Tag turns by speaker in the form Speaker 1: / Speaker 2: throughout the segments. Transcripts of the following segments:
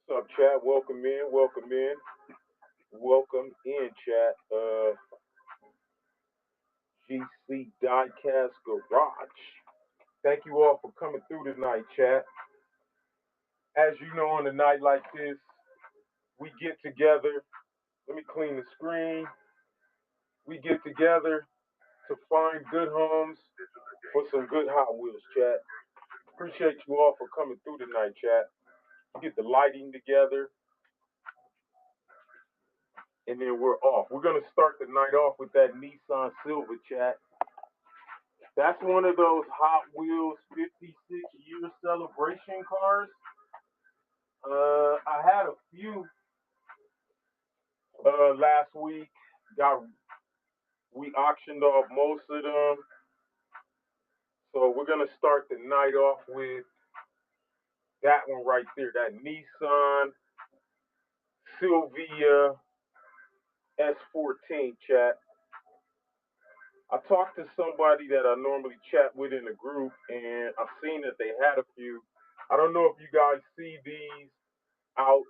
Speaker 1: What's up, chat? Welcome in, welcome in, welcome in, chat. GC Diecast Garage. Thank you all for coming through tonight, chat. As you know, on a night like this, we get together. Let me clean the screen. We get together to find good homes for some good Hot Wheels, chat. Appreciate you all for coming through tonight, chat. Get the lighting together, and then we're off. We're gonna start the night off with that Nissan Silver, chat. That's one of those Hot Wheels 56-year celebration cars. I had a few last week. We auctioned off most of them. So we're gonna start the night off with that one right there, that Nissan Silvia S14, chat. I talked to somebody that I normally chat with in the group, and I've seen that they had a few. I don't know if you guys see these out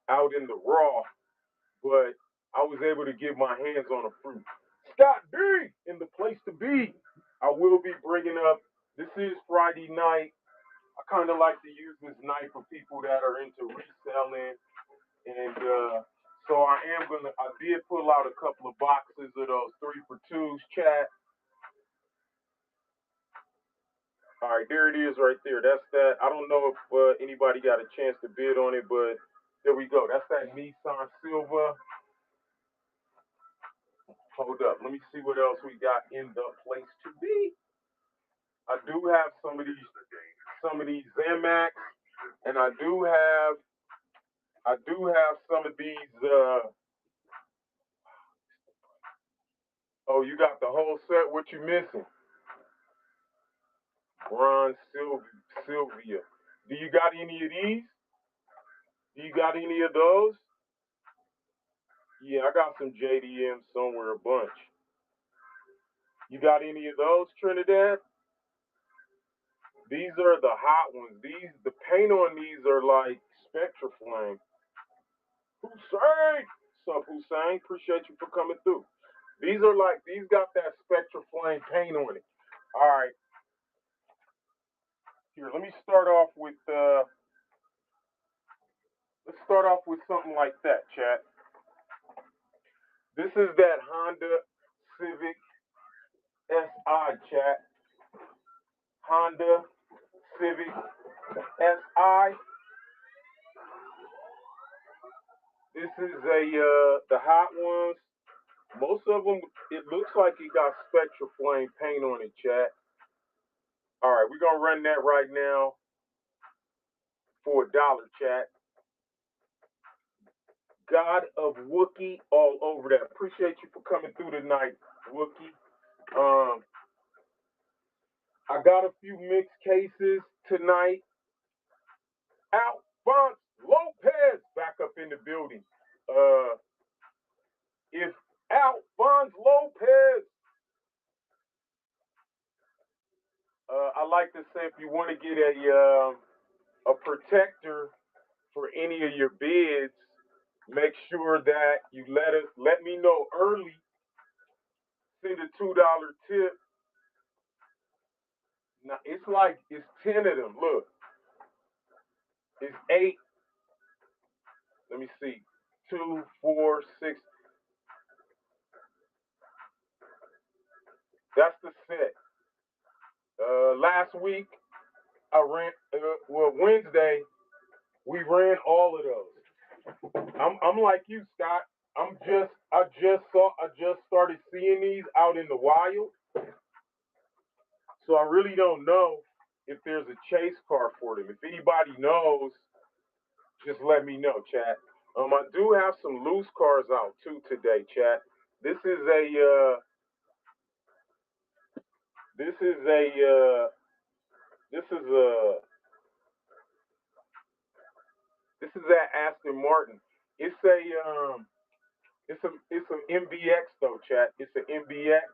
Speaker 1: out in the raw, but I was able to get my hands on a fruit. Scott B in the place to be. I will be bringing up. This is Friday night. I kind of like to use this night for people that are into reselling, and so I did pull out a couple of boxes of those 3 for 2s, chat. All right, there it is right there. That's that. I don't know if anybody got a chance to bid on it, but there we go. That's that Nissan Silva. Hold up. Let me see what else we got in the place to be. I do have some of these Zamax, and I do have some of these. Oh, you got the whole set. What you missing? Bronze Sylvia. Do you got any of these? Do you got any of those? Yeah, I got some JDM somewhere, a bunch. You got any of those, Trinidad? These are the hot ones. The paint on these are like Spectra Flame. Hussein! What's up, Hussein? Appreciate you for coming through. These got that Spectra Flame paint on it. All right. Here, let me start off with something like that, chat. This is that Honda Civic SI, chat. Honda Civic SI. This is the hot ones. Most of them, it looks like it got Spectra Flame paint on it, chat. All right, we're gonna run that right now for $1, chat. God of Wookie all over that. Appreciate you for coming through tonight, Wookie. I got a few mixed cases tonight. Alphonse Lopez back up in the building. If Alphonse Lopez, I like to say, if you want to get a protector for any of your bids, make sure that you let me know early. Send a $2 tip. Now it's 10 of them. Look, it's 8. Let me see, 2, 4, 6. That's the set. Last week I ran. Wednesday we ran all of those. I'm like you, Scott. I just started seeing these out in the wild. So I really don't know if there's a chase car for them. If anybody knows, just let me know, chat. I do have some loose cars out too today, chat. This is that Aston Martin. It's an MBX though, chat. It's an MBX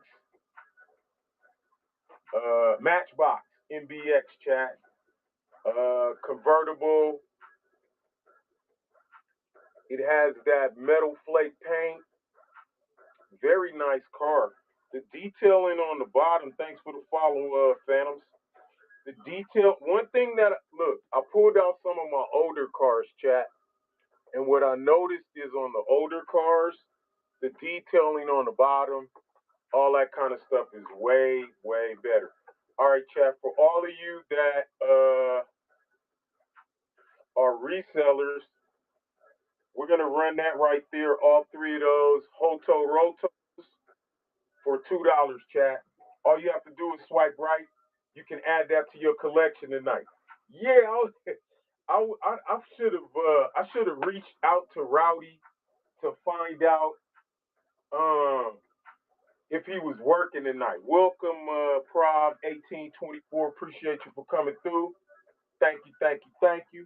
Speaker 1: Matchbox MBX chat. Convertible. It has that metal flake paint. Very nice car. The detailing on the bottom, thanks for the follow, Phantoms. The detail, one thing that, look, I pulled out some of my older cars, chat, and what I noticed is on the older cars, the detailing on the bottom, all that kind of stuff is way, way better. All right, chat, for all of you that are resellers, we're going to run that right there, all three of those Hoto Rotos for $2, chat. All you have to do is swipe right. You can add that to your collection tonight. Yeah, I should have reached out to Rowdy to find out if he was working tonight. Welcome, Prob 1824. Appreciate you for coming through. Thank you, thank you, thank you.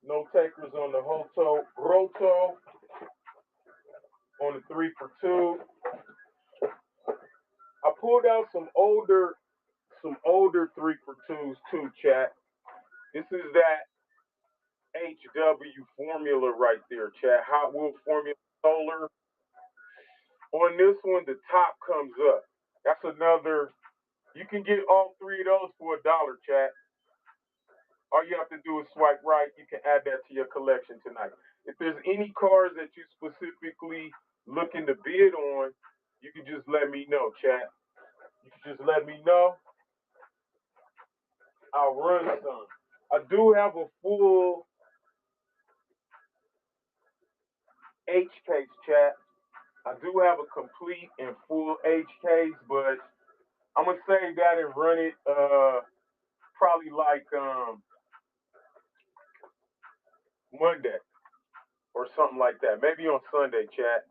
Speaker 1: No takers on the Hoto Roto on the 3 for 2. I pulled out some older 3 for 2s too, chat. This is that HW formula right there, chat. Hot Wheel formula solar. On this one, the top comes up. That's another. You can get all three of those for $1, chat. All you have to do is swipe right. You can add that to your collection tonight. If there's any cars that you specifically looking to bid on, you can just let me know, chat. You can just let me know. I'll run some. I do have a full H case, chat. I do have a complete and full H case, but I'm gonna save that and run it probably like Monday or something like that. Maybe on Sunday, chat.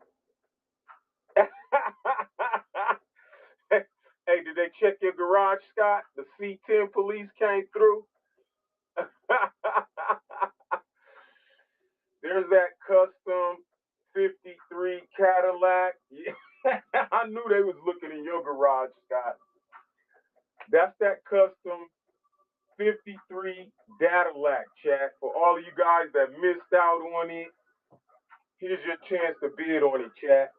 Speaker 1: Hey, did they check your garage, Scott? The C10 police came through. There's that custom 53 Cadillac. Yeah. I knew they was looking in your garage, Scott. That's that custom 53 Cadillac, chat. For all of you guys that missed out on it, here's your chance to bid on it, chat.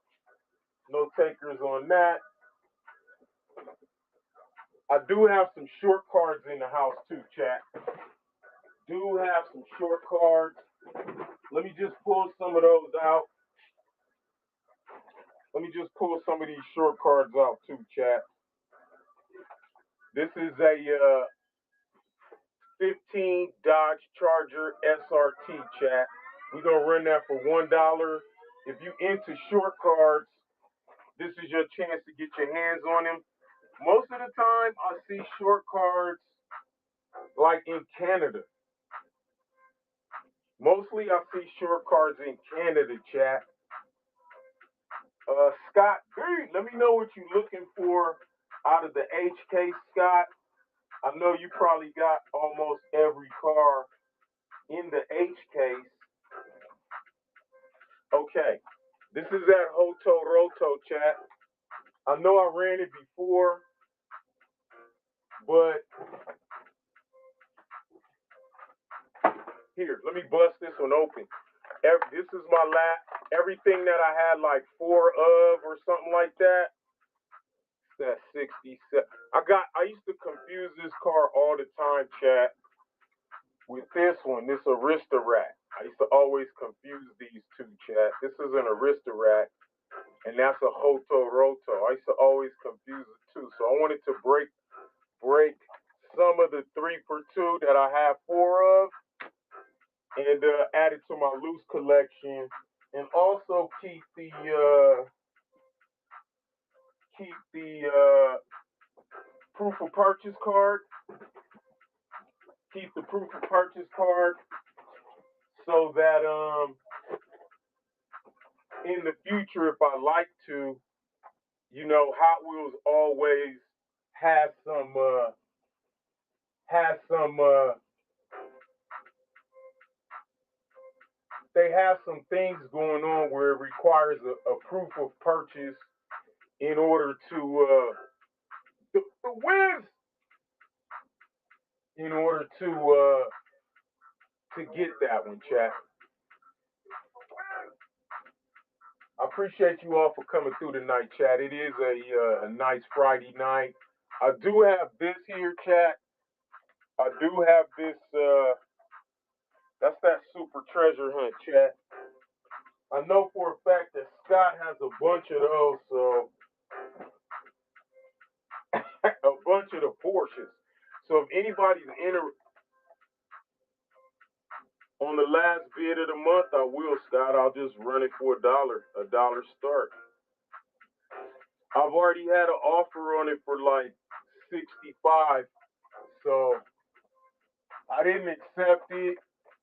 Speaker 1: No takers on that. I do have some short cards in the house too, chat. Do have some short cards. Let me just pull some of those out. Let me just pull some of these short cards out too, chat. This is a 15 Dodge Charger SRT, chat. We're going to run that for $1. If you into short cards, this is your chance to get your hands on them. Most of the time, I see short cards like in Canada. Mostly, I see short cards in Canada, chat. Scott B, let me know what you're looking for out of the H case, Scott. I know you probably got almost every car in the H case. Okay, this is that Hoto Roto, chat. I know I ran it before, but here, let me bust this one open. This is my last, everything that I had like 4 of or something like that. That 67. I used to confuse this car all the time, chat, with this one, this Aristorat. I used to always confuse these two, chat. This is an Aristorat, and that's a Hoto Roto. I used to always confuse the two. So I wanted to break some of the 3 for 2 that I have 4 of, and add it to my loose collection, and also keep the proof of purchase card. Keep the proof of purchase card so that in the future, if I like to, you know, Hot Wheels always has some they have some things going on where it requires a proof of purchase in order to the Wiz. in order to get that one, chat. I appreciate you all for coming through tonight, chat. It is a nice Friday night. I do have this here, chat. I do have this. That's that super treasure hunt, chat. I know for a fact that Scott has a bunch of those, so a bunch of the Porsches. So if anybody's on the last bid of the month, I will, Scott. I'll just run it for a dollar start. I've already had an offer on it for like 65, so I didn't accept it.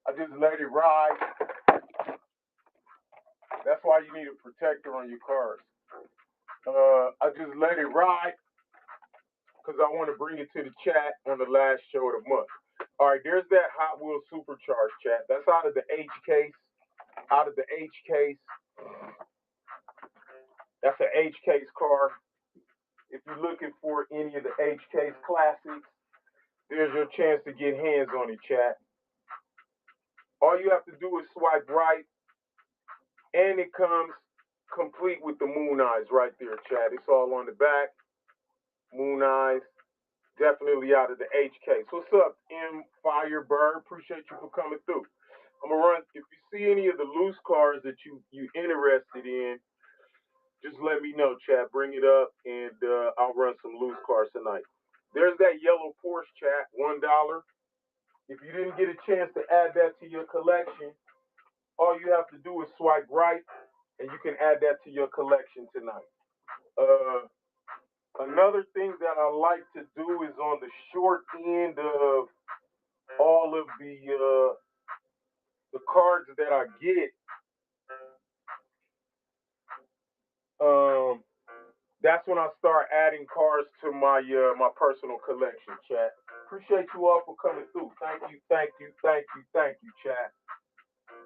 Speaker 1: I just let it ride. That's why you need a protector on your cars. I just let it ride because I want to bring it to the chat on the last show of the month. All right, there's that Hot Wheels Supercharged chat. That's out of the H case. Out of the H case. That's an H case car. If you're looking for any of the H case classics, there's your chance to get hands on it, chat. All you have to do is swipe right, and it comes complete with the moon eyes right there, chat. It's all on the back. Moon eyes. Definitely out of the H case. What's up, M Firebird? Appreciate you for coming through. I'm gonna run. If you see any of the loose cars that you interested in, just let me know, chat. Bring it up, and I'll run some loose cars tonight. There's that yellow Porsche, chat. $1. If you didn't get a chance to add that to your collection, all you have to do is swipe right, and you can add that to your collection tonight. Another thing that I like to do is on the short end of all of the cards that I get. That's when I start adding cards to my personal collection, chat. Appreciate you all for coming through. Thank you, thank you, thank you, thank you, chat.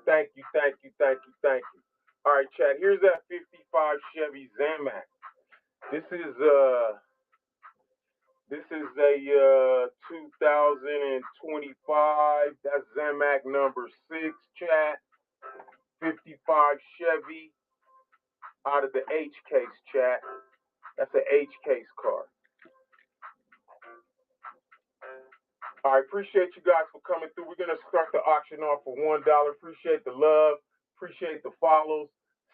Speaker 1: Thank you, thank you, thank you, thank you. All right, chat. Here's that '55 Chevy Zamac. This is a 2025. That's Zamac number 6, chat. 55 Chevy out of the H case, chat. That's an H case car. All right, appreciate you guys for coming through. We're gonna start the auction off for $1. Appreciate the love. Appreciate the follows.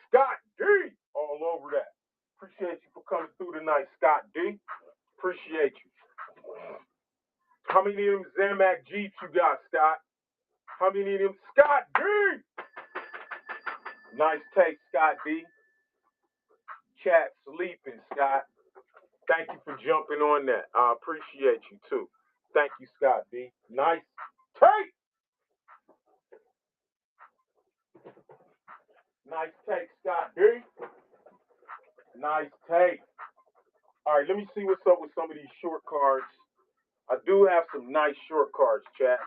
Speaker 1: Scott D, all over that. Appreciate you for coming through tonight, Scott D. Appreciate you. How many of them Zamac Jeeps you got, Scott? How many of them Scott D? Nice take, Scott D. Chat sleeping, Scott. Thank you for jumping on that. I appreciate you too. Thank you, Scott D. Nice take. Nice take, Scott D. Nice take. All right, let me see what's up with some of these short cards. I do have some nice short cards, chat.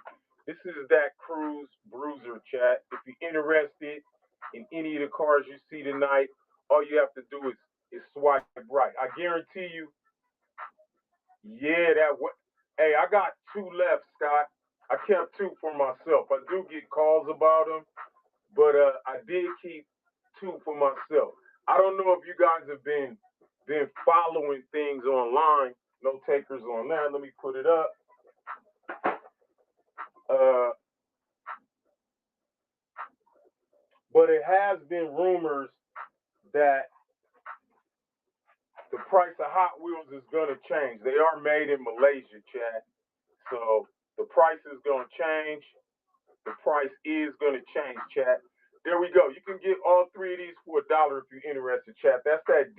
Speaker 1: This is that Cruise Bruiser, chat. If you're interested in any of the cars you see tonight, all you have to do is swipe right. I guarantee you, yeah, hey, I got 2 left, Scott. I kept 2 for myself. I do get calls about them, but I did keep 2 for myself. I don't know if you guys have been following things online. No takers on that. Let me put it up. But it has been rumors that the price of Hot Wheels is going to change. They are made in Malaysia, chat. So the price is going to change. The price is going to change, chat. There we go. You can get all 3 of these for $1 if you're interested, chat. That's that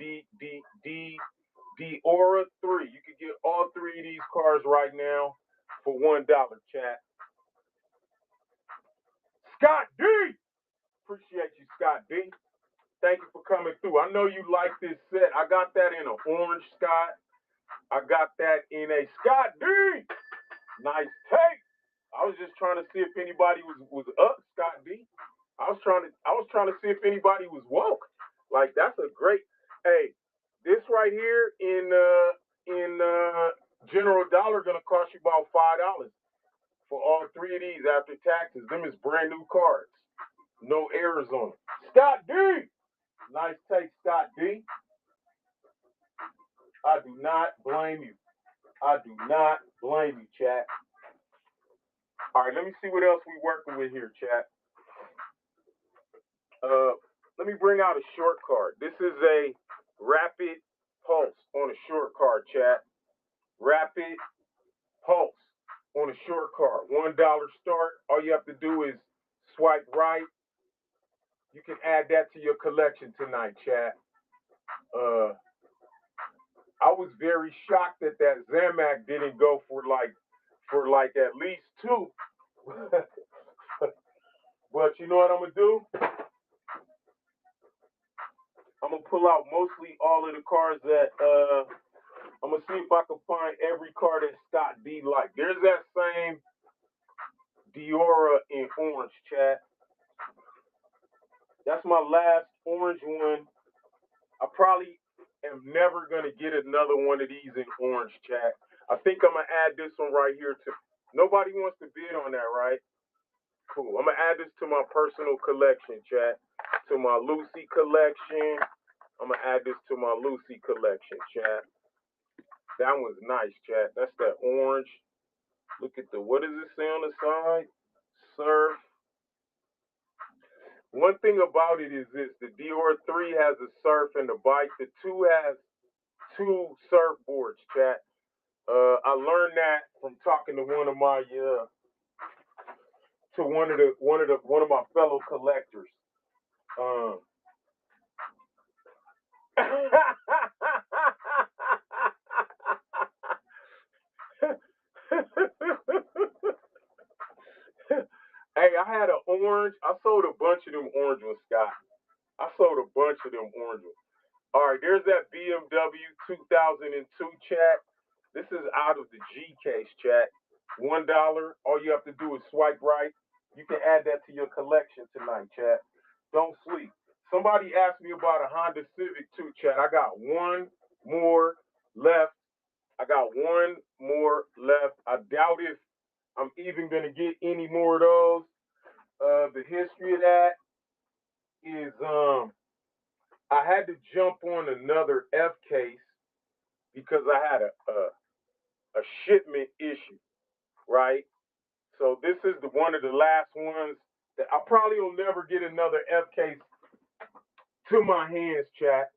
Speaker 1: Aura 3. You can get all 3 of these cars right now for $1, chat. Scott D! Appreciate you, Scott D. Thank you for coming through. I know you like this set. I got that in an orange, Scott. I got that in a Scott D. Nice take. I was just trying to see if anybody was up, Scott D. I was trying to see if anybody was woke. Like, that's a great. Hey, this right here in General Dollar gonna cost you about $5. for all three of these after taxes. Them is brand new cards. No errors on them. Scott D! Nice take, Scott D. I do not blame you. I do not blame you, chat. All right, let me see what else we working with here, chat. Let me bring out a short card. This is a rapid pulse on a short card, chat. Rapid pulse on a short card. $1 start. All you have to do is swipe right. You can add that to your collection tonight, chat. I was very shocked that Zamak didn't go for at least two. But you know what I'm gonna do? I'm gonna pull out mostly all of the cards that I'm gonna see if I can find every card that Scott D like. There's that same Diora in orange, chat. That's my last orange one. I probably am never gonna get another one of these in orange, chat. I think I'm gonna add this one right here too. Nobody wants to bid on that, right? Cool. I'm gonna add this to my personal collection, chat. To my Lucy collection. I'm gonna add this to my Lucy collection, chat. That one's nice, chat. That's that orange. Look at what does it say on the side? Surf. One thing about it is this: the Dior 3 has a surf and the bike. The 2 has 2 surfboards, chat. I learned that from talking to one of my one of my fellow collectors. Hey, I had an orange. I sold a bunch of them orange ones, Scott. I sold a bunch of them orange ones. All right, there's that BMW 2002 chat. This is out of the G case, chat. $1. All you have to do is swipe right. You can add that to your collection tonight, chat. Don't sleep. Somebody asked me about a Honda Civic too, chat. I got one more left. I doubt if I'm even going to get any more of those. The history of that is I had to jump on another F case because I had a shipment issue, right? So this is one of the last ones that I probably will never get another F case to my hands, chat.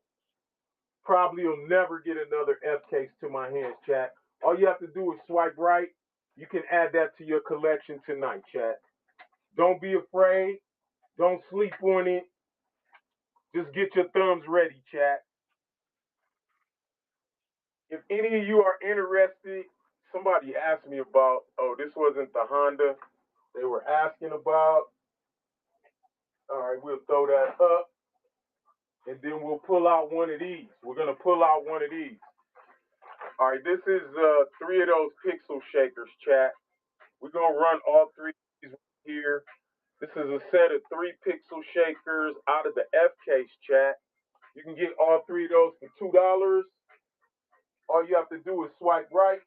Speaker 1: Probably will never get another F case to my hands, chat. All you have to do is swipe right. You can add that to your collection tonight, chat. Don't be afraid. Don't sleep on it. Just get your thumbs ready, chat. If any of you are interested, somebody asked me about, this wasn't the Honda they were asking about. All right, we'll throw that up. And then we'll pull out one of these. We're going to pull out one of these. All right, this is 3 of those pixel shakers, chat. We're going to run all 3 of these here. This is a set of 3 pixel shakers out of the F case, chat. You can get all 3 of those for $2. All you have to do is swipe right.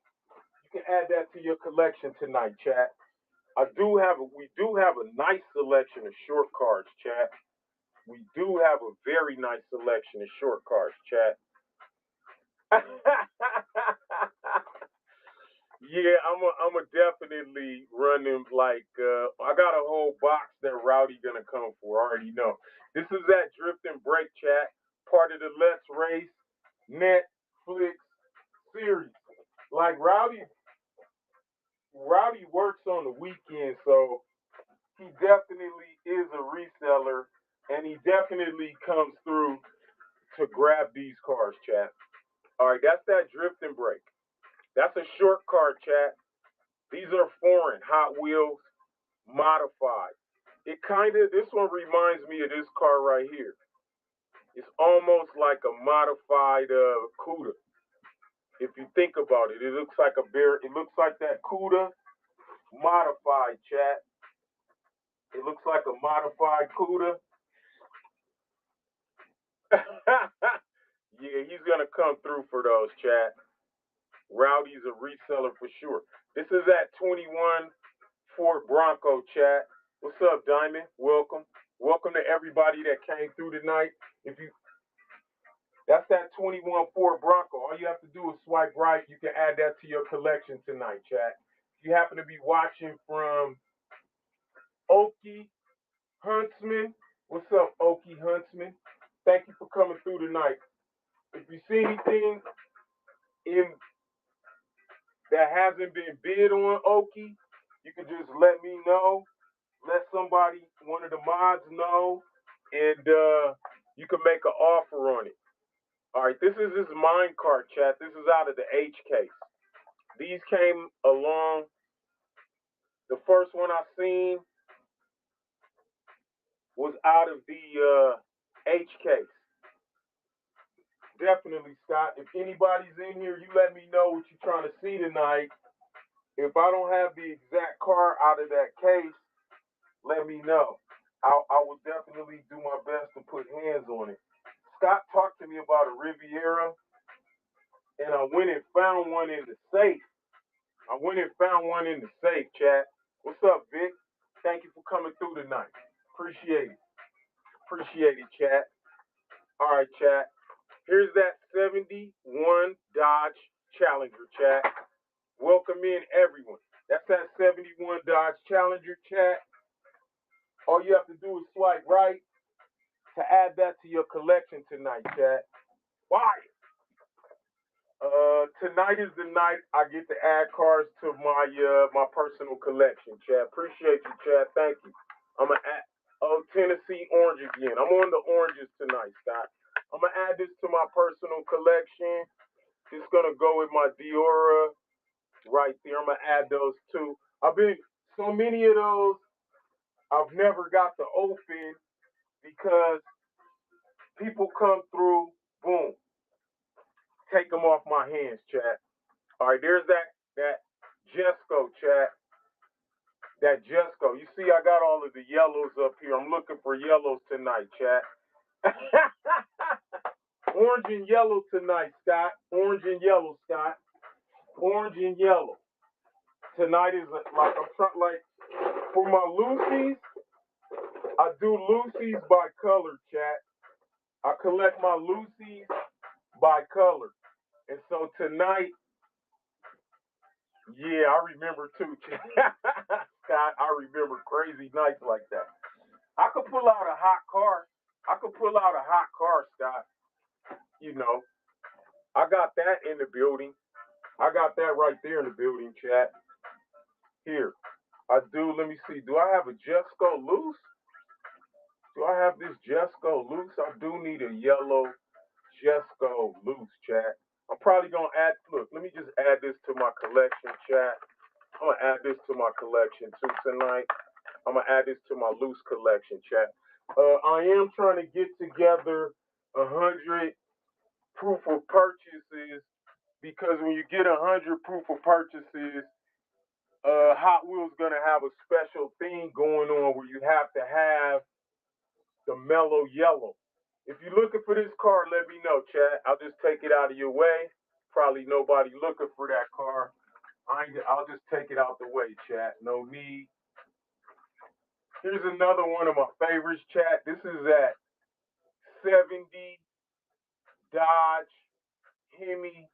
Speaker 1: You can add that to your collection tonight, chat. We do have a nice selection of short cards, chat. We do have a very nice selection of short cards, chat. Yeah, I'm a definitely run them like I got a whole box that Rowdy gonna come for. I already know. This is that Drift and Break, chat, part of the Let's Race Netflix series. Like Rowdy works on the weekend, so he definitely is a reseller, and he definitely comes through to grab these cars, chat. All right, that's that Drift and Break. That's a short card, chat. These are foreign Hot Wheels modified. This one reminds me of this car right here. It's almost like a modified Cuda. If you think about it, it looks like that Cuda modified, chat. It looks like a modified Cuda. Yeah, he's gonna come through for those, chat. Rowdy's a reseller for sure. This is at 21 Ford Bronco, chat. What's up, Diamond? Welcome. Welcome to everybody that came through tonight. That's that 21 Ford Bronco. All you have to do is swipe right. You can add that to your collection tonight, chat. If you happen to be watching from Okie Huntsman, what's up, Okie Huntsman? Thank you for coming through tonight. If you see anything in that hasn't been bid on, Okie, you can just let me know. Let somebody, one of the mods know, and you can make an offer on it. All right, this is his mine cart, chat. This is out of the H case. These came along. The first one I seen was out of the H case. Definitely, Scott. If anybody's in here, you let me know what you're trying to see tonight. If I don't have the exact car out of that case, let me know. I will definitely do my best to put hands on it. Scott talked to me about a Riviera, and I went and found one in the safe. Chat. What's up, Vic? Thank you for coming through tonight. Appreciate it, chat. All right, chat. Here's that 71 Dodge Challenger, chat. Welcome in, everyone. That's that 71 Dodge Challenger, chat. All you have to do is swipe right to add that to your collection tonight, chat. Why? Tonight is the night I get to add cars to my personal collection, chat. Appreciate you, chat. Thank you. I'm gonna add Tennessee orange again. I'm on the oranges tonight, Scott. I'm gonna add this to my personal collection. It's gonna go with my Diora right there. I'm gonna add those too. I've been so many of those I've never got to open because people come through, boom, take them off my hands, chat. All right, there's that Jesco, chat. That Jesco. You see, I got all of the yellows up here. I'm looking for yellows tonight, chat. Orange and yellow tonight, Scott. Orange and yellow, Scott. Orange and yellow. Tonight is like for my loosies. I do loosies by color, chat. I collect my loosies by color, and so tonight. Yeah, I remember too, Scott. I remember crazy nights like that. I could pull out a hot car. Scott. You know, I got that in the building. I got that right there in the building, chat. Here, I do. Let me see. Do I have a Jesco loose? Do I have this Jesco loose? I do need a yellow Jesco loose, chat. I'm probably gonna add. Look, let me just add this to my collection, chat. I'm gonna add this to my collection too tonight. I'm gonna add this to my loose collection, chat. I am trying to get together 100 proof of purchases because when you get 100 proof of purchases, Hot Wheels gonna have a special thing going on where you have to have the mellow yellow. If you're looking for this car, let me know, chat. I'll just take it out of your way. Probably nobody looking for that car. I'll just take it out the way, chat. No need. Here's another one of my favorites, chat. This is that 70 Dodge Hemi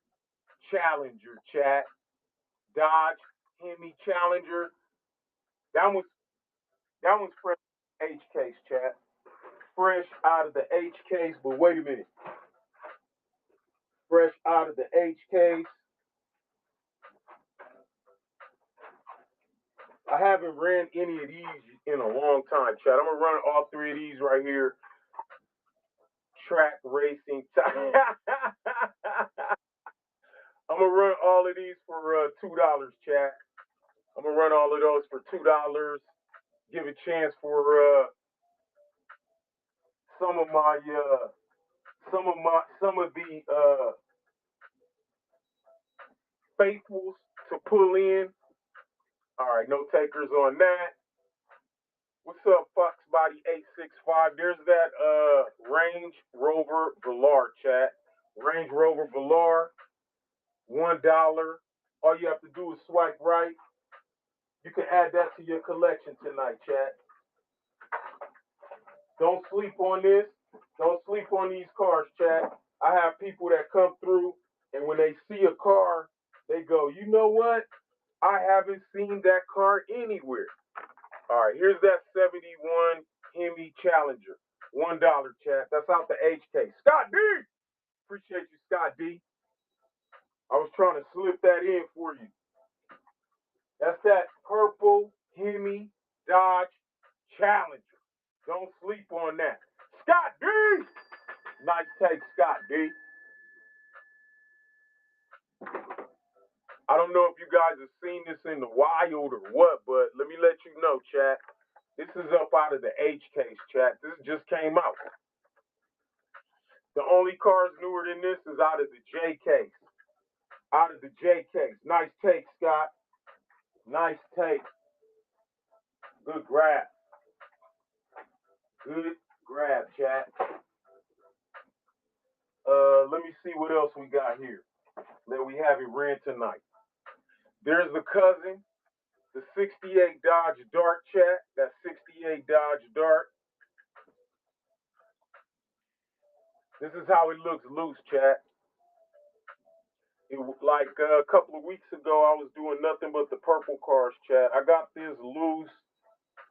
Speaker 1: Challenger, chat. Dodge Hemi Challenger. That one's fresh H case, chat. Fresh out of the H case, but wait a minute. Fresh out of the H case. I haven't ran any of these in a long time, chat. I'm gonna run all three of these right here. Track racing. I'm gonna run all of these for $2, chat. I'm gonna run all of those for $2. Give a chance for some of the faithfuls to pull in. All right, no takers on that. What's up, Foxbody 865? There's that Range Rover Velar, chat. Range Rover Velar, $1. All you have to do is swipe right. You can add that to your collection tonight, chat. Don't sleep on this. Don't sleep on these cars, chat. I have people that come through, and when they see a car, they go, you know what? I haven't seen that car anywhere. All right, here's that 71 Hemi Challenger. $1, chat. That's out the HK. Scott D! Appreciate you, Scott D. I was trying to slip that in for you. That's that purple Hemi Dodge Challenger. Don't sleep on that. Scott D! Nice take, Scott D. I don't know if you guys have seen this in the wild or what, but let me let you know, chat. This is up out of the H case, chat. This just came out. The only cars newer than this is out of the J case. Out of the J case. Nice take, Scott. Nice take. Good grab. Good grab, chat. Let me see what else we got here that we haven't ran tonight. There's the cousin, the 68 Dodge Dart, chat. That 68 Dodge Dart. This is how it looks loose, chat. Like a couple of weeks ago, I was doing nothing but the purple cars, chat. I got this loose,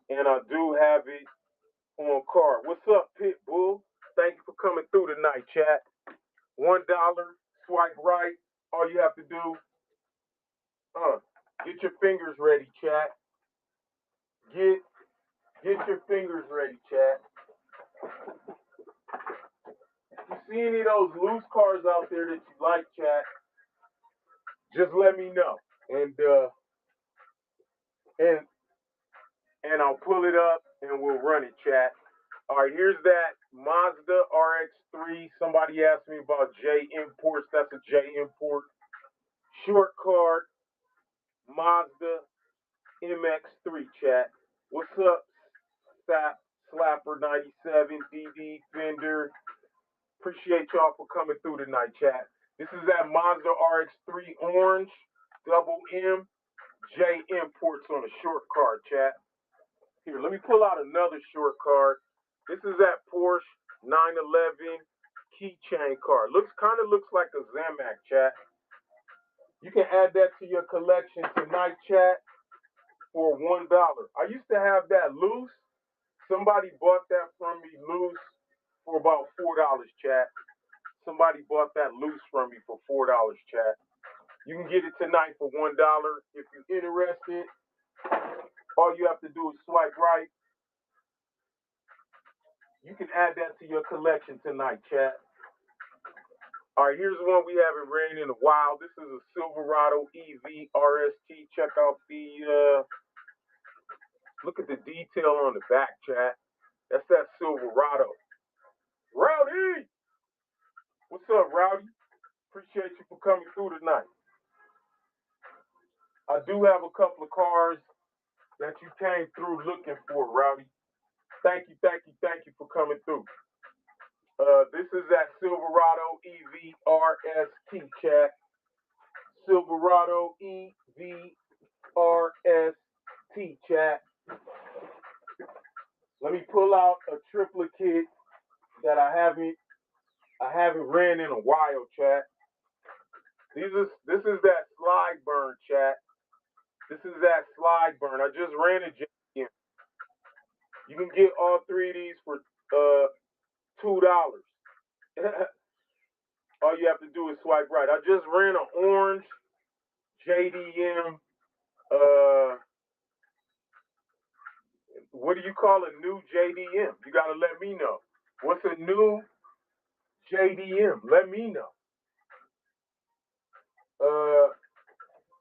Speaker 1: and I do have it on card. What's up, Pitbull? Thank you for coming through tonight, chat. $1, swipe right. All you have to do, get your fingers ready, chat. Get your fingers ready, chat. If you see any of those loose cars out there that you like, chat, just let me know, and I'll pull it up and we'll run it, chat. All right, here's that Mazda RX-3. Somebody asked me about J imports. That's a J import. Short card, Mazda MX-3, chat. What's up, Slapper 97, DD Fender? Appreciate y'all for coming through tonight, chat. This is that Mazda RX-3 orange, double M, J imports on a short card, chat. Here, let me pull out another short card. This is that Porsche 911 keychain card. Kind of looks like a Zamac, chat. You can add that to your collection tonight, chat, for $1. I used to have that loose. Somebody bought that from me loose for about $4, chat. Somebody bought that loose from me for $4, chat. You can get it tonight for $1 if you're interested. All you have to do is swipe right. You can add that to your collection tonight, chat. All right, here's one we haven't ran in a while. This is a Silverado EV RST. Check out look at the detail on the back, chat. That's that Silverado. Rowdy! What's up, Rowdy? Appreciate you for coming through tonight. I do have a couple of cars that you came through looking for, Rowdy. Thank you for coming through. This is that Silverado EV RST, chat. Silverado EV RST, chat. Let me pull out a triplet kit that I haven't ran in a while, chat. This is that slide burn, chat. This is that slide burn. I just ran a JDM. You can get all three of these for $2. All you have to do is swipe right. I just ran an orange JDM. What do you call a new JDM? You got to let me know. What's a new JDM? Let me know.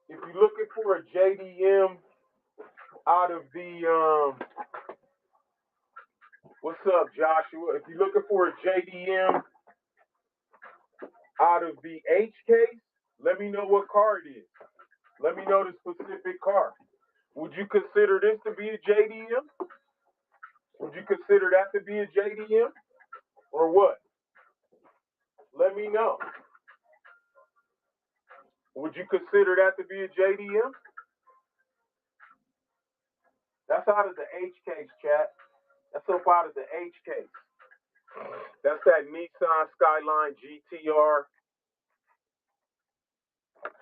Speaker 1: If you're looking for a JDM out of the what's up, Joshua? If you're looking for a JDM out of the H case, let me know what car it is. Let me know the specific car. Would you consider this to be a JDM? Would you consider that to be a JDM? Or what? Let me know. Would you consider that to be a JDM? That's out of the H case, chat. That's up out of the H case. That's that Nissan Skyline GTR.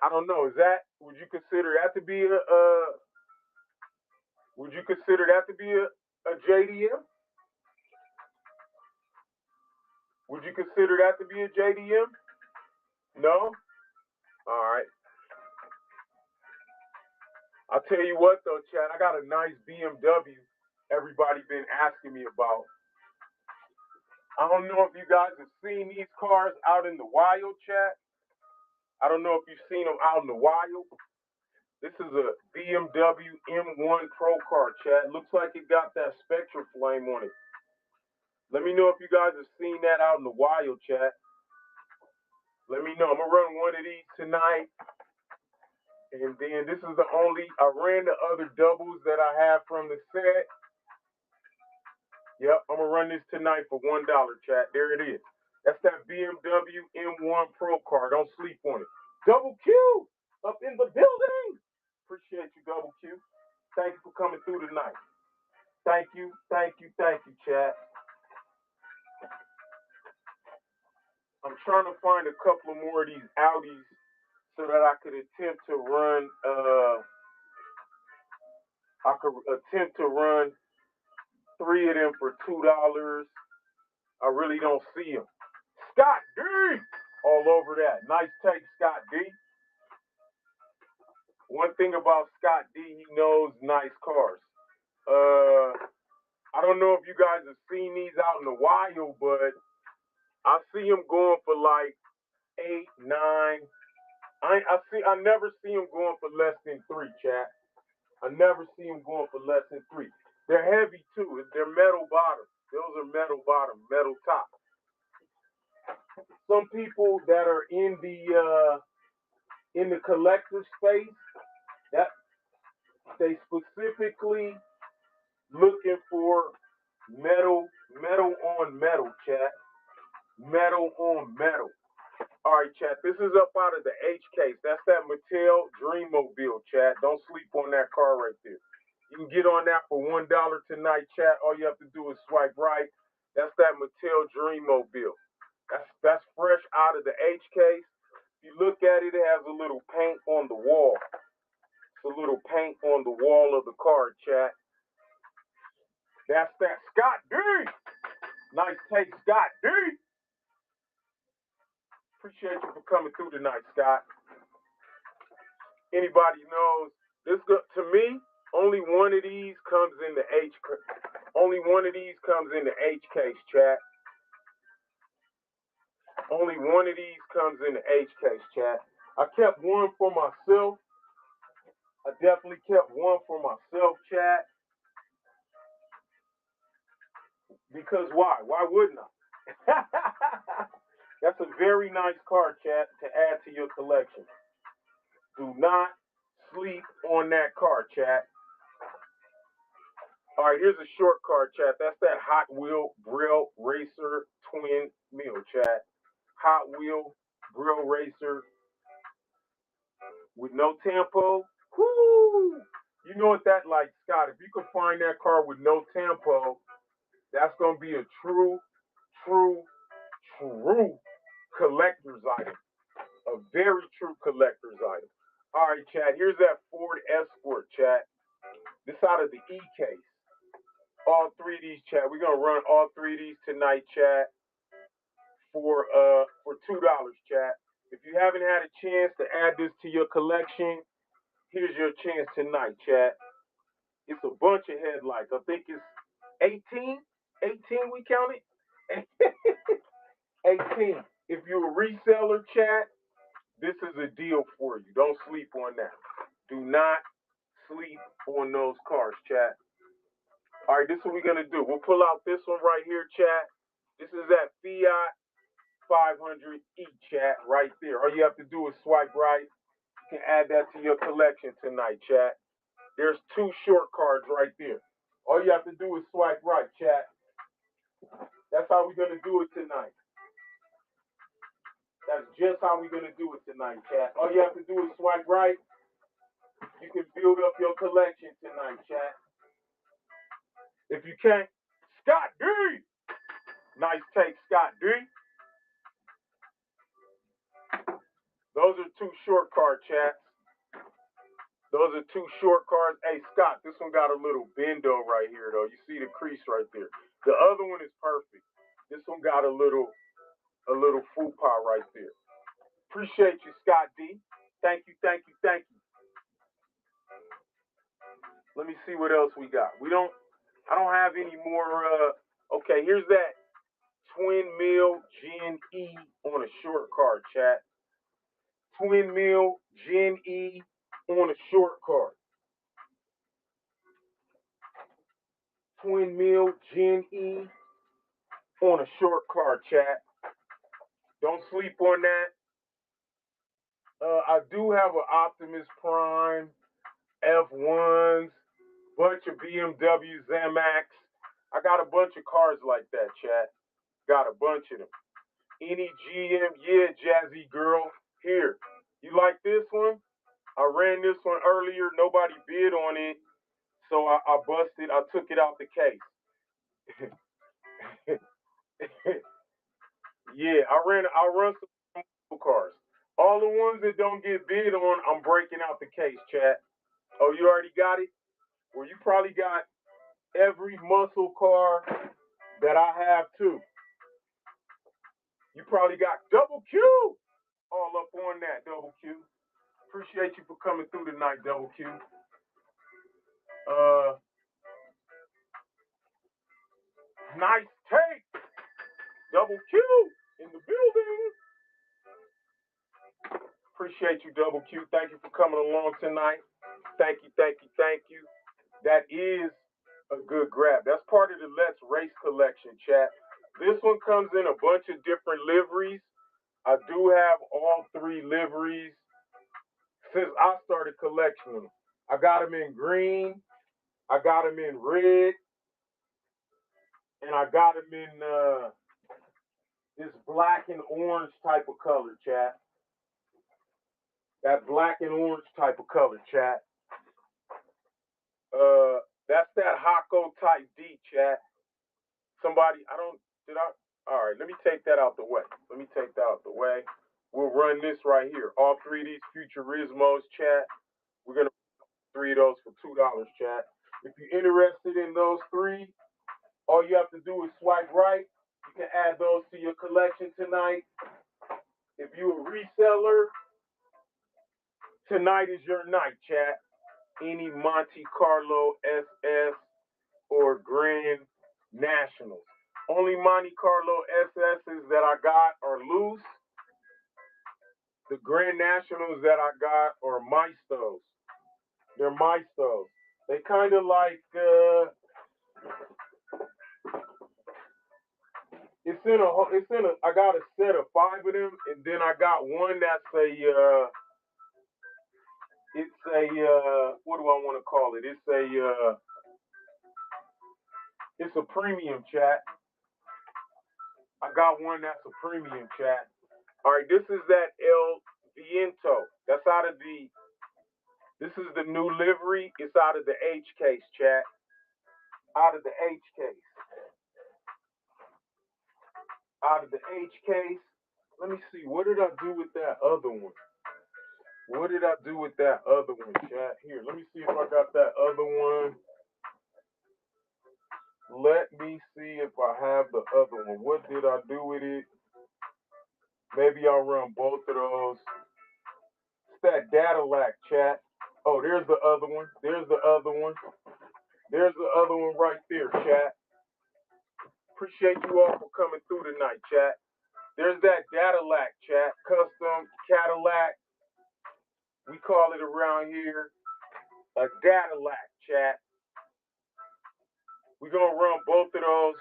Speaker 1: I don't know. Is that? Would you consider that to be a? Would you consider that to be a JDM? Would you consider that to be a JDM? No. All right. I'll tell you what though, Chad. I got a nice BMW. Everybody been asking me about. I don't know if you guys have seen these cars out in the wild, Chad. I don't know if you've seen them out in the wild. This is a BMW M1 Pro car, Chad. Looks like it got that Spectra flame on it. Let me know if you guys have seen that out in the wild, Chad. Let me know. I'm gonna run one of these tonight. And then this is the only, I ran the other doubles that I have from the set. Yep, I'm gonna run this tonight for $1, chat. There it is. That's that BMW M1 Pro car. Don't sleep on it. Double Q up in the building. Appreciate you, Double Q. Thank you for coming through tonight. Thank you, chat. I'm trying to find a couple of more of these Audis so that I could attempt to run. I could attempt to run 3 of them for $2. I really don't see them. Scott D, all over that. Nice take, Scott D. One thing about Scott D, he knows nice cars. I don't know if you guys have seen these out in the wild, but I see him going for like 8, 9. I never see him going for less than 3, chat. I never see him going for less than 3. They're heavy too. They're metal bottom. Those are metal bottom, metal top. Some people that are in the collector space, that they specifically looking for metal on metal, chat. Metal on metal. All right, chat. This is up out of the H case. That's that Mattel Dreammobile, chat. Don't sleep on that car right there. You can get on that for $1 tonight, chat. All you have to do is swipe right. That's that Mattel Dreammobile. That's fresh out of the H case. If you look at it, it has a little paint on the wall. It's a little paint on the wall of the car, chat. That's that Scott D. Nice take, Scott D. Appreciate you for coming through tonight, Scott. Anybody knows this? To me, only one of these comes in the H. Only one of these comes in the H case, chat. Only one of these comes in the H case, chat. I kept one for myself. I definitely kept one for myself, chat. Because why? Why wouldn't I? That's a very nice car, chat, to add to your collection. Do not sleep on that car, chat. All right, here's a short car, chat. That's that Hot Wheel Grill Racer Twin Meal, chat. Hot Wheel Grill Racer with no tempo. Whoo! You know what that like, Scott? If you can find that car with no tempo, that's gonna be a true collector's item. A very true collector's item. All right, chat. Here's that Ford Escort, chat. This out of the E case. All 3 of these, chat. We're gonna run all 3 of these tonight, chat. For $2, chat. If you haven't had a chance to add this to your collection, here's your chance tonight, chat. It's a bunch of headlights. I think it's 18. 18 we counted. 18. If you're a reseller, chat, this is a deal for you. Don't sleep on that. Do not sleep on those cars, chat. All right, this is what we're going to do. We'll pull out this one right here, chat. This is that Fiat 500E, chat, right there. All you have to do is swipe right. You can add that to your collection tonight, chat. There's 2 short cards right there. All you have to do is swipe right, chat. That's how we're going to do it tonight. That's just how we're going to do it tonight, chat. All you have to do is swipe right. You can build up your collection tonight, chat. If you can't, Scott D. Nice take, Scott D. Those are two short card chats. Those are two short cards. Hey, Scott, this one got a little bendo right here, though. You see the crease right there. The other one is perfect. This one got a little fupa right there. Appreciate you, Scott D. Thank you, thank you, thank you. Let me see what else we got. I don't have any more. Okay, here's that Twin Mill Gen E on a short card, chat. Twin Mill Gen E on a short card. Twin Mill Gen E on a short card, chat. Don't sleep on that. I do have an Optimus Prime, F1s, bunch of BMW Zamax. I got a bunch of cars like that, chat. Got a bunch of them. Any GM, yeah, Jazzy Girl. Here, you like this one? I ran this one earlier. Nobody bid on it, so I busted. I took it out the case. Yeah, I run some cars. All the ones that don't get bid on, I'm breaking out the case, chat. Oh, you already got it? Well, you probably got every muscle car that I have too. You probably got Double Q all up on that, Double Q. Appreciate you for coming through tonight, Double Q. Nice take. Double Q in the building. Appreciate you, Double Q. Thank you for coming along tonight. Thank you, thank you, thank you. That is a good grab. That's part of the Let's Race collection, chat. This one comes in a bunch of different liveries. I do have all three liveries since I started collecting them. I got them in green, I got them in red, and I got them in this black and orange type of color, chat. That black and orange type of color, chat. That's that Hako type D, chat. Somebody, all right, let me take that out the way. We'll run this right here. All three of these Futurismos, chat. We're going to three of those for $2, chat. If you're interested in those three, all you have to do is swipe right. You can add those to your collection tonight. If you're a reseller, tonight is your night, chat. Any Monte Carlo SS or Grand Nationals. Only Monte Carlo SSs that I got are loose. The Grand Nationals that I got are Maestos. They're Maestos. They kind of like, I got a set of 5 of them, and then I got one that's what do I want to call it? It's a premium, chat. I got one that's a premium, chat. All right, this is that El Viento. This is the new livery. It's out of the H case, chat. Out of the H case. Let me see. What did I do with that other one? Chat? Here, let me see if I got that other one. Let me see if I have the other one. What did I do with it? Maybe I'll run both of those. It's that data lack, chat. Oh, there's the other one. There's the other one right there, chat. Appreciate you all for coming through tonight, chat. There's that data lack, chat. Custom Cadillac. We call it around here a data lack, chat. We're going to run both of those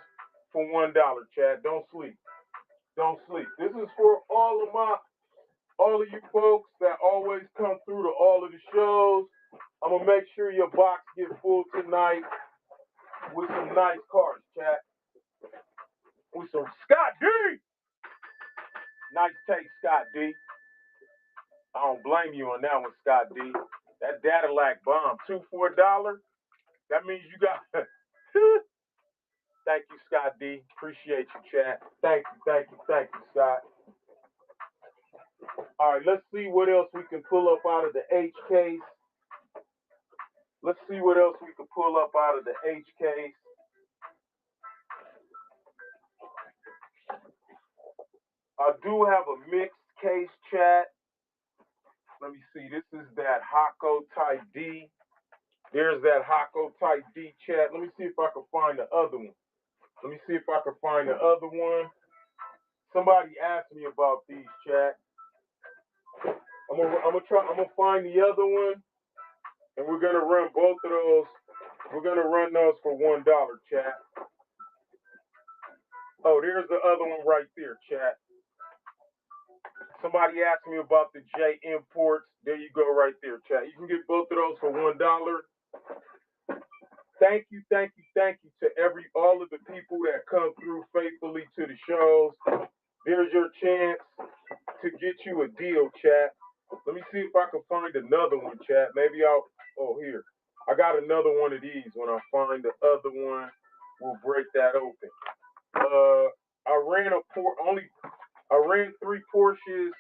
Speaker 1: for $1, chat. Don't sleep. This is for all of you folks that always come through to all of the shows. I'm going to make sure your box gets full tonight with some nice cars, chat. With some Scott D. Nice take, Scott D. I don't blame you on that one, Scott D. That data lack bomb, $2 for $1. That means you got Thank you, Scott D. Appreciate you, chat. Thank you, Scott. All right, let's see what else we can pull up out of the H case. Let's see what else we can pull up out of the H case. I do have a mixed case, chat. Let me see. This is that Hotco Type D. There's that Hotco Type D, chat. Let me see if I can find the other one. Somebody asked me about these, chat. I'm gonna find the other one, and we're gonna run both of those. We're gonna run those for $1, chat. Oh, there's the other one right there, chat. Somebody asked me about the J imports. There you go, right there, chat. You can get both of those for $1. Thank you to all of the people that come through faithfully to the shows. There's your chance to get you a deal, chat. Let me see if I can find another one, chat. Here. I got another one of these. When I find the other one, we'll break that open. I ran 3 Porsches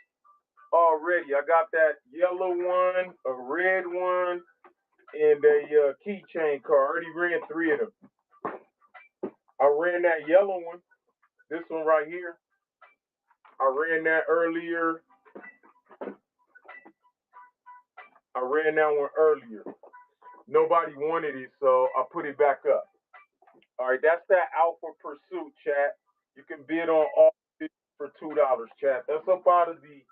Speaker 1: already. I got that yellow one, a red one, and a keychain car. I already ran 3 of them. I ran that yellow one, this one right here. I ran that earlier. Nobody wanted it, so I put it back up. All right, that's that Alpha Pursuit, chat. You can bid on all for $2, chat. That's up out of the.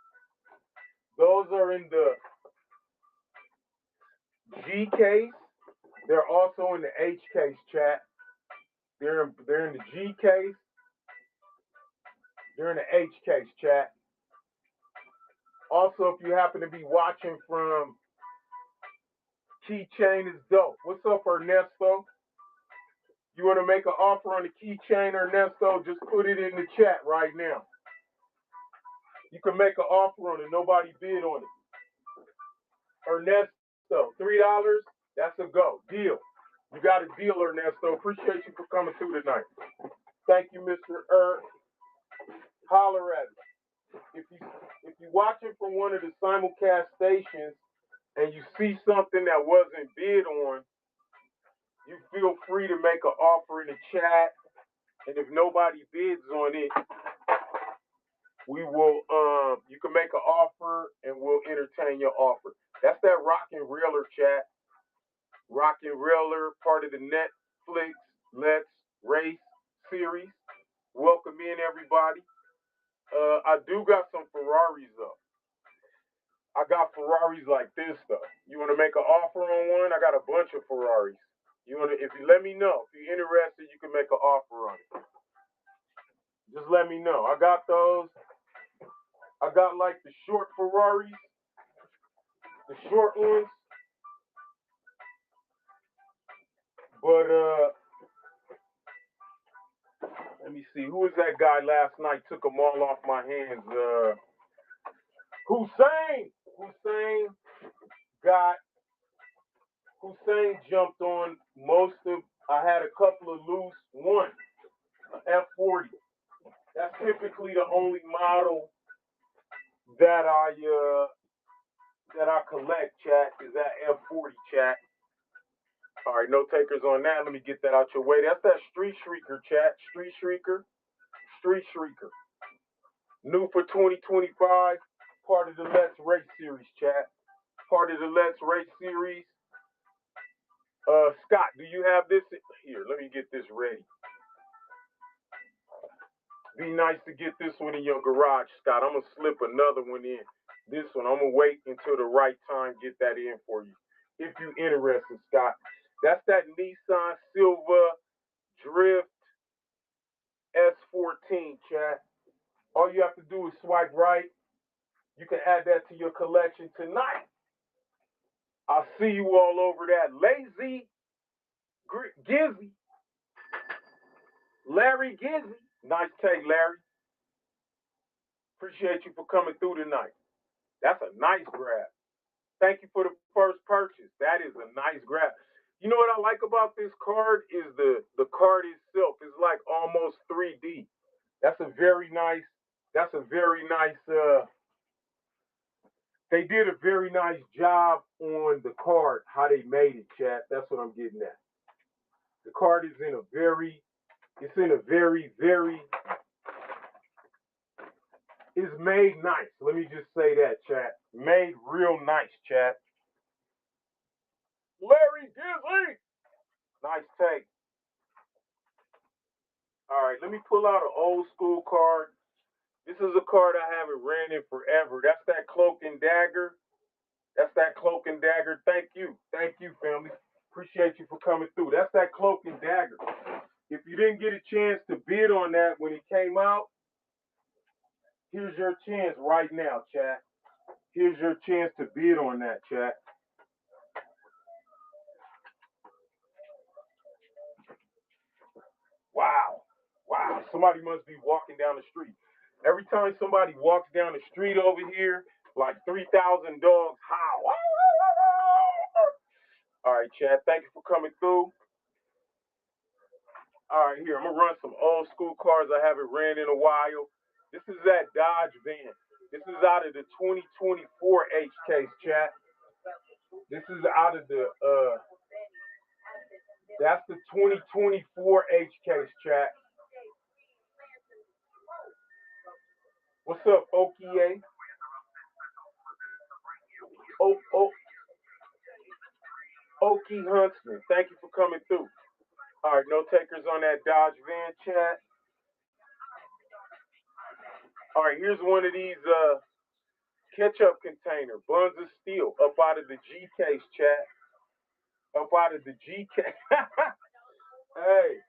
Speaker 1: Those are in the G case. They're also in the H case, chat. They're in the G case. They're in the H case, chat. Also, if you happen to be watching from Keychain is dope. What's up, Ernesto? You want to make an offer on the keychain, Ernesto? Just put it in the chat right now. You can make an offer on it. Nobody bid on it. Ernesto, $3. That's a go. Deal. You got a deal, Ernesto. Appreciate you for coming through tonight. Thank you, Mr. Holler at me. If you're watching from one of the simulcast stations and you see something that wasn't bid on, you feel free to make an offer in the chat. And if nobody bids on it, we will you can make an offer and we'll entertain your offer. That's that Rock and Reeler, chat. Rock and Reeler, part of the Netflix Let's Race series. Welcome in, everybody. I do got some Ferraris though. I got Ferraris like this though. You want to make an offer on one? I got a bunch of Ferraris. If you let me know, if you're interested, you can make an offer on it. Just let me know. I got those. I got like the short Ferraris, the short ones. But let me see. Who was that guy last night? Took them all off my hands. Hussein jumped on most of. I had a couple of loose ones. F40. That's typically the only model that I collect, chat, is that F40, chat. All right, no takers on that. Let me get that out your way. That's that Street Shrieker, chat. Street Shrieker. New for 2025. Part of the Let's Race series, chat. Scott, do you have this? Here, let me get this ready. Be nice to get this one in your garage, Scott. I'm going to slip another one in. This one, I'm going to wait until the right time, get that in for you. If you're interested, Scott. That's that Nissan Silva Drift S14, chat. All you have to do is swipe right. You can add that to your collection tonight. I'll see you all over that. Lazy Gizzy. Larry Gizzy. Nice take, Larry. Appreciate you for coming through tonight. That's a nice grab. Thank you for the first purchase. That is a nice grab. You know what I like about this card is the card itself. It's like almost 3D. That's a very nice. That's a very nice. They did a very nice job on the card. How they made it, chat. That's what I'm getting at. The card is in a very. It's in a very, very. It's made nice. Let me just say that, chat. Made real nice, chat. Larry Disney. Nice take. All right, let me pull out an old school card. This is a card I haven't ran in forever. That's that Cloak and Dagger. That's that Cloak and Dagger. Thank you. Thank you, family. Appreciate you for coming through. That's that Cloak and Dagger. If you didn't get a chance to bid on that when it came out, here's your chance right now, chat. Here's your chance to bid on that, chat. Wow. Wow. Somebody must be walking down the street. Every time somebody walks down the street over here, like 3,000 dogs howl. All right, Chad, thank you for coming through. All right, here, I'm going to run some old school cars I haven't ran in a while. This is that Dodge van. This is out of the 2024 H case, chat. This is out of the, that's the 2024 H case, chat. What's up, Okie? Okie Huntsman, thank you for coming through. All right, no takers on that Dodge van, chat. All right, here's one of these ketchup container, buns of steel, up out of the G case, chat. Up out of the G case. Hey,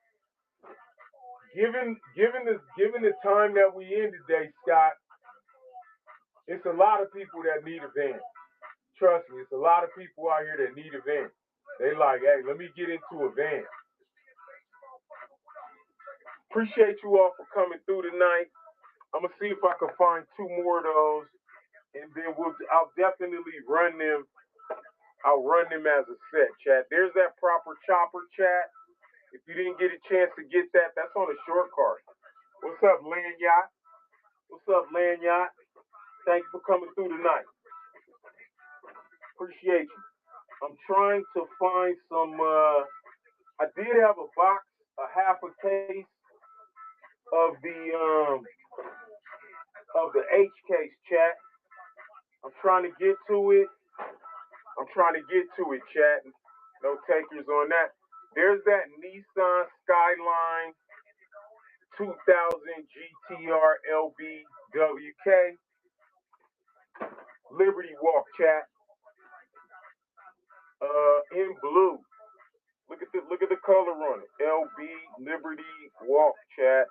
Speaker 1: given the time that we in today, Scott, it's a lot of people that need a van. Trust me, it's a lot of people out here that need a van. They like, hey, let me get into a van. Appreciate you all for coming through tonight. I'm gonna see if I can find two more of those, and then I'll definitely run them. I'll run them as a set, chat. There's that proper chopper, chat. If you didn't get a chance to get that, that's on a short card. What's up, Land Yacht? What's up, Land Yacht? Thank you for coming through tonight. Appreciate you. I'm trying to find some. I did have a box, a half a case of the H case, chat. I'm trying to get to it. Chat. No takers on that. There's that Nissan Skyline 2000 GTR LBWK. Liberty Walk, chat. In blue. Look at the color on it. LB Liberty Walk, chat.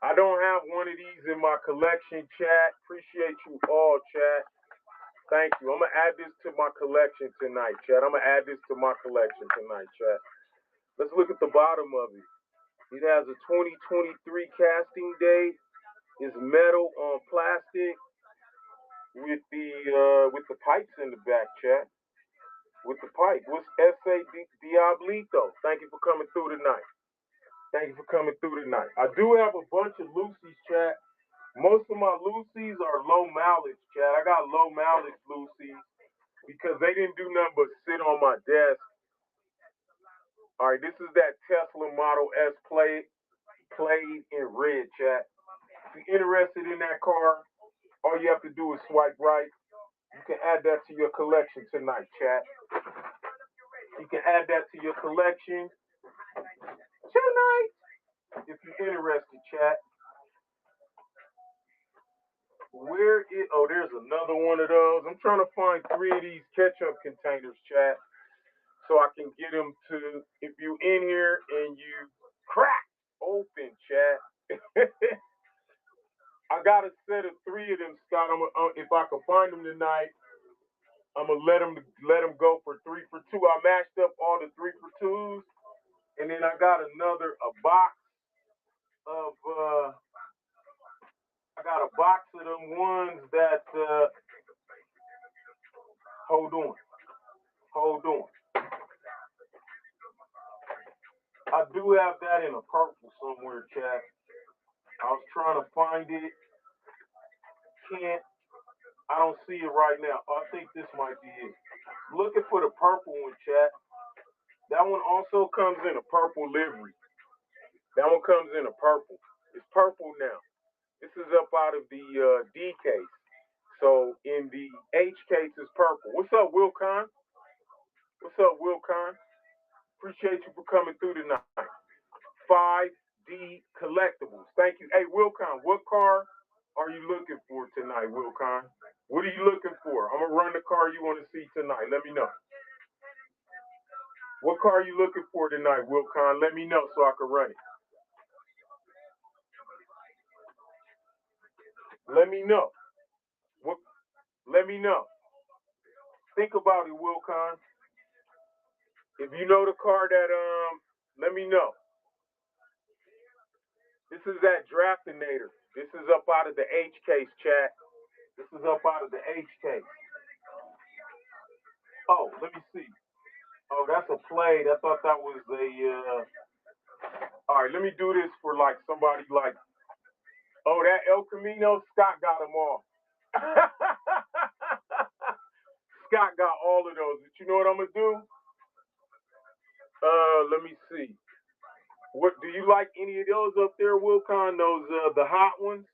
Speaker 1: I don't have one of these in my collection, chat. Appreciate you all, chat. Thank you. I'm going to add this to my collection tonight, chat. Let's look at the bottom of it. It has a 2023 casting date. It's metal on plastic with the pipes in the back, chat. With the pipe. What's S.A. Diablito? Thank you for coming through tonight. I do have a bunch of loosies, chat. Most of my loosies are low mileage, chat. I got low mileage loosies because they didn't do nothing but sit on my desk. All right, this is that Tesla Model S played in red, chat. If you're interested in that car, all you have to do is swipe right. You can add that to your collection tonight, chat. If you're interested, chat. There's another one of those. I'm trying to find 3 of these ketchup containers, chat, so I can get them to, if you in here and you crack open, chat. I got a set of 3 of them, Scott. If I can find them tonight, I'm gonna let them go for 3 for 2. I matched up all the 3 for 2s, and then I got a box of them ones that hold on. I do have that in a purple somewhere, chat. I was trying to find it. Can't. I don't see it right now. I think this might be it. Looking for the purple one, chat. That one also comes in a purple livery. That one comes in a purple. It's purple now. This is up out of the D case. So in the H case, it's purple. What's up, Wilcon? What's up, Wilcon? Appreciate you for coming through tonight. 5D Collectibles. Thank you. Hey, Wilcon, what car are you looking for tonight, Wilcon? What are you looking for? I'm going to run the car you want to see tonight. Let me know. What car are you looking for tonight, Wilcon? Let me know so I can run it. Let me know. What? Let me know. Think about it, Wilcon. If you know the car that let me know. This is that Draftinator. This is up out of the H case, chat. This is up out of the H case. Oh, let me see. Oh, that's a Plaid. I thought that was a all right, let me do this for like somebody like, oh, that El Camino, Scott got them all. Scott got all of those. But you know what I'm gonna do? Let me see. What do you like any of those up there, Wilcon? Those the hot ones?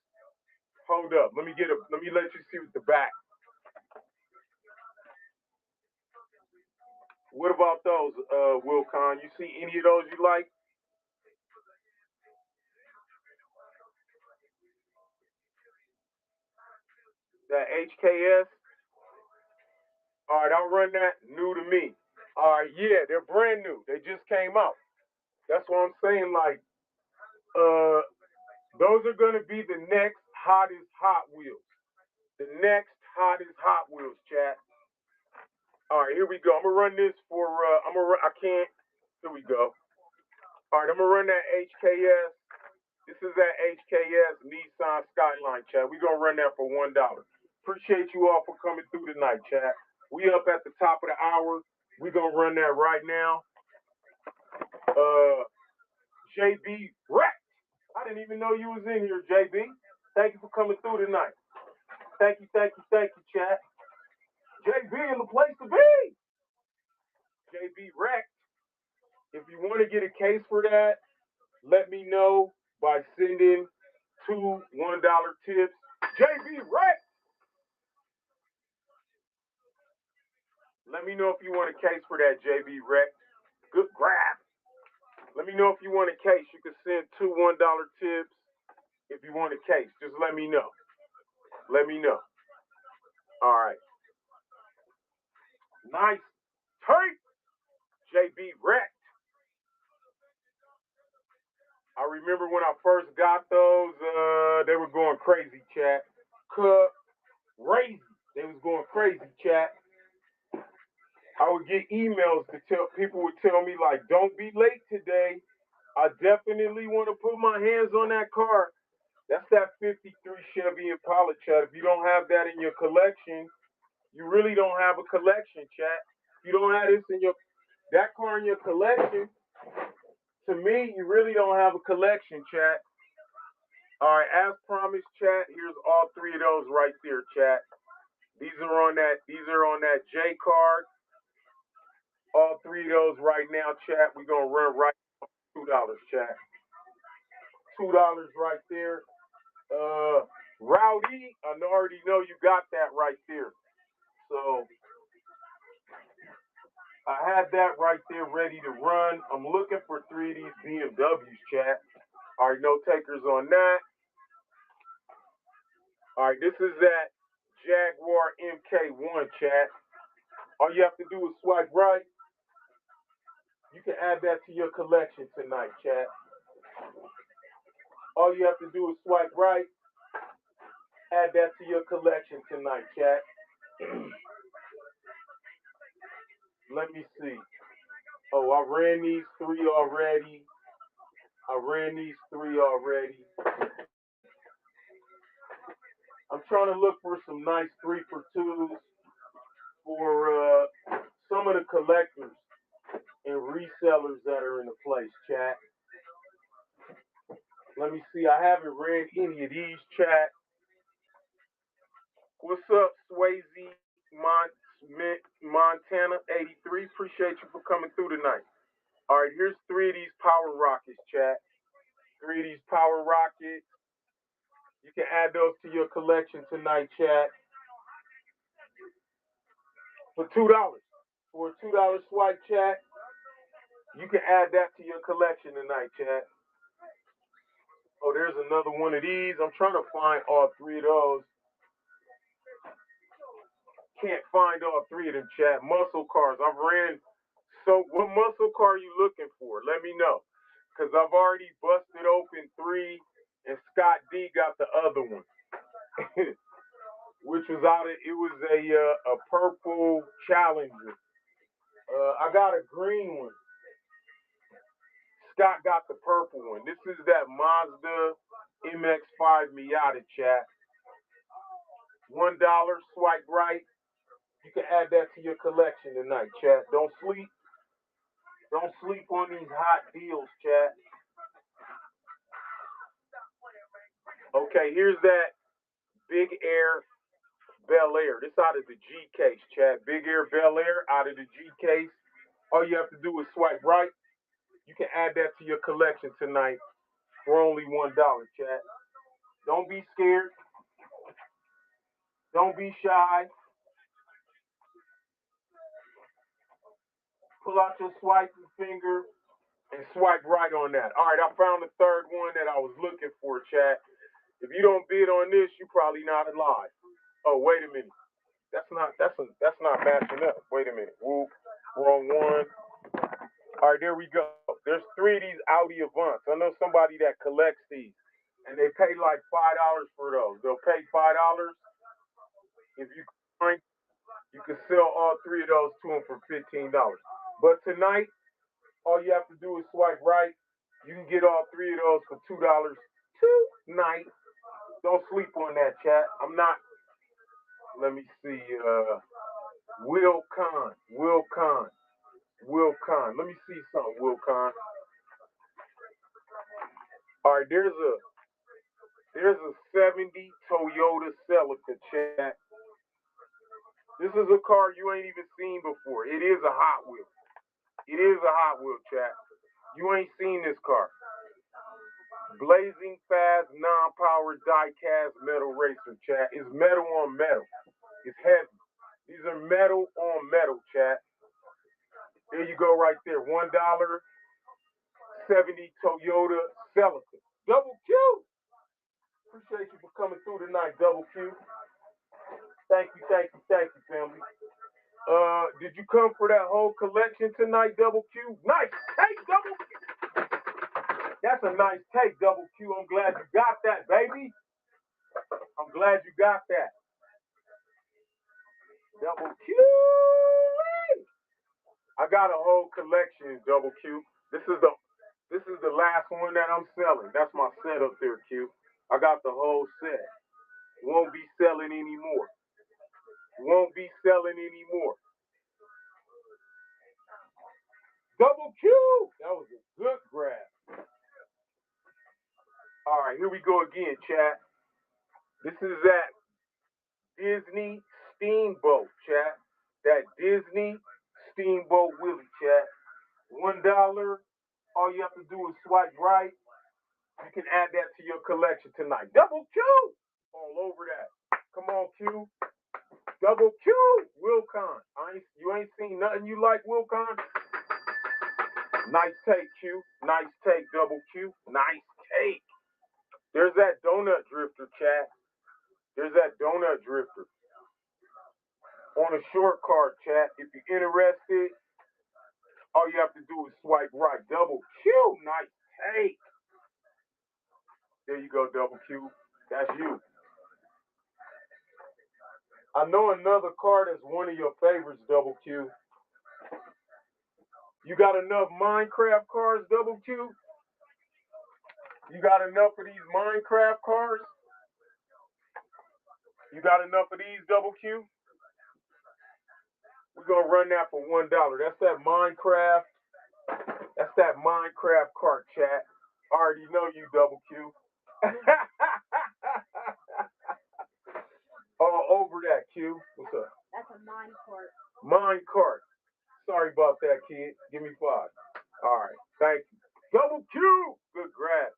Speaker 1: Hold up. Let me let you see with the back. What about those, Wilcon? You see any of those you like? That HKS? All right, I'll run that. New to me. All right, yeah, they're brand new. They just came out. That's what I'm saying. Like, those are gonna be the next hottest Hot Wheels. The next hottest Hot Wheels, chat. All right, here we go. I'm gonna run this for. I can't. Here we go. All right, I'm gonna run that HKS. This is that HKS Nissan Skyline, chat. We're gonna run that for $1. Appreciate you all for coming through tonight, chat. We up at the top of the hour. We're gonna run that right now. JB Rex. I didn't even know you was in here, JB. Thank you for coming through tonight. Thank you, chat. JB in the place to be. JB Rex. If you want to get a case for that, let me know by sending two $1 tips. JB Rex. Let me know if you want a case for that, JB Rex. Good grab. Let me know if you want a case. You can send two $1 tips if you want a case. Just let me know. Let me know. All right. Nice tape, JB Rex. I remember when I first got those, they were going crazy, chat. Crazy. They was going crazy, chat. I would get emails to tell people would tell me like, don't be late today. I definitely want to put my hands on that car. That's that 53 Chevy Impala, chat. If you don't have that in your collection, you really don't have a collection, chat. If you don't have that car in your collection, to me, you really don't have a collection, chat. All right, as promised, chat. Here's all three of those right there, chat. These are on that J card. All three of those right now, chat. We're gonna run right $2, chat. $2 right there. Rowdy, I already know you got that right there. So I had that right there ready to run. I'm looking for three of these BMWs, chat. All right, no takers on that. All right, this is that Jaguar MK1, chat. All you have to do is swipe right. You can add that to your collection tonight, chat. All you have to do is swipe right. Add that to your collection tonight, chat. Let me see. Oh, I ran these three already. I'm trying to look for some nice 3-for-2s for some of the collectors. and resellers that are in the place, chat. Let me see. I haven't read any of these, chat. What's up, Swayze Montana 83? Appreciate you for coming through tonight. All right, here's 3 of these Power Rockets, chat. 3 of these Power Rockets. You can add those to your collection tonight, chat. For $2. For a $2 swipe, chat, you can add that to your collection tonight, chat. Oh, there's another one of these. I'm trying to find all 3 of those. Can't find all 3 of them, chat. Muscle cars. I've ran. So what muscle car are you looking for? Let me know. Because I've already busted open 3, and Scott D got the other one. Which was it was a purple Challenger. I got a green one. Scott got the purple one. This is that Mazda MX-5 Miata, chat. $1, swipe right. You can add that to your collection tonight, chat. Don't sleep. Don't sleep on these hot deals, chat. Okay, here's that Big Air Bel Air. This out of the G case, chat. Big Air Bel Air out of the G case. All you have to do is swipe right. You can add that to your collection tonight for only $1, chat. Don't be scared. Don't be shy. Pull out your swiping finger and swipe right on that. All right, I found the 3rd one that I was looking for, chat. If you don't bid on this, you're probably not alive. Oh, wait a minute. That's not matching up. Wait a minute. Whoop. Wrong one. All right, there we go. There's 3 of these Audi Avants. I know somebody that collects these, and they pay like $5 for those. They'll pay $5. If you find, you can sell all 3 of those to them for $15. But tonight, all you have to do is swipe right. You can get all 3 of those for $2 tonight. Don't sleep on that, chat. I'm not. Let me see. Will Khan. Let me see something, Will Khan. All right, there's a 70 Toyota Celica, chat. This is a car you ain't even seen before. It is a Hot Wheel. It is a Hot Wheel, chat. You ain't seen this car. Blazing fast, non-powered die-cast metal racer, chat. It's metal on metal. It's heavy. These are metal on metal, chat. There you go right there. $1, 70 Toyota Celica. Double Q. Appreciate you for coming through tonight, Double Q. Thank you, family. Did you come for that whole collection tonight, Double Q? Nice take, Double Q. That's a nice take, Double Q. I'm glad you got that, baby. I'm glad you got that. Double Q. I got a whole collection, Double Q. This is the last one that I'm selling. That's my set up there, Q. I got the whole set. Won't be selling anymore. Double Q. That was a good grab. All right, here we go again, chat. This is that Disney Steamboat, chat. That Disney Steamboat Willie, chat. $1. All you have to do is swipe right. You can add that to your collection tonight. Double Q. All over that. Come on, Q. Double Q. Wilcon. You ain't seen nothing you like, Wilcon? Nice take, Q. Nice take, Double Q. Nice take. There's that donut drifter, chat. There's that donut drifter. On a short card, chat. If you're interested, all you have to do is swipe right. Double Q. Nice take. There you go, Double Q. That's you. I know another car that's one of your favorites, Double Q. You got enough Minecraft cars, Double Q? You got enough of these Minecraft cars? You got enough of these, Double Q? We're going to run that for $1. That's that Minecraft That's that Minecraft cart, chat. Already know you, Double Q. All over that, Q. What's up?
Speaker 2: That's a mine cart.
Speaker 1: Mine cart. Sorry about that, kid. Give me 5. All right. Thank you. Double Q. Good grab.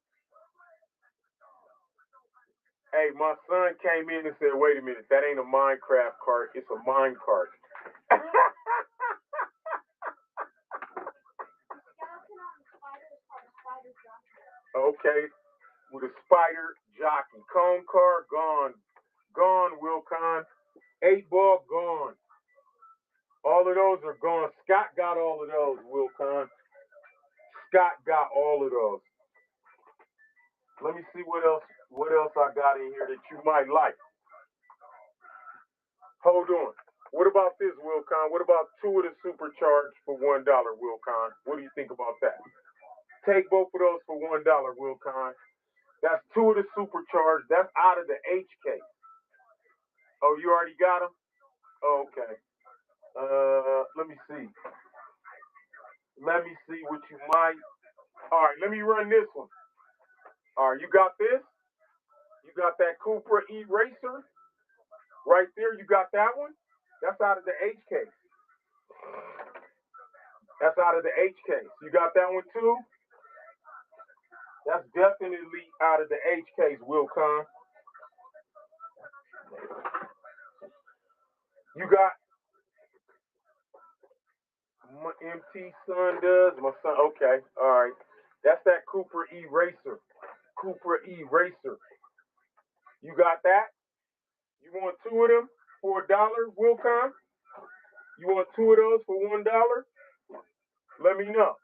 Speaker 1: Hey, my son came in and said, wait a minute, that ain't a Minecraft cart, it's a mine cart. Okay, with a spider jockey. Cone car, gone. Gone, Wilcon. 8-ball, gone. All of those are gone. Scott got all of those, Wilcon. Scott got all of those. Let me see what else I got in here that you might like. Hold on. What about this, Wilcon? What about 2 of the supercharged for $1, Wilcon? What do you think about that? Take both of those for $1, Wilcon. That's 2 of the supercharged. That's out of the H case. Oh, you already got them? Oh, okay. Let me see. Let me see what you might. All right, let me run this one. All right, you got this? You got that Cupra E-Racer? Right there, you got that one? That's out of the H case. That's out of the H case. You got that one too? That's definitely out of the H case, Wilcon. You got my MT son does. My son, okay, all right. That's that Cupra E-Racer. Cupra E-Racer. You got that? You want 2 of them for $1, Wilcon? You want 2 of those for $1? Let me know.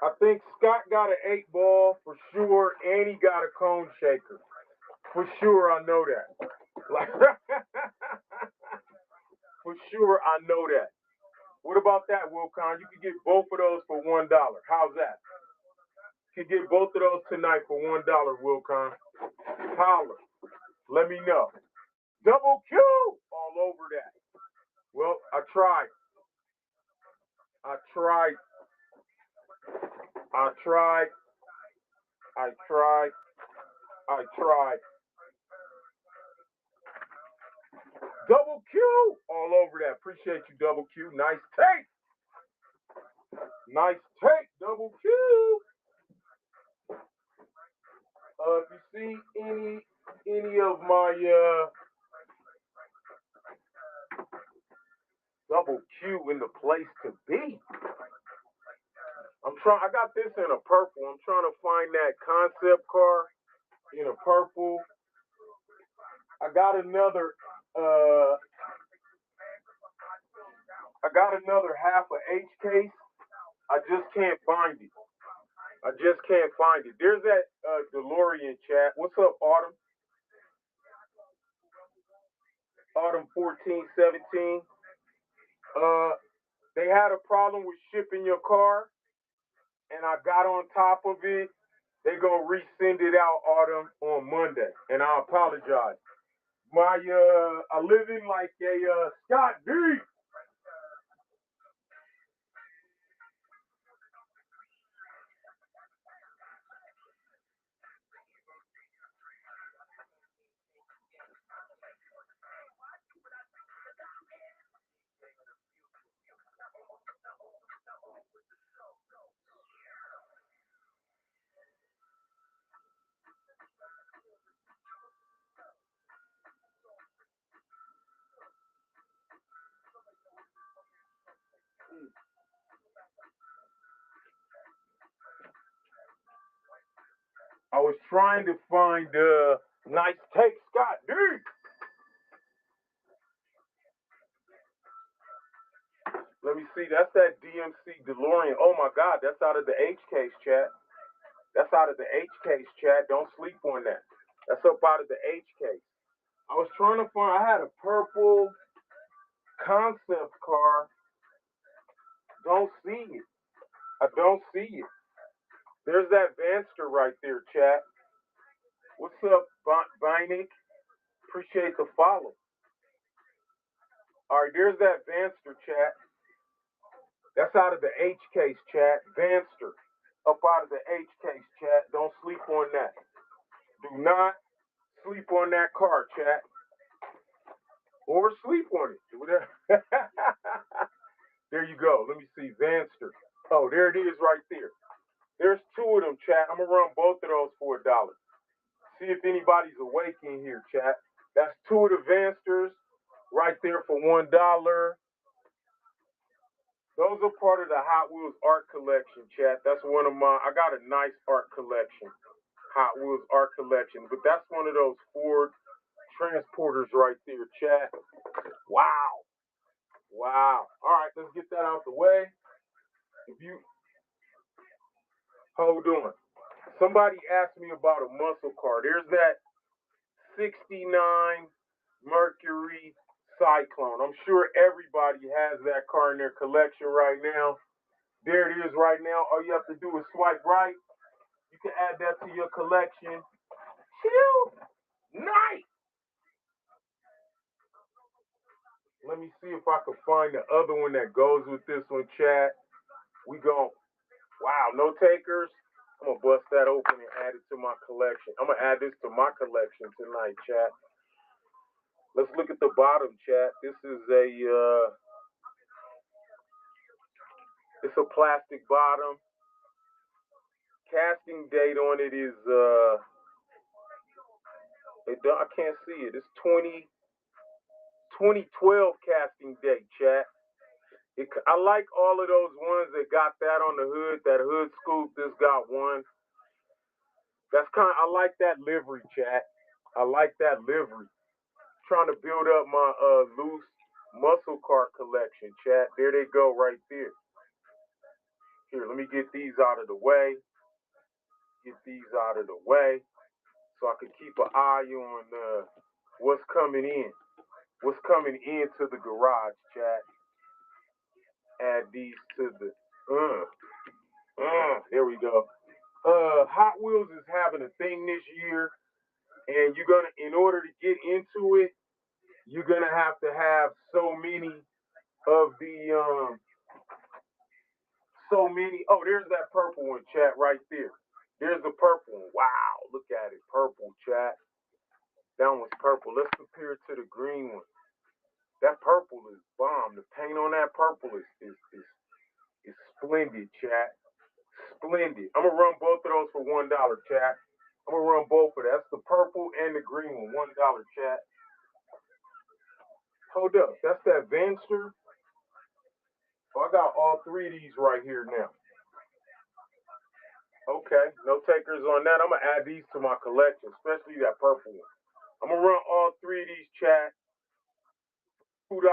Speaker 1: I think Scott got an 8-ball for sure, and he got a cone shaker. For sure, I know that. Like, for sure, I know that. What about that, Wilcon? You can get both of those for $1. How's that? You can get both of those tonight for $1, Wilcon. Holler. Let me know. Double Q all over that. Well, I tried. I tried. I tried. I tried. I tried. Double Q all over that. Appreciate you, Double Q. Nice take. Nice take, Double Q. If you see any of my Double Q in the place to be. I got this in a purple. I'm trying to find that concept car in a purple. I got another half of H case. I just can't find it. I just can't find it. There's that DeLorean chat. What's up, Autumn? Autumn 1417. They had a problem with shipping your car, and I got on top of it. They're gonna resend it out, Autumn, on Monday, and I apologize. I live in like a Scott D. I was trying to find nice take Scott D. Let me see. That's that DMC DeLorean. Oh my God, that's out of the H case, chat. That's out of the H case, chat. Don't sleep on that. That's up out of the H case. I was trying to find. I had a purple concept car. Don't see it. I don't see it. There's that Vanster right there, chat. What's up, Bionic? Appreciate the follow. All right, there's that Vanster, chat. That's out of the H case, chat. Vanster. Up out of the H case, chat. Don't sleep on that. Do not sleep on that car, chat. Or sleep on it. There you go. Let me see. Vanster. Oh, there it is right there. There's two of them, chat. I'm going to run both of those for $1. See if anybody's awake in here, chat. That's two of the Vansters right there for $1. Those are part of the Hot Wheels art collection, chat. That's one of my, I got a nice art collection, Hot Wheels art collection. But that's one of those Ford transporters right there, chat. Wow. Wow. All right, let's get that out the way. If you, hold on. Somebody asked me about a muscle car. There's that 69 Mercury Cyclone. I'm sure everybody has that car in their collection right now. There it is right now. All you have to do is swipe right. You can add that to your collection. Chill. Nice. Let me see if I can find the other one that goes with this one, chat. We go. Wow, no takers. I'm going to bust that open and add it to my collection. I'm going to add this to my collection tonight, chat. Let's look at the bottom, chat. This is it's a plastic bottom. Casting date on it is, I can't see it. It's 2012 casting date, chat. I like all of those ones that got that on the hood, that hood scoop. This got one. I like that livery, chat. I like that livery. Trying to build up my loose muscle car collection, chat. There they go right there. Here, let me get these out of the way. Get these out of the way so I can keep an eye on what's coming in. What's coming into the garage, chat. Add these to the there we go. Hot Wheels is having a thing this year, and you're gonna, in order to get into it, you're gonna have to have so many of the oh, there's that purple one, chat, right there. There's the purple one. Wow, look at it. Purple, chat. That one's purple. Let's compare it to the green one. That purple is bomb. The paint on that purple is splendid, chat. Splendid. I'm going to run both of those for $1, chat. I'm going to run both of that. That's the purple and the green one. $1, chat. Hold up. That's that Vanster. Oh, I got all three of these right here now. Okay. No takers on that. I'm going to add these to my collection, especially that purple one. I'm going to run all three of these, chat. $2.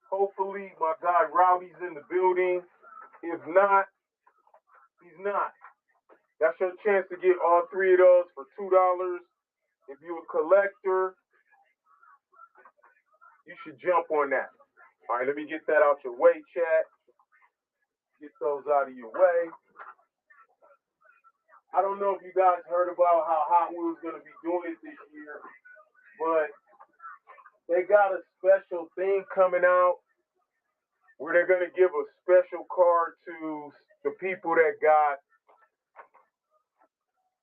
Speaker 1: Hopefully, my guy Rowdy's in the building. If not, he's not. That's your chance to get all three of those for $2. If you're a collector, you should jump on that. All right, let me get that out your way, chat. Get those out of your way. I don't know if you guys heard about how Hot Wheels is going to be doing it this year, but they got a special thing coming out where they're going to give a special card to the people that got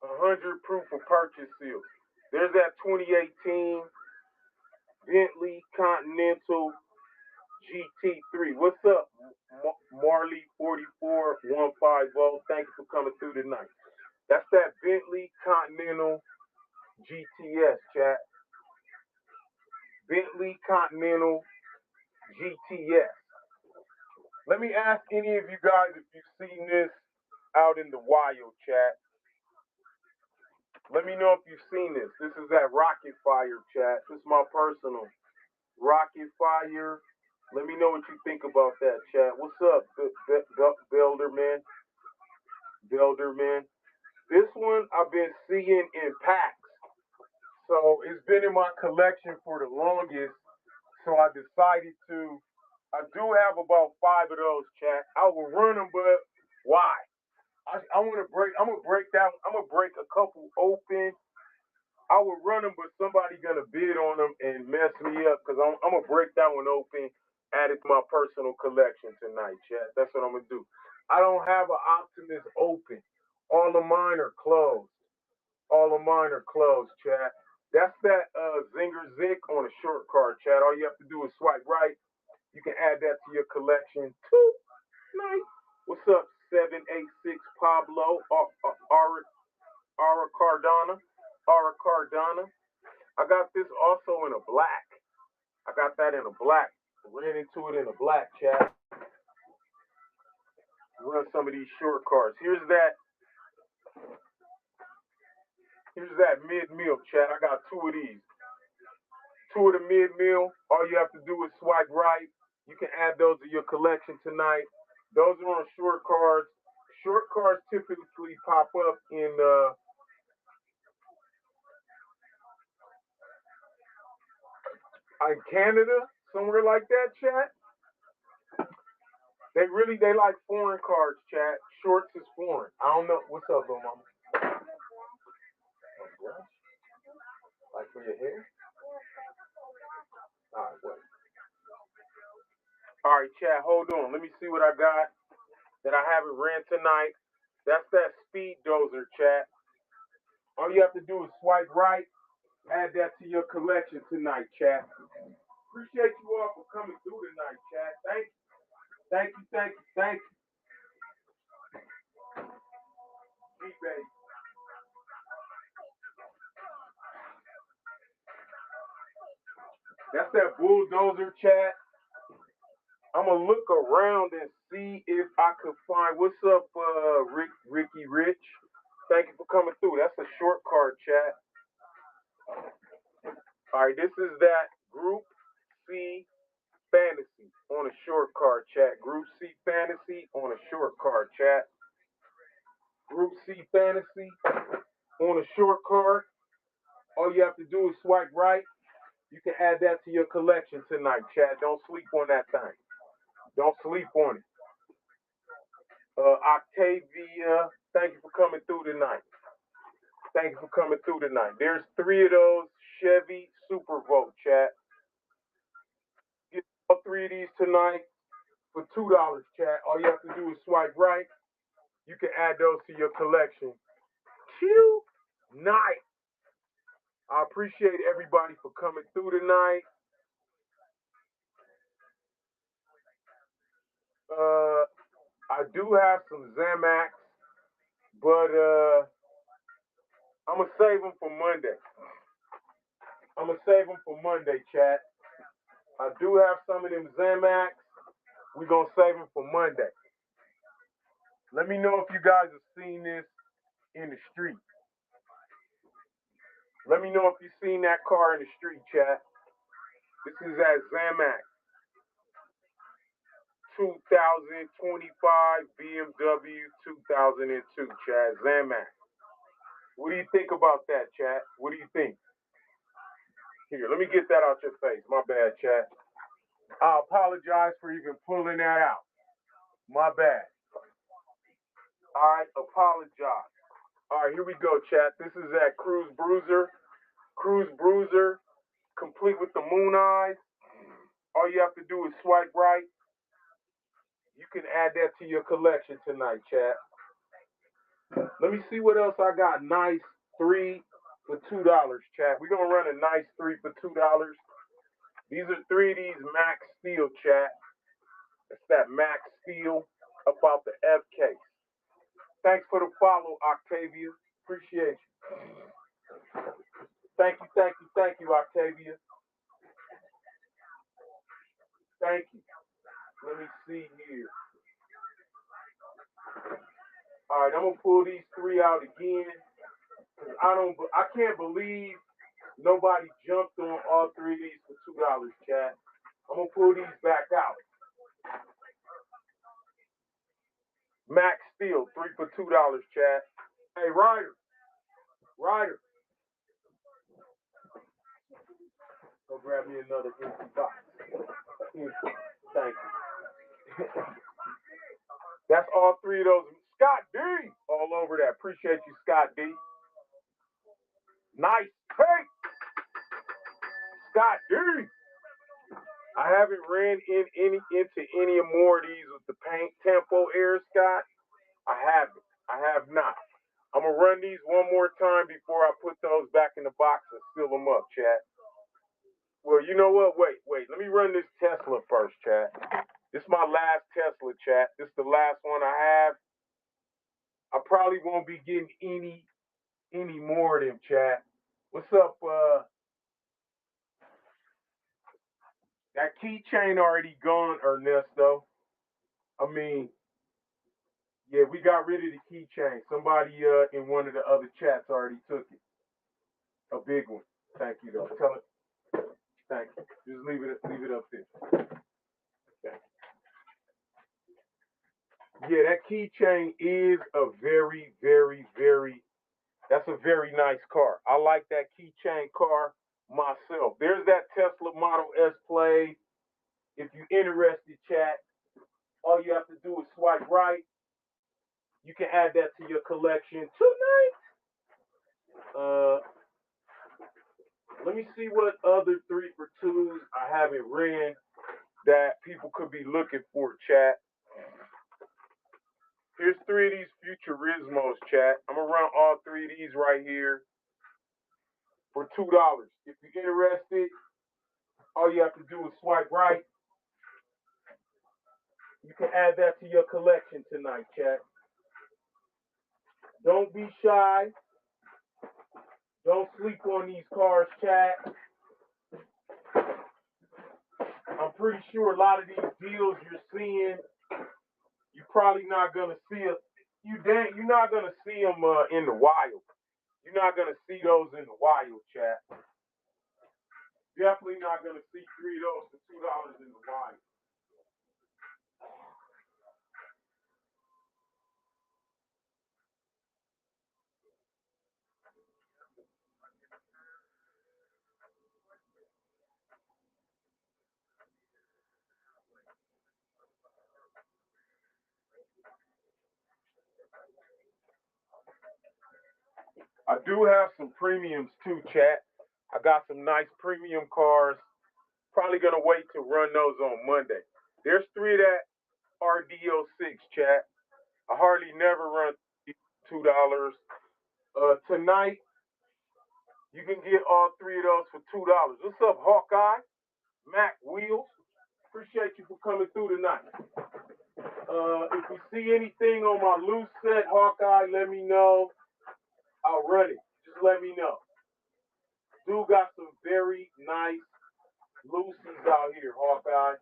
Speaker 1: 100 proof of purchase seals. There's that 2018 Bentley Continental GT3. What's up, Marley 44150? Thank you for coming through tonight. That's that Bentley Continental GTS, chat. Bentley Continental GTS. Let me ask any of you guys if you've seen this out in the wild, chat. Let me know if you've seen this. This is that Rocket Fire, chat. This is my personal Rocket Fire. Let me know what you think about that, chat. What's up, Builderman? Builderman. This one I've been seeing in packs. So it's been in my collection for the longest. So I decided to. I do have about 5 of those, chat. I will run them, but why? I'm gonna break that. I'm gonna break a couple open. I would run them, but somebody gonna bid on on them and mess me up because I'm going to break that one open, add it to my personal collection tonight, chat. That's what I'm going to do. I don't have an Optimus open. All of mine are closed. All of mine are closed, chat. That's that Zinger Zik on a short card, chat. All you have to do is swipe right. You can add that to your collection too. Nice. What's up, 786 Pablo, Ara Cardona? Ara Cardona. I got this also in a black. I got that in a black. Ran into it in a black, chat. Run some of these short cards. Here's that mid-meal, chat. I got two of these. Two of the mid-meal. All you have to do is swipe right. You can add those to your collection tonight. Those are on short cards. Short cards typically pop up in Canada, somewhere like that, chat. They like foreign cards, chat. Shorts is foreign. I don't know. What's up, little mama? Like for your hair? All right, wait. All right, chat, hold on. Let me see what I got that I haven't ran tonight. That's that speed dozer, chat. All you have to do is swipe right. Add that to your collection tonight, chat. Appreciate you all for coming through tonight, chat. Thank you. Thank you, thank you, thank you. Baby. That's that bulldozer, chat. I'm going to look around and see if I could find. What's up, Ricky Rich? Thank you for coming through. That's a short card, chat. All right, this is that Group C Fantasy on a short card, chat. Group C Fantasy on a short card, chat. Group C Fantasy on a short card. All you have to do is swipe right. You can add that to your collection tonight, chat. Don't sleep on that thing. Don't sleep on it. Octavia, thank you for coming through tonight. Thank you for coming through tonight. There's 3 of those Chevy Super Vote, chat. Get all 3 of these tonight for $2, chat. All you have to do is swipe right. You can add those to your collection. Night. I appreciate everybody for coming through tonight. I do have some Zamax, but I'm going to save them for Monday. Chat. I do have some of them Zamax. We're going to save them for Monday. Let me know if you guys have seen this in the street. Let me know if you've seen that car in the street, chat. This is at Zamax. 2025 BMW 2002, chat. Zamax. What do you think about that, chat? What do you think? Here, let me get that out your face. My bad, chat. I apologize for even pulling that out. My bad. All right, apologize. All right, here we go, chat. This is at Cruise Bruiser. Cruise Bruiser, complete with the moon eyes. All you have to do is swipe right. You can add that to your collection tonight, chat. Let me see what else I got. Nice 3 for $2, chat. We're going to run a nice 3 for $2. These are 3 of these Max Steel, chat. It's that Max Steel about the F case. Thanks for the follow, Octavia. Appreciate you. Thank you, Octavia. Thank you. Let me see here. All right, I'm gonna pull these 3 out again. I can't believe nobody jumped on all 3 of these for $2, chat. I'm gonna pull these back out. Max Steel, 3 for $2, chat. Hey, Ryder. Go grab me another empty box. Thank you. That's all 3 of those. Scott D, all over that. Appreciate you, Scott D. Nice take. God dang. I haven't ran into any more of these with the paint tempo air, Scott. I haven't. I have not. I'm gonna run these one more time before I put those back in the box and seal them up, chat. Well, you know what? Wait. Let me run this Tesla first, chat. This is my last Tesla, chat. This is the last one I have. I probably won't be getting any more of them, chat. What's up? That keychain already gone, Ernesto. I mean, yeah, we got rid of the keychain. Somebody in one of the other chats already took it. A big one. Thank you, though. Tell it. Thank you. Just leave it up there. Okay. Yeah, that keychain is a very, very, very. That's a very nice car. I like that keychain car myself. There's that Tesla Model S Play. If you're interested, chat, all you have to do is swipe right. You can add that to your collection tonight. Let me see what other 3 for 2s I haven't ran that people could be looking for, chat. Here's 3 of these Futurismos, chat. I'm gonna run all 3 of these right here for $2. If you're interested, all you have to do is swipe right. You can add that to your collection tonight, chat. Don't be shy. Don't sleep on these cars, chat. I'm pretty sure a lot of these deals you're seeing, you're probably not gonna see it. You're not gonna see them in the wild. You're not gonna see those in the wild, chat. Definitely not gonna see 3 of those for $2 in the wild. I do have some premiums too, chat. I got some nice premium cars. Probably gonna wait to run those on Monday. There's 3 of that RDO6, chat. I hardly never run $2. Tonight, you can get all 3 of those for $2. What's up, Hawkeye? Mac Wheels? Appreciate you for coming through tonight. If you see anything on my loose set, Hawkeye, let me know. I'll run it. Just let me know. Dude got some very nice loosies out here, Hawkeye.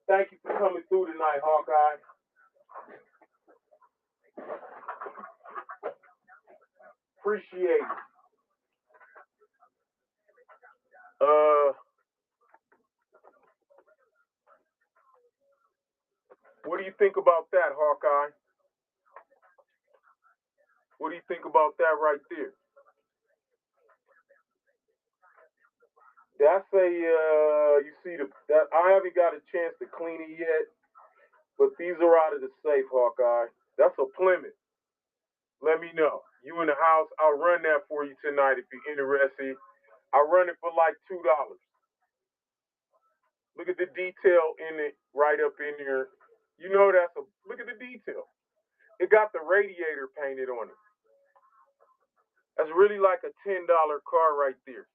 Speaker 1: Thank you for coming through tonight, Hawkeye. Appreciate it. What do you think about that, Hawkeye? What do you think about that right there? That's a you see that I haven't got a chance to clean it yet, but these are out of the safe, Hawkeye. That's a Plymouth. Let me know. You in the house? I'll run that for you tonight if you're interested. I'll run it for like $2. Look at the detail in it right up in here. You know that's a look at the detail. It got the radiator painted on it. That's really like a $10 car right there.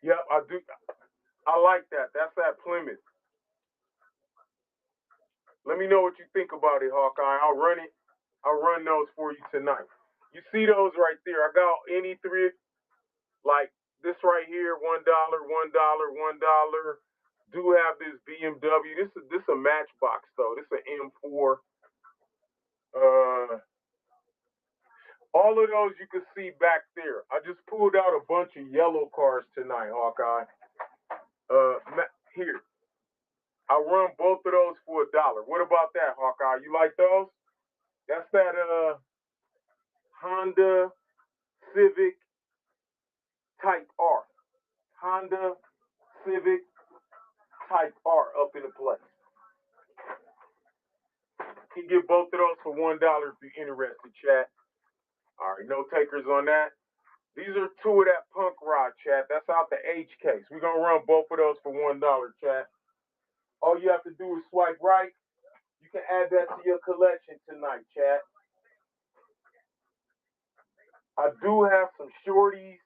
Speaker 1: Yep, I do. I like that. That's that Plymouth. Let me know what you think about it, Hawkeye. I'll run it. I'll run those for you tonight. You see those right there? I got any 3 like this right here, $1, $1, $1. Do have this BMW. This a Matchbox though. This is an M4. Uh, all of those you can see back there. I just pulled out a bunch of yellow cars tonight, Hawkeye. Here. I'll run both of those for $1. What about that, Hawkeye? You like those? That's that Honda Civic Type R. Honda Civic Type R up in the place. Can get both of those for $1 if you're interested, chat. All right, no takers on that. These are two of that punk rod, chat. That's out the H case. We're going to run both of those for $1, chat. All you have to do is swipe right. You can add that to your collection tonight, chat. I do have some shorties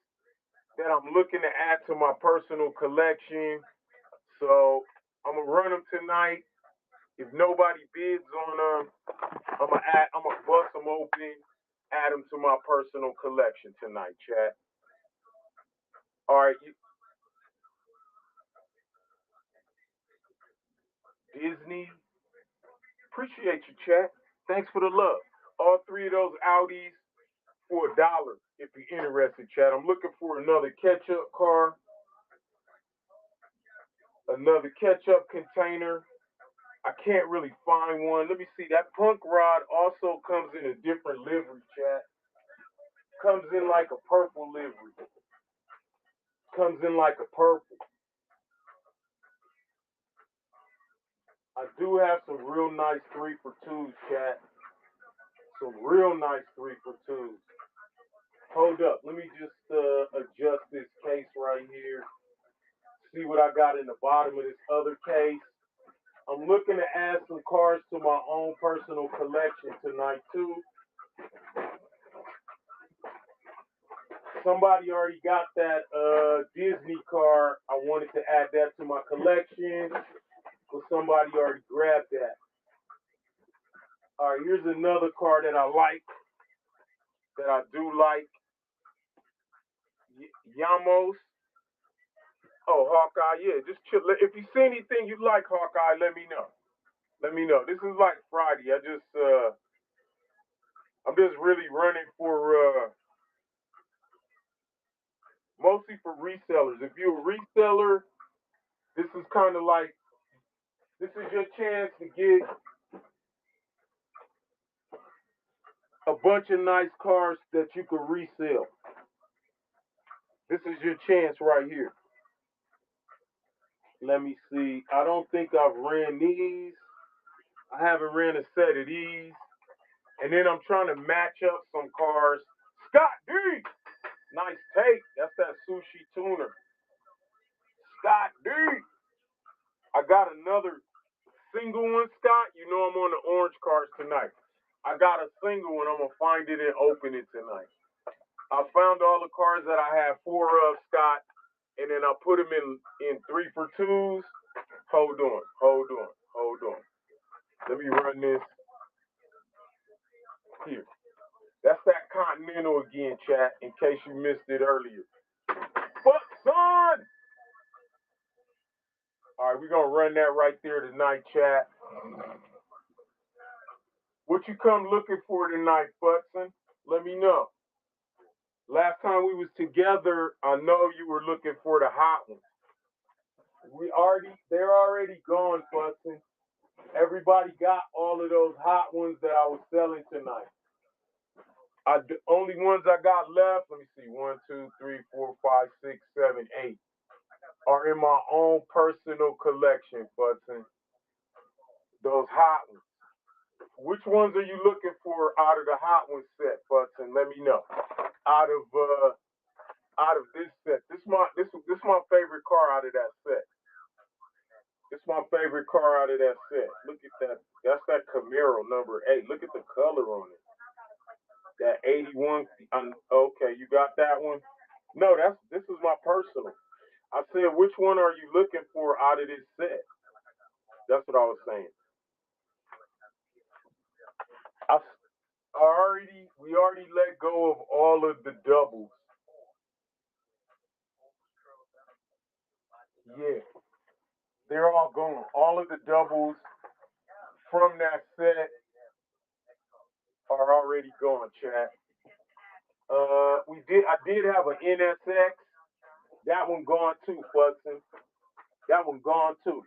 Speaker 1: that I'm looking to add to my personal collection. So I'm going to run them tonight. If nobody bids on them, I'm gonna bust them open, add them to my personal collection tonight, chat. All right, Disney, appreciate you, chat. Thanks for the love. All three of those Audis for $1 if you're interested, chat. I'm looking for another ketchup car, another ketchup container. I can't really find one. Let me see. That punk rod also comes in a different livery, chat. Comes in like a purple livery. Comes in like a purple. I do have some real nice 3-for-2s, chat. Some real nice 3-for-2s. Hold up. Let me just adjust this case right here. See what I got in the bottom of this other case. I'm looking to add some cars to my own personal collection tonight, too. Somebody already got that Disney car. I wanted to add that to my collection. So somebody already grabbed that. All right, here's another car that I like, that I do like. Yamos. Oh, Hawkeye, yeah. Just chill. If you see anything you like, Hawkeye, let me know. Let me know. This is like Friday. I'm just really running for mostly for resellers. If you're a reseller, this is kind of like, this is your chance to get a bunch of nice cars that you can resell. This is your chance right here. Let me see. I don't think I've ran these. I haven't ran a set of these. And then I'm trying to match up some cars. Scott D! Nice take. That's that sushi tuner. Scott D! I got another single one, Scott. You know I'm on the orange cars tonight. I got a single one. I'm going to find it and open it tonight. I found all the cars that I have 4 of, Scott, and then I put them in 3-for-2s. Hold on. Let me run this here. That's that Continental again, chat, in case you missed it earlier. Fuck, son! All right, we're going to run that right there tonight, chat. What you come looking for tonight, Futson? Let me know. Last time we was together, I know you were looking for the hot ones. They're already gone, Futson. Everybody got all of those hot ones that I was selling tonight. Only ones I got left, let me see, 1, 2, 3, 4, 5, 6, 7, 8, are in my own personal collection, Futson. Those hot ones. Which ones are you looking for out of the hot one set, Futson? Let me know. Out of this set. This is my favorite car out of that set. It's my favorite car out of that set. Look at that. That's that Camaro number 8. Look at the color on it. That 81. Okay, you got that one? No, this is my personal. I said, which one are you looking for out of this set? That's what I was saying. We already let go of all of the doubles. Yeah. They're all gone. All of the doubles from that set are already gone, chat. I did have an NSX. That one gone too, Futson. That one gone too.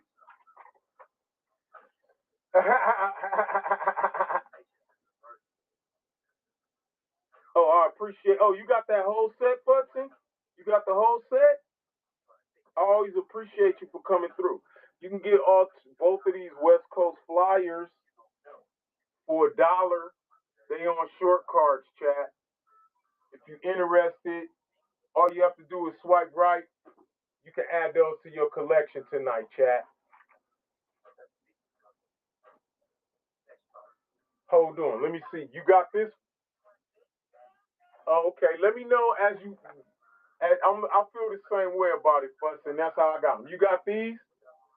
Speaker 1: Oh, I appreciate. Oh, you got that whole set, Futson? You got the whole set? I always appreciate you for coming through. You can get both of these West Coast flyers for $1. They on short cards, chat. If you're interested, all you have to do is swipe right. You can add those to your collection tonight, chat. Hold on, let me see. You got this? Oh, okay. Let me know as you. I feel the same way about it, Fussing. That's how I got them. You got these?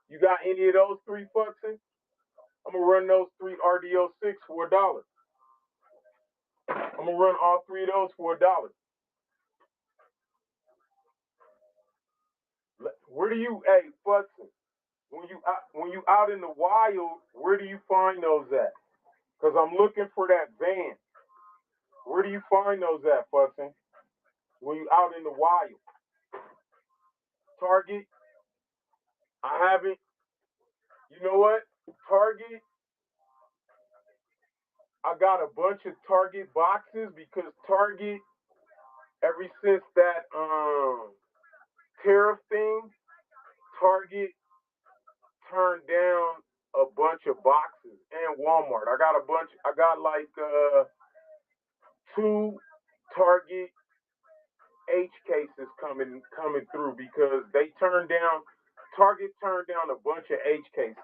Speaker 1: You got any of those three, Fussing? I'm gonna run those three RDO6 for $1. I'm gonna run all three of those for $1. Where do you, hey, Fussing? When you out in the wild, where do you find those at? Cause I'm looking for that van. Where do you find those at, Fussing? When you out in the wild? Target? I haven't. You know what? Target. I got a bunch of Target boxes because Target, ever since that tariff thing, Target turned down a bunch of boxes, and Walmart. I got a bunch. I got like 2 Target H cases coming through because they turned down. Target turned down a bunch of H cases.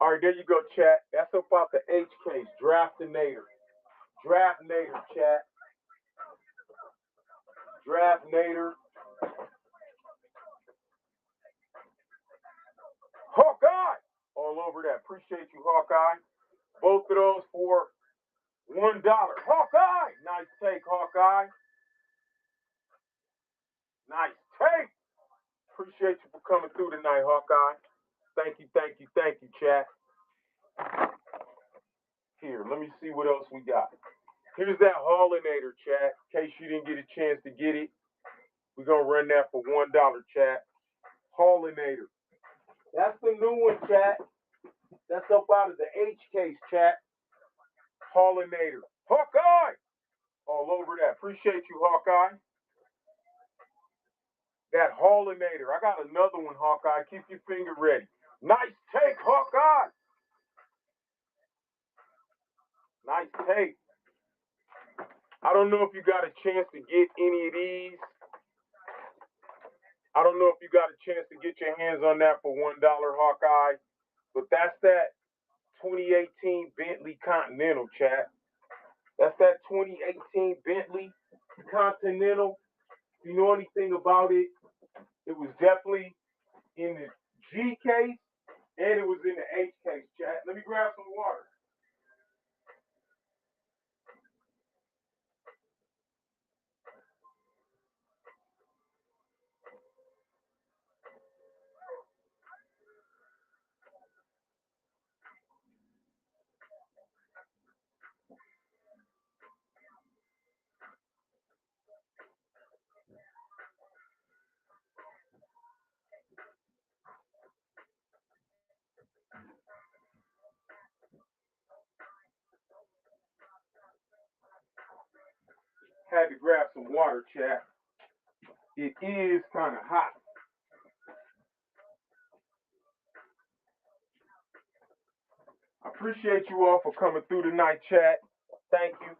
Speaker 1: All right, there you go, chat. That's about the H case. Draftinator. Draftinator, chat. Draftinator. Hawkeye! All over that. Appreciate you, Hawkeye. Both of those for $1. Hawkeye! Nice take, Hawkeye. Nice take. Appreciate you for coming through tonight, Hawkeye. Thank you, chat. Here, let me see what else we got. Here's that Hollinator, chat. In case you didn't get a chance to get it, we're going to run that for $1, chat. Hollinator. That's the new one, chat. That's up out of the H case, chat. Hollinator. Hawkeye! All over that. Appreciate you, Hawkeye. That Hollinator. I got another one, Hawkeye. Keep your finger ready. Nice take, Hawkeye. Nice take. I don't know if you got a chance to get any of these. I don't know if you got a chance to get your hands on that for $1, Hawkeye. But that's that 2018 Bentley Continental, chat. That's that 2018 Bentley Continental. If you know anything about it, it was definitely in the G case and it was in the H case, chat. Let me grab some water. Had to grab some water, chat. It is kind of hot. I appreciate you all for coming through tonight, chat. Thank you.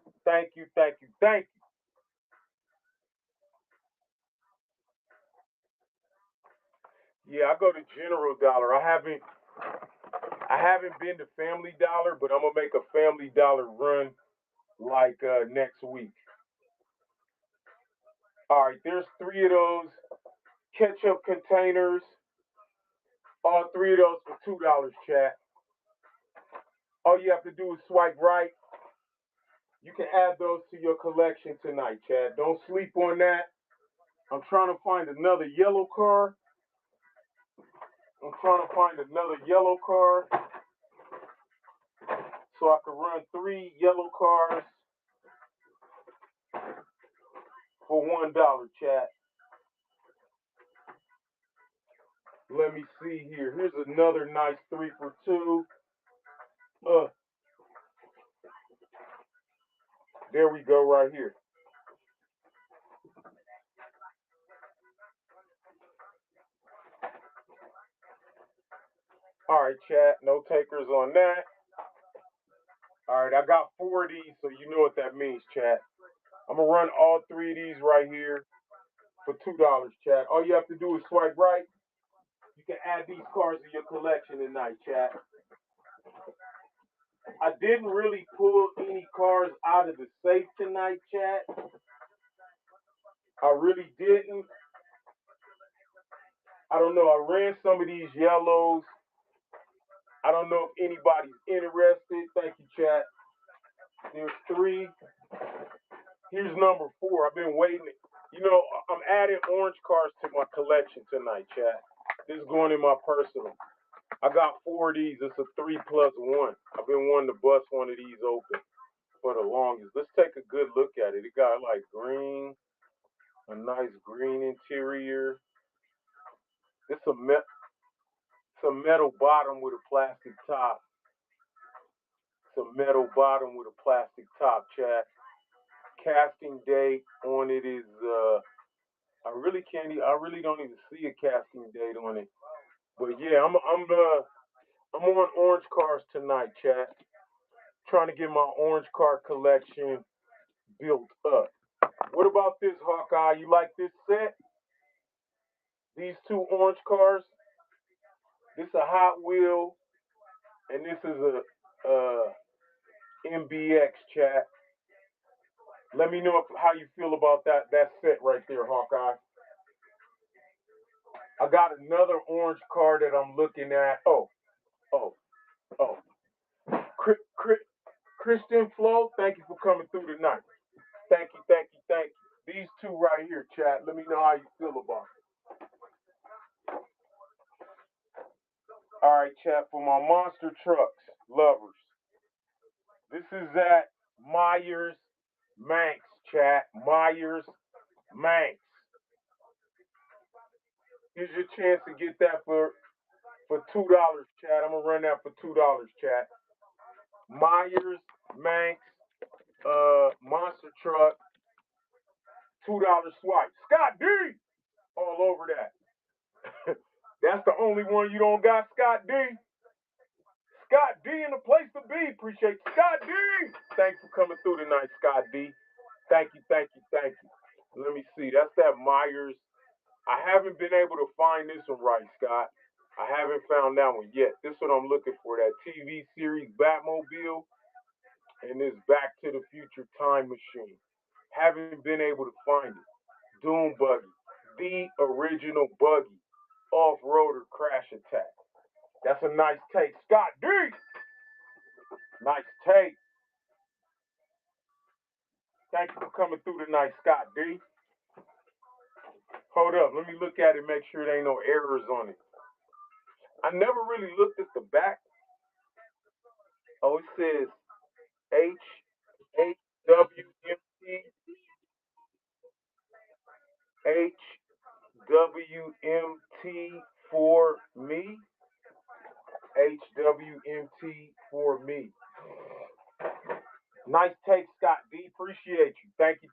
Speaker 1: Yeah, I go to General Dollar. I haven't been to Family Dollar, but I'm gonna make a Family Dollar run like next week. All right, there's 3 of those ketchup containers. All 3 of those for $2, chat. All you have to do is swipe right. You can add those to your collection tonight, chat. Don't sleep on that. I'm trying to find another yellow car. So I can run 3 yellow cars for $1, chat. Let me see here. Here's another nice 3 for 2. There we go right here. All right, chat. No takers on that. All right, I got 4 of these, so you know what that means, chat. I'm gonna run all 3 of these right here for $2, chat. All you have to do is swipe right. You can add these cards to your collection tonight, chat. I didn't really pull any cards out of the safe tonight, chat. I really didn't. I don't know. I ran some of these yellows. I don't know if anybody's interested. Thank you, chat. There's 3. Here's number 4. I've been waiting. You know, I'm adding orange cards to my collection tonight, chat. This is going in my personal. I got 4 of these. It's a 3 plus 1. I've been wanting to bust one of these open for the longest. Let's take a good look at it. It got like green, a nice green interior. It's a metal bottom with a plastic top. It's a metal bottom with a plastic top, chat. Casting date on it is I really don't even see a casting date on it. But yeah, I'm on orange cards tonight, chat. Trying to get my orange card collection built up. What about this, Hawkeye? You like this set? These 2 orange cars? This is a Hot Wheel, and this is a MBX, chat. Let me know how you feel about that set right there, Hawkeye. I got another orange car that I'm looking at. Oh. Christian Flo, thank you for coming through tonight. Thank you. These 2 right here, chat. Let me know how you feel about it. All right, chat, for my monster trucks lovers. This is at Myers Manx, chat. Myers Manx. Here's your chance to get that for $2, chat. I'm gonna run that for $2, chat. Myers Manx monster truck, $2 swipe. Scott D, all over that. That's the only one you don't got, Scott D. Scott D in the place to be. Appreciate you. Scott D. Thanks for coming through tonight, Scott D. Thank you. Let me see. That's that Myers. I haven't been able to find this one right, Scott. I haven't found that one yet. This is what I'm looking for, that TV series Batmobile and this Back to the Future time machine. Haven't been able to find it. Doom Buggy, the original buggy, off-roader crash attack. That's a nice take. Scott D! Nice take. Thank you for coming through tonight, Scott D. Hold up. Let me look at it, make sure there ain't no errors on it. I never really looked at the back. Oh, it says HWMT. HWMT for me. HWMT for me. Nice take, Scott D. Appreciate you. Thank you.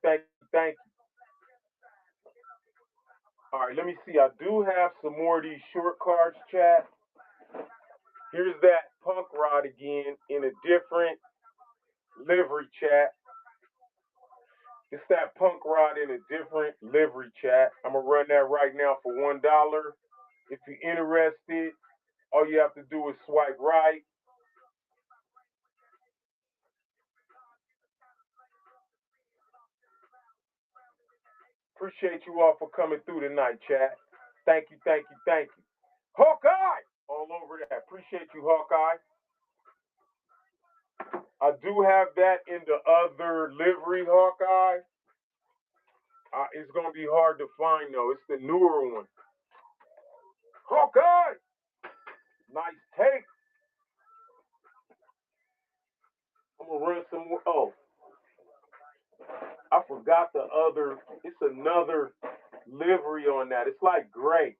Speaker 1: All right, let me see. I do have some more of these short cards, chat. Here's that punk rod again in a different livery, chat. It's that punk rod in a different livery, chat. I'm going to run that right now for $1. If you're interested, all you have to do is swipe right. Appreciate you all for coming through tonight, chat. Thank you. Hawkeye! All over that. Appreciate you, Hawkeye. I do have that in the other livery, Hawkeye. It's going to be hard to find, though. It's the newer one. Hawkeye! Nice take. I'm going to run some more. Oh. I forgot the other. It's another livery on that. It's like gray.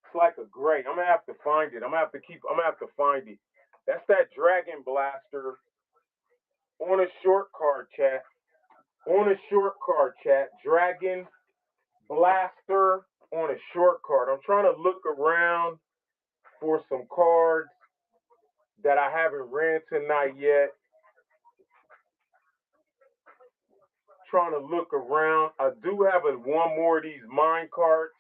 Speaker 1: It's like a gray. I'm gonna have to find it. I'm gonna have to find it. That's that Dragon Blaster on a short card, chat. Dragon Blaster on a short card. I'm trying to look around for some cards that I haven't ran tonight yet. Trying to look around. I do have one more of these mine carts.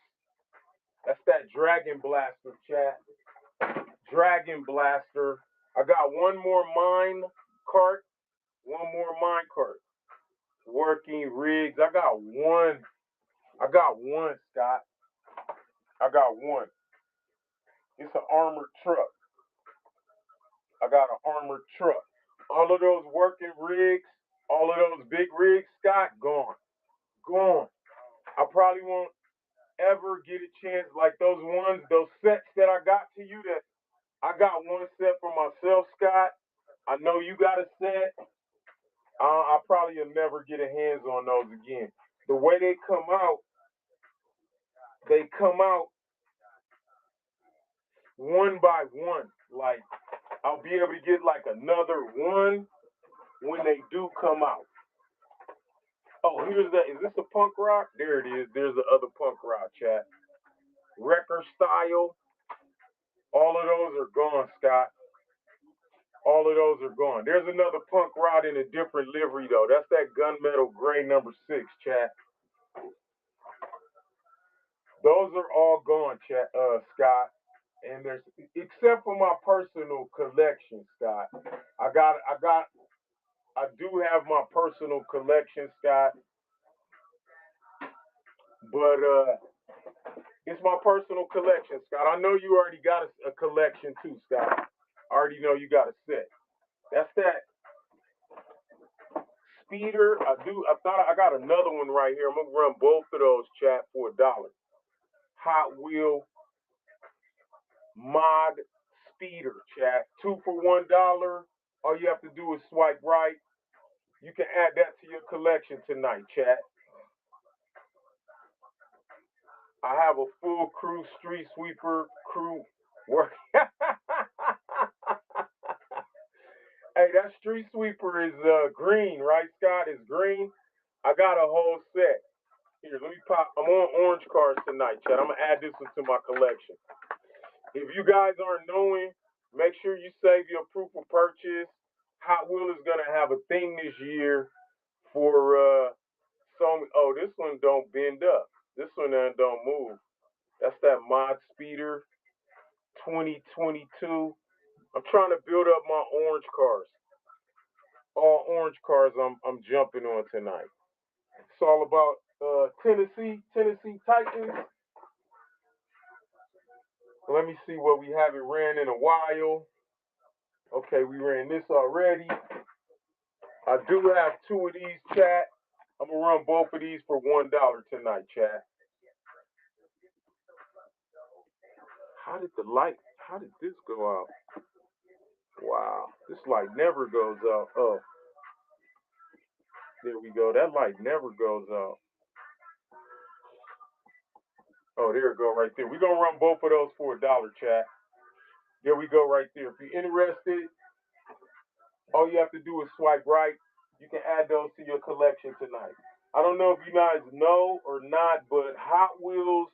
Speaker 1: That's that Dragon Blaster, chat. Dragon Blaster. I got one more mine cart. One more mine cart. Working rigs. I got one. Scott. I got one. It's an armored truck. I got an armored truck. All of those working rigs, all of those big rigs, Scott, gone. Gone. I probably won't ever get a chance like those sets that I got to you that I got one set for myself, Scott. I know you got a set. I probably will never get a hands on those again. The way they come out one by one. Like, I'll be able to get like another one when they do come out. Oh, is this a punk rock? There it is. There's the other punk rock, chat. Wrecker style. All of those are gone, Scott. All of those are gone. There's another punk rod in a different livery, though. That's that gunmetal gray number 6, chat. Those are all gone, chat, Scott. And there's, except for my personal collection, Scott. I do have my personal collection, Scott. But it's my personal collection, Scott. I know you already got a collection too, Scott. I already know you got a set. That's that speeder. I thought I got another one right here. I'm gonna run both of those, chat, for $1. Hot Wheel mod speeder, chat. 2 for $1. All you have to do is swipe right. You can add that to your collection tonight, chat. I have a full crew, street sweeper crew work. Hey, that street sweeper is green, right, Scott? It's green. I got a whole set. Here, let me pop. I'm on orange cars tonight, chat. I'm going to add this one to my collection. If you guys aren't knowing, make sure you save your proof of purchase. Hot Wheel is going to have a thing this year for oh, this one don't bend up. This one don't move. That's that mod speeder 2022. I'm trying to build up my orange cars. All orange cars I'm jumping on tonight. It's all about Tennessee Titans. Let me see what we haven't ran in a while. Okay, we ran this already. I do have 2 of these, chat. I'm going to run both of these for $1 tonight, chat. How did this go out? Wow, this light never goes out. Oh, there we go. That light never goes out. Oh, there we go right there. We're going to run both of those for $1, chat. There we go right there. If you're interested, all you have to do is swipe right. You can add those to your collection tonight. I don't know if you guys know or not, but Hot Wheels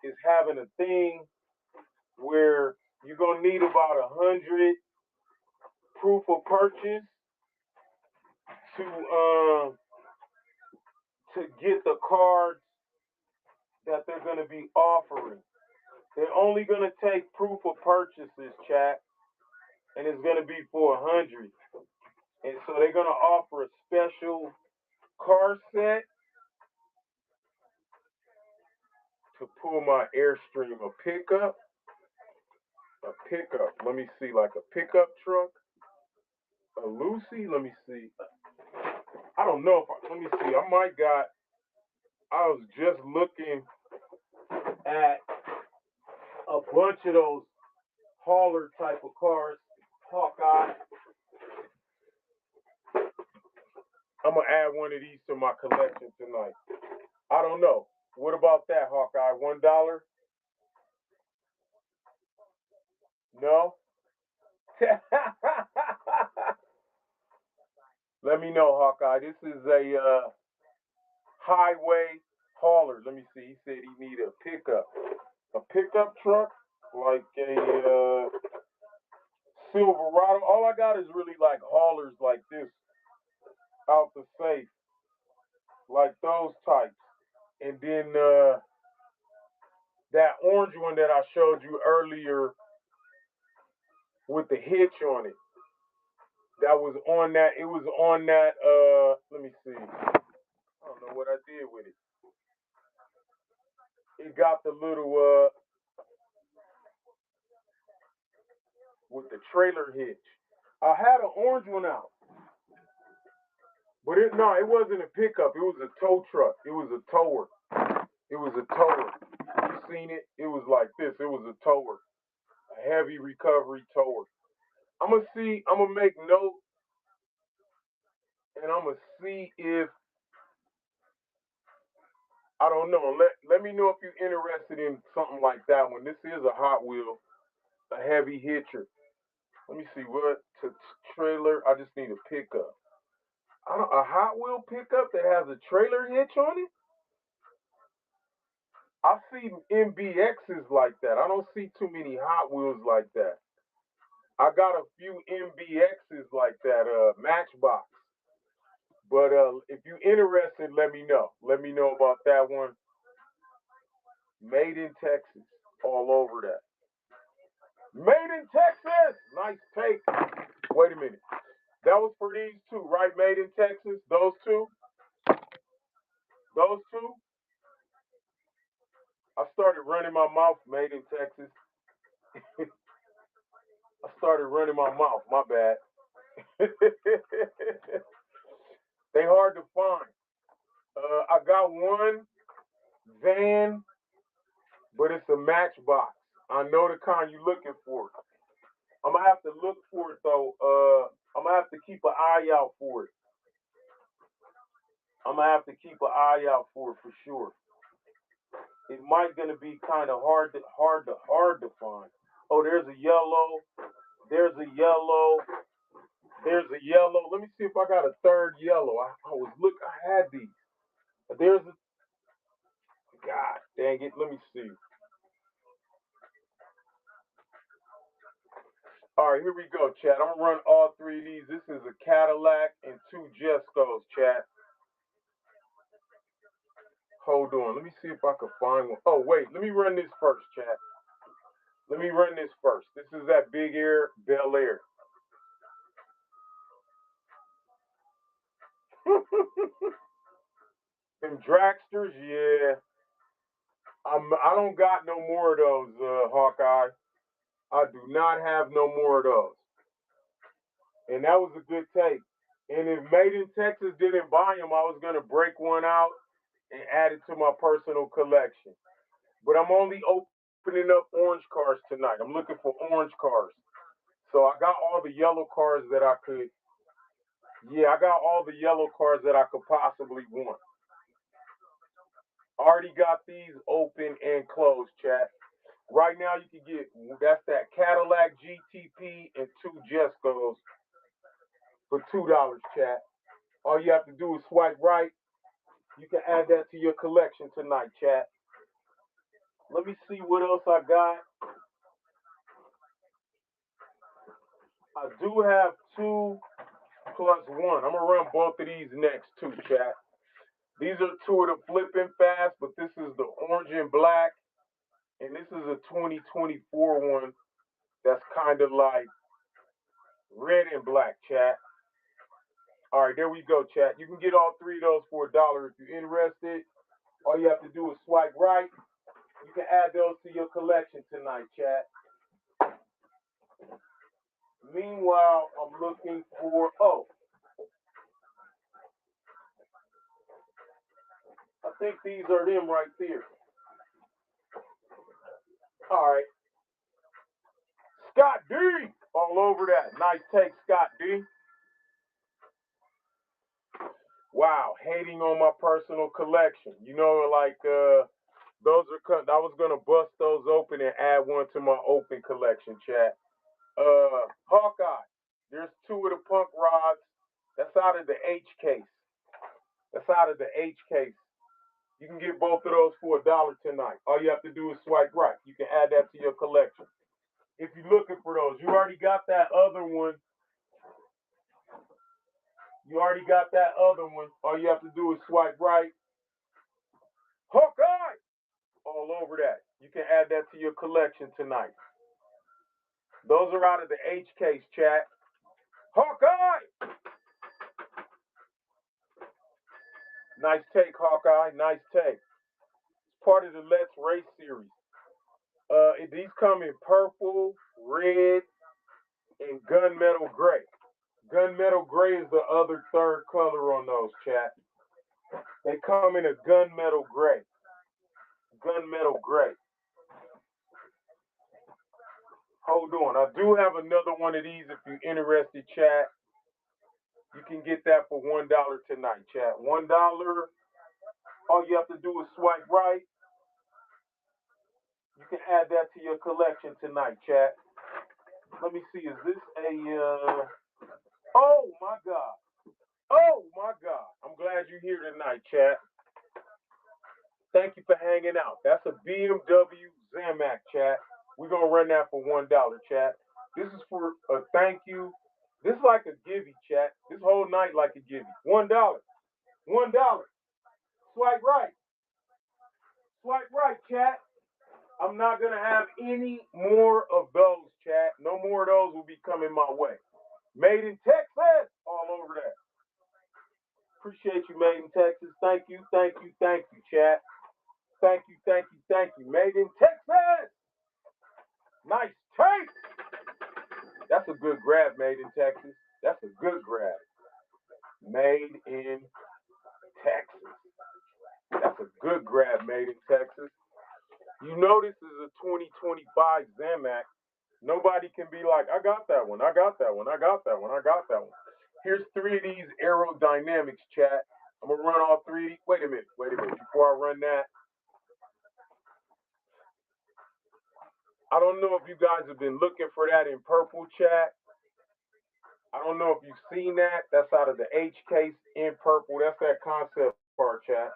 Speaker 1: is having a thing where you're going to need about 100 proof of purchase to get the cards that they're going to be offering. They're only going to take proof of purchases, chat, and it's going to be for 100. And so they're going to offer a special car set to pull my Airstream, a pickup. Let me see, like a pickup truck, a Lucy. Let me see. I don't know if let me see. I was just looking at a bunch of those hauler type of cars. Hawkeye. I'm gonna add one of these to my collection tonight. I don't know. What about that, Hawkeye? $1? No? Let me know, Hawkeye. This is a highway hauler. Let me see. He said he need a pickup. A pickup truck? Like a Silverado. All I got is really like haulers like this out the safe, like those types. And then that orange one that I showed you earlier with the hitch on it. That was on that. It was on that. Let me see. I don't know what I did with it. It got the little with the trailer hitch. I had an orange one out, but it wasn't a pickup. It was a tow truck. It was a tower. It was a tower. You seen it? It was like this. It was a tower, a heavy recovery tower. I'm gonna make note, and I'm gonna see if I don't know. Let me know if you're interested in something like that one. This is a Hot Wheel, a heavy hitcher. Let me see what to trailer. I just need a pickup. A Hot Wheel pickup that has a trailer hitch on it. I see MBXs like that. I don't see too many Hot Wheels like that. I got a few MBXs like that, Matchbox. But if you're interested, let me know. Let me know about that one. Made in Texas, all over that. Made in Texas. Nice take. Wait a minute. That was for these two, right? Made in Texas. Those two. Those two. I started running my mouth. Made in Texas. I started running my mouth. My bad. They hard to find. I got one van, but it's a Matchbox. I know the kind you're looking for. I'm gonna have to look for it though. I'm gonna have to keep an eye out for it. I'm gonna have to keep an eye out for it for sure. It might gonna be kind of hard to find. Oh, there's a yellow. There's a yellow. There's a yellow. Let me see if I got a third yellow. I had these. There's a God dang it. Let me see. All right, here we go, chat. I'm gonna run all three of these. This is a Cadillac and two Jescos, chat. Hold on. Let me see if I can find one. Oh, wait. Let me run this first, chat. Let me run this first. This is that Big Air Bel Air. Them dragsters, yeah. I don't got no more of those, Hawkeye. I do not have no more of those. And that was a good take. And if Made in Texas didn't buy them, I was gonna break one out and add it to my personal collection. But I'm only opening up orange cars tonight. I'm looking for orange cars. So I got all the yellow cars that I could. Yeah, I got all the yellow cars that I could possibly want. Already got these open and closed, chat. Right now you can get that's that Cadillac GTP and two Jescos for $2, chat. All you have to do is swipe right. You can add that to your collection tonight, chat. Let me see what else I got. I do have 2+1. I'm gonna run both of these next too, chat. These are two of the flipping fast, but this is the orange and black, and this is a 2024 one that's kind of like red and black, chat. All right, there we go, chat. You can get all three of those for $1 if you're interested. All you have to do is swipe right. You can add those to your collection tonight, chat. Meanwhile, I'm looking for, I think these are them right there. All right. Scott D. All over that. Nice take, Scott D. Wow, hating on my personal collection. You know, like those are. I was gonna bust those open and add one to my open collection, chat. Hawkeye. There's two of the punk rods. That's out of the H case. That's out of the H case. You can get both of those for $1 tonight. All you have to do is swipe right. You can add that to your collection. If you're looking for those, you already got that other one. You already got that other one. All you have to do is swipe right. Hawkeye! All over that. You can add that to your collection tonight. Those are out of the H case, chat. Hawkeye! Nice take, Hawkeye. Nice take. It's part of the Let's Race series. These come in purple, red, and gunmetal gray. Gunmetal gray is the other third color on those, chat. They come in a gunmetal gray. Gunmetal gray. Hold on. I do have another one of these if you're interested, chat. You can get that for $1 tonight, chat. $1. All you have to do is swipe right. You can add that to your collection tonight, chat. Let me see. Is this a... Oh, my God. Oh, my God. I'm glad you're here tonight, chat. Thank you for hanging out. That's a BMW Zamac, chat. We're going to run that for $1, chat. This is for a thank you. This is like a givey, chat. This whole night like a givey. $1. $1. Swipe right. Swipe right, chat. I'm not going to have any more of those, chat. No more of those will be coming my way. Made in Texas. All over that. Appreciate you, Made in Texas. Thank you, thank you, thank you, chat. Thank you, thank you, thank you. Made in Texas. Nice tape. That's a good grab, Made in Texas. That's a good grab. Made in Texas. That's a good grab, Made in Texas. You know this is a 2025 Zamac. Nobody can be like, I got that one, I got that one, I got that one, I got that one. Here's 3 of these aerodynamics, chat. I'm going to run all 3. Wait a minute. Before I run that, I don't know if you guys have been looking for that in purple, chat. I don't know if you've seen that. That's out of the H case in purple. That's that concept car, chat.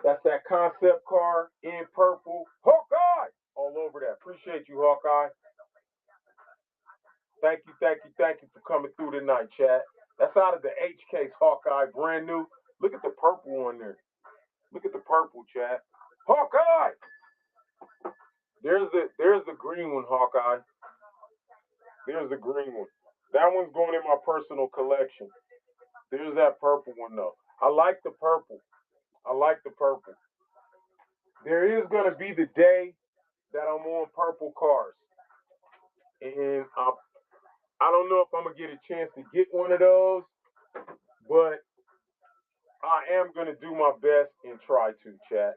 Speaker 1: That's that concept car in purple. Hawkeye! All over that. Appreciate you, Hawkeye. Thank you, thank you, thank you for coming through tonight, chat. That's out of the H case, Hawkeye. Brand new. Look at the purple on there. Look at the purple, chat. Hawkeye! There's the green one, Hawkeye. There's the green one. That one's going in my personal collection. There's that purple one, though. I like the purple. I like the purple. There is going to be the day that I'm on purple cars. And I don't know if I'm going to get a chance to get one of those, but I am going to do my best and try to, chat.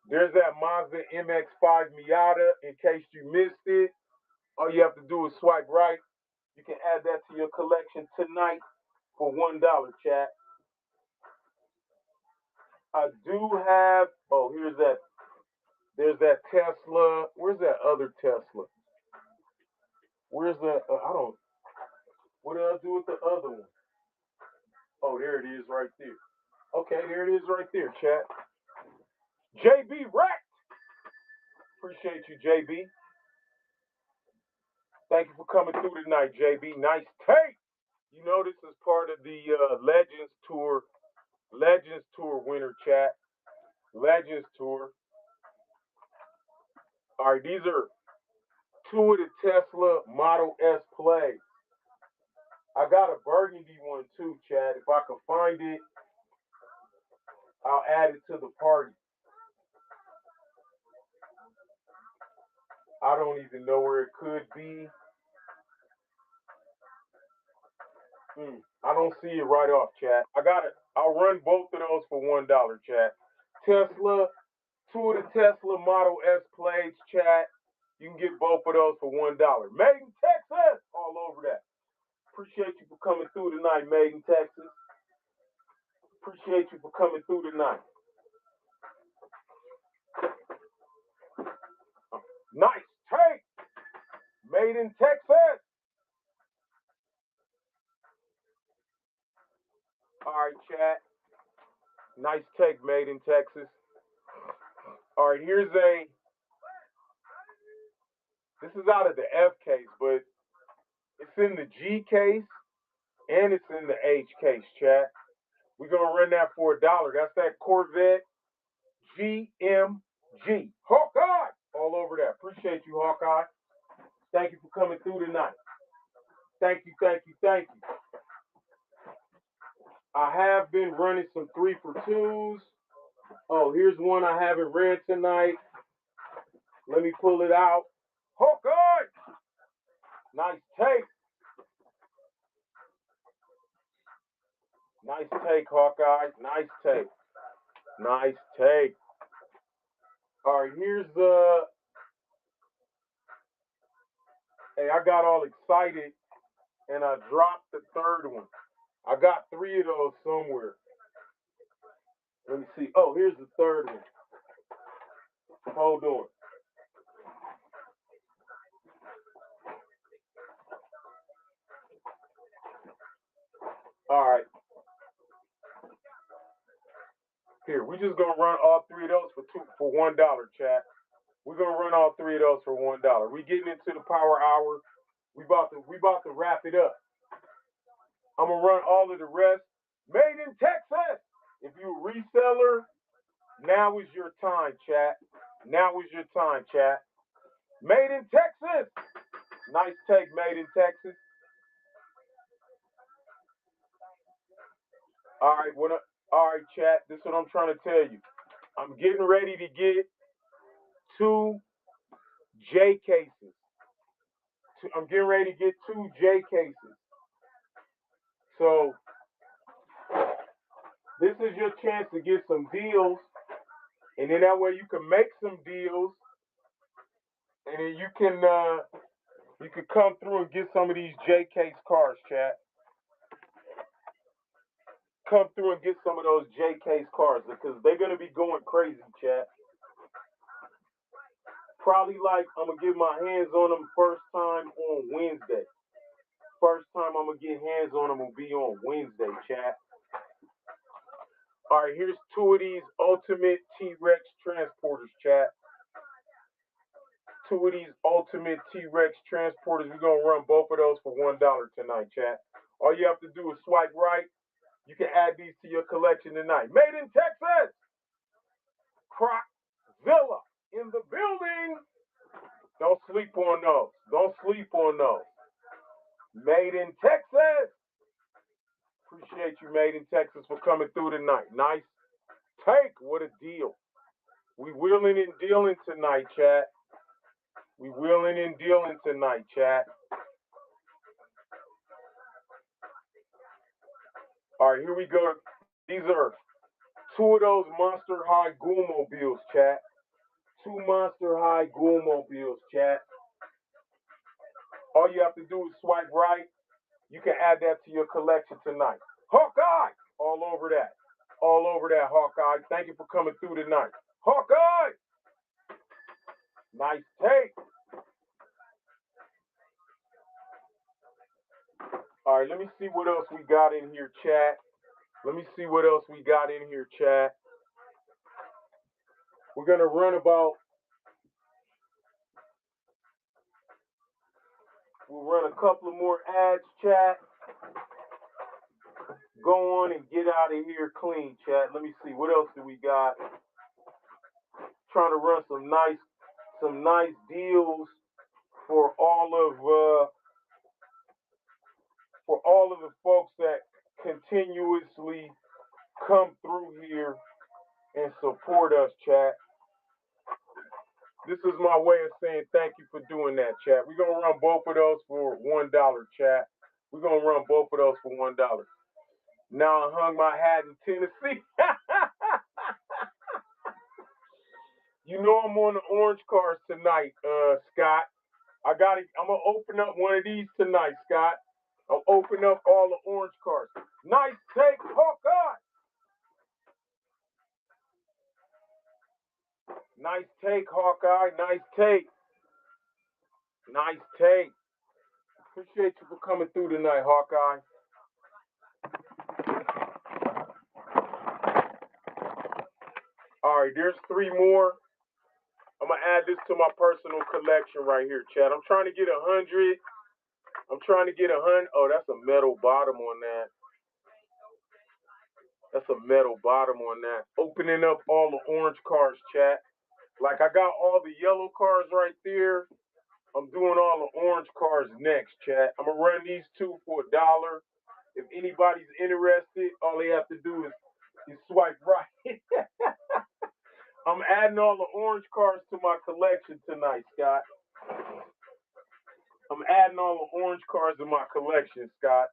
Speaker 1: There's that Mazda MX-5 Miata, in case you missed it. All you have to do is swipe right. You can add that to your collection tonight for $1, chat. I do have, there's that Tesla. Where's that other Tesla? Where's that, what did I do with the other one? Oh, there it is right there. Okay, there it is right there, chat. JB Wrecked. Appreciate you, JB. Thank you for coming through tonight, JB. Nice tape. You know this is part of the Legends Tour winner, chat. Legends Tour. All right, these are 2 of the Tesla Model S plays. I got a burgundy one too, chat. If I can find it, I'll add it to the party. I don't even know where it could be. I don't see it right off, chat. I'll run both of those for $1, chat. Tesla, 2 of the Tesla Model S plates, chat. You can get both of those for $1. Made in Texas, all over that. Appreciate you for coming through tonight, Made in Texas. Appreciate you for coming through tonight. Nice take. Made in Texas. All right, chat. Nice take, Made in Texas. All right, here's a This is out of the F case, but it's in the G case and it's in the H case, chat. We're gonna run that for $1. That's that Corvette GMG. Hawkeye! All over that. Appreciate you, Hawkeye. Thank you for coming through tonight. Thank you, thank you, thank you. I have been running some 3 for 2s. Oh, here's one I haven't read tonight. Let me pull it out. Hawkeye! Nice take. Nice take, Hawkeye. Nice take. Nice take. All right, here's the. Hey, I got all excited and I dropped the third one. I got 3 of those somewhere. Let me see. Oh, here's the third one. Hold on. All right. Here, we just gonna run all 3 of those for $1, chat. We're gonna run all 3 of those for $1. We getting into the power hour. We about to wrap it up. I'm gonna run all of the rest. Made in Texas. If you're a reseller, now is your time, chat. Now is your time, chat. Made in Texas. Nice take, made in Texas. All right, chat. This is what I'm trying to tell you. I'm getting ready to get 2 J cases. I'm getting ready to get 2 J cases. So this is your chance to get some deals, and then that way you can make some deals, and then you can come through and get some of these J case cars, chat. Come through and get some of those J case cars because they're gonna be going crazy, chat. Probably like I'm gonna get my hands on them first time on Wednesday. First time I'm gonna get hands on them will be on Wednesday, chat. All right, here's 2 of these ultimate T-Rex transporters, chat. 2 of these ultimate T-Rex transporters. We're gonna run both of those for $1 tonight, chat. All you have to do is swipe right. You can add these to your collection tonight. Made in Texas. Croczilla in the building. Don't sleep on those. Don't sleep on those. Made in Texas. Appreciate you, Made in Texas, for coming through tonight. Nice take. What a deal. We wheeling and dealing tonight, chat. We wheeling and dealing tonight, chat. All right, here we go. These are 2 of those Monster High Ghoulmobiles, chat. 2 Monster High Ghoulmobiles, chat. All you have to do is swipe right. You can add that to your collection tonight. Hawkeye! All over that. All over that, Hawkeye. Thank you for coming through tonight. Hawkeye! Nice take. All right, let me see what else we got in here, chat. Let me see what else we got in here, chat. We're going to run about, we'll run a couple of more ads, chat. Go on and get out of here clean, chat. Let me see, what else do we got? Trying to run some nice deals for all of the folks that continuously come through here and support us, chat. This is my way of saying thank you for doing that, chat. We're going to run both of those for $1, chat. We're going to run both of those for $1. Now I hung my hat in Tennessee. You know I'm on the orange cars tonight, Scott. I'm going to open up one of these tonight, Scott. I'll open up all the orange cars. Nice take, Hawkeye. Nice take, Hawkeye. Nice take. Nice take. Appreciate you for coming through tonight, Hawkeye. All right, there's 3 more. I'm gonna add this to my personal collection right here, chat. I'm trying to get 100. I'm trying to get 100. Oh, that's a metal bottom on that. That's a metal bottom on that. Opening up all the orange cards, chat. Like I got all the yellow cards right there. I'm doing all the orange cards next, chat. I'm gonna run these two for $1. If anybody's interested, all they have to do is swipe right. I'm adding all the orange cards to my collection tonight, Scott. I'm adding all the orange cards to my collection, Scott.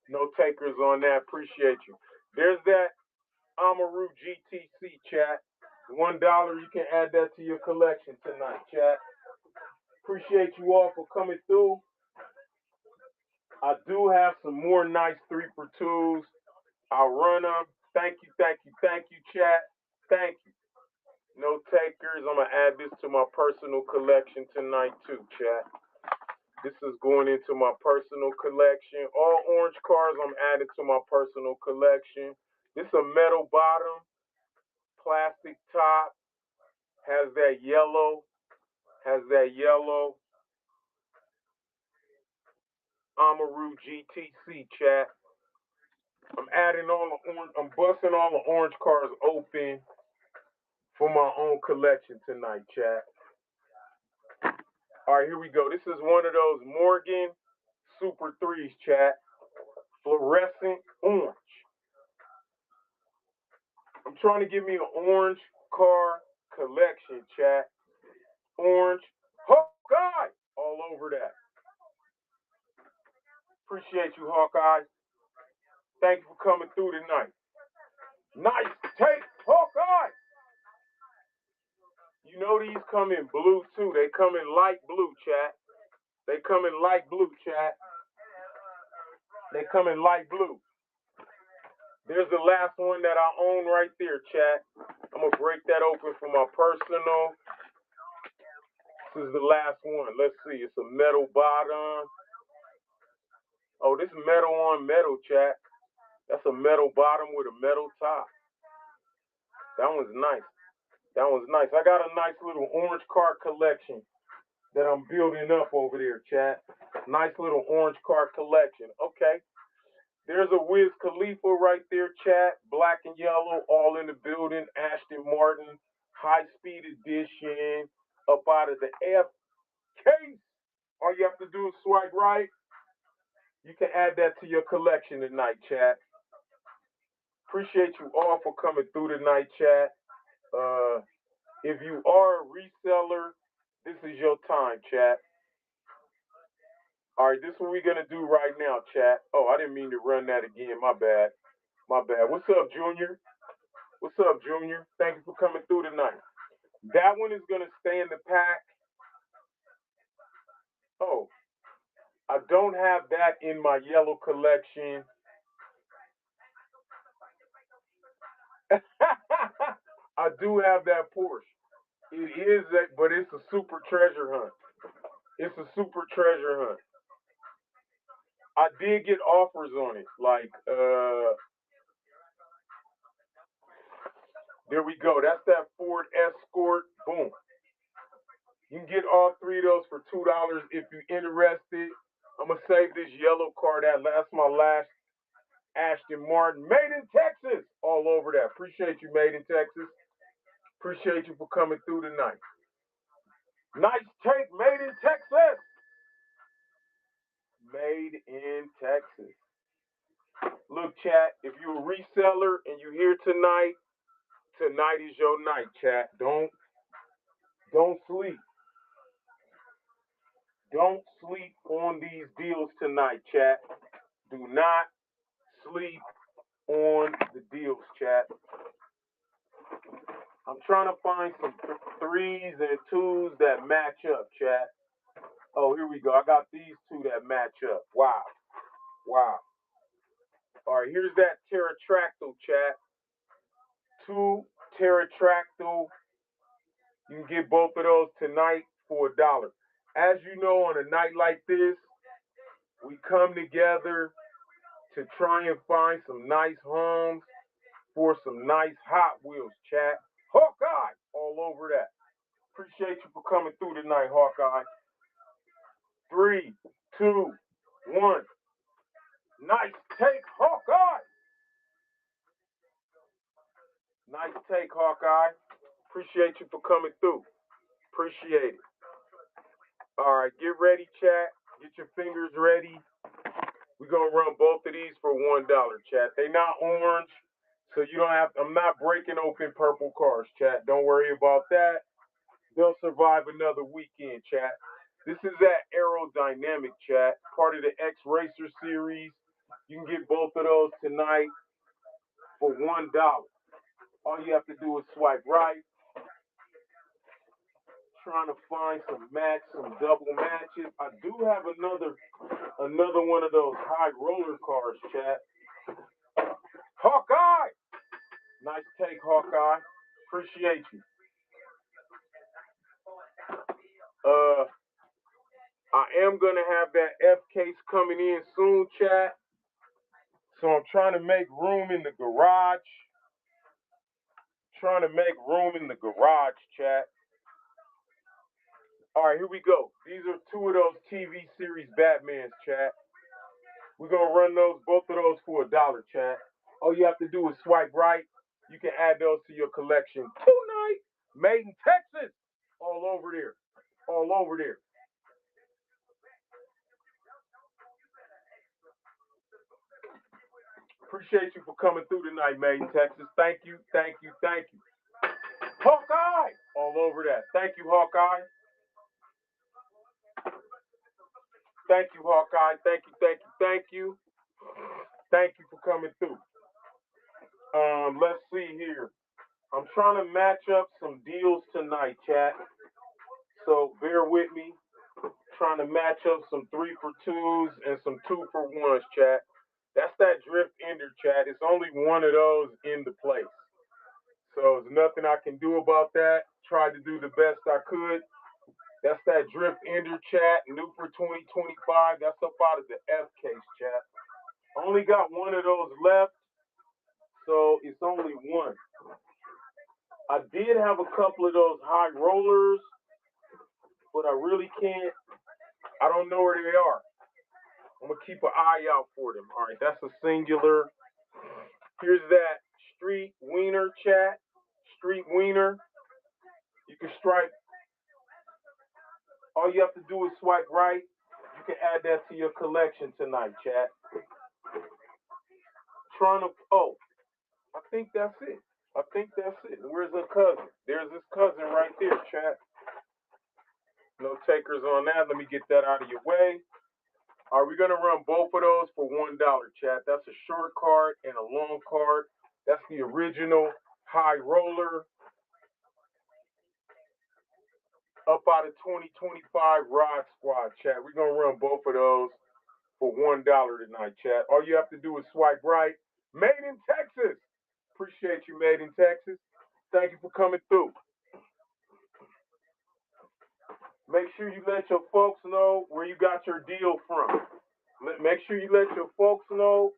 Speaker 1: No takers on that. Appreciate you. There's that Amaru GTC, chat. $1, you can add that to your collection tonight, chat. Appreciate you all for coming through. I do have some more nice 3-for-2s. I'll run them. Thank you, chat. Thank you. No takers. I'm going to add this to my personal collection tonight, too, chat. This is going into my personal collection. All orange cards I'm adding to my personal collection. This is a metal bottom, plastic top, has that yellow. Amaru GTC, chat. I'm adding all the orange. I'm busting all the orange cards open for my own collection tonight, chat. All right, here we go. This is one of those Morgan Super 3s, chat. Fluorescent orange. I'm trying to give me an orange car collection, chat. Orange. Hawkeye! All over that. Appreciate you, Hawkeye. Thank you for coming through tonight. Nice take, Hawkeye! You know these come in blue, too. They come in light blue, chat. They come in light blue, chat. They come in light blue. There's the last one that I own right there, chat. I'm going to break that open for my personal. This is the last one. Let's see. It's a metal bottom. Oh, this is metal on metal, chat. That's a metal bottom with a metal top. That one's nice. That one's nice. I got a nice little orange card collection that I'm building up over there, chat. Nice little orange card collection. Okay. There's a Wiz Khalifa right there, chat. Black and yellow, all in the building. Aston Martin, high-speed edition, up out of the F case. All you have to do is swipe right. You can add that to your collection tonight, chat. Appreciate you all for coming through tonight, chat. If you are a reseller, this is your time, chat. All right, this is what we're going to do right now, chat. Oh, I didn't mean to run that again. My bad. What's up, Junior? What's up, Junior? Thank you for coming through tonight. That one is going to stay in the pack. Oh, I don't have that in my yellow collection. I do have that Porsche. It is, but it's a super treasure hunt. It's a super treasure hunt. I did get offers on it. Like, there we go. That's that Ford Escort. Boom. You can get all three of those for $2 if you're interested. I'm going to save this yellow car. That's my last Aston Martin. Made in Texas. All over that. Appreciate you, Made in Texas. Appreciate you for coming through tonight. Nice take, Made in Texas. Made in Texas. Look, chat, if you're a reseller and you're here tonight, tonight is your night, chat. Don't sleep. Don't sleep on these deals tonight, chat. Do not sleep on the deals, chat. I'm trying to find some 3s and 2s that match up, chat. Oh, here we go. I got these 2 that match up. Wow. All right, here's that Pterotractyl, chat. 2 Pterotractyl. You can get both of those tonight for $1. As you know, on a night like this, we come together to try and find some nice homes for some nice Hot Wheels, chat. Hawkeye All over that. Appreciate you for coming through tonight, Hawkeye. 3, 2, 1. Nice take, Hawkeye. Nice take, Hawkeye. Appreciate you for coming through. Appreciate it. All right, get ready, chat. Get your fingers ready. We're going to run both of these for $1, chat. They not orange, so you don't have, I'm not breaking open purple cards, chat. Don't worry about that. They'll survive another weekend, chat. This is that aerodynamic, chat, part of the X Racer series. You can get both of those tonight for $1. All you have to do is swipe right. Trying to find some double matches. I do have another one of those high roller cars, chat. Hawkeye! Nice take, Hawkeye. Appreciate you. I am going to have that F case coming in soon, chat. So I'm trying to make room in the garage. Chat. All right, here we go. These are two of those TV series Batmans, chat. We're going to run both of those for $1, chat. All you have to do is swipe right. You can add those to your collection tonight. Made in Texas. All over there. Appreciate you for coming through tonight, Made in Texas. Thank you. Hawkeye! All over that. Thank you, Hawkeye. Thank you, Hawkeye. Thank you. Thank you for coming through. Let's see here. I'm trying to match up some deals tonight, chat. So bear with me. Trying to match up some 3-for-2s and some 2-for-1s, chat. That's that drift ender, chat. It's only one of those in the place. So there's nothing I can do about that. Tried to do the best I could. That's that drift ender, chat. New for 2025. That's up out of the F case, chat. Only got one of those left. So it's only one. I did have a couple of those high rollers, but I really can't. I don't know where they are. I'm going to keep an eye out for them. All right, that's a singular. Here's that street wiener, chat. Street wiener. You can stripe. All you have to do is swipe right. You can add that to your collection tonight, chat. I think that's it. Where's her cousin? There's his cousin right there, chat. No takers on that. Let me get that out of your way. All right, we're going to run both of those for $1, chat. That's a short card and a long card. That's the original high roller. Up out of 2025 Rod Squad, chat. We're going to run both of those for $1 tonight, chat. All you have to do is swipe right. Made in Texas. Appreciate you, Made in Texas. Thank you for coming through. Make sure you let your folks know where you got your deal from. Make sure you let your folks know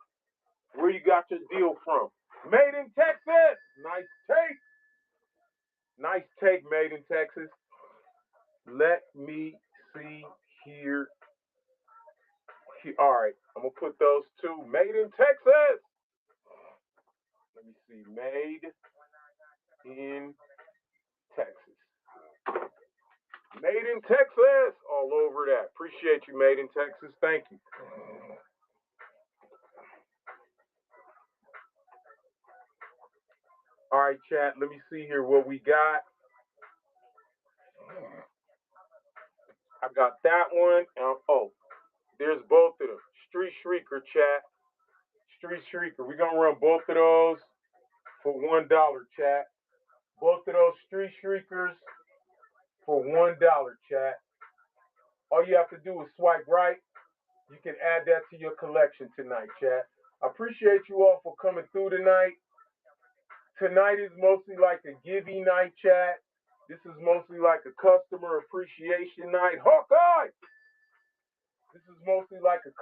Speaker 1: where you got your deal from. Made in Texas. Nice take, Made in Texas. Let me see here. All right, I'm going to put those two. Made in Texas. Let me see. Made in Texas. Made in Texas. All over that. Appreciate you, Made in Texas. Thank you. All right, chat. Let me see here what we got. I got that one. There's both of them. Street Shrieker, chat. Street Shrieker. We're going to run both of those for $1, chat. Both of those Street Shriekers for $1, chat. All you have to do is swipe right. You can add that to your collection tonight, chat. I appreciate you all for coming through tonight. Tonight is mostly like a giving night, chat. This is mostly like a customer appreciation night. Hawkeye! This is mostly like a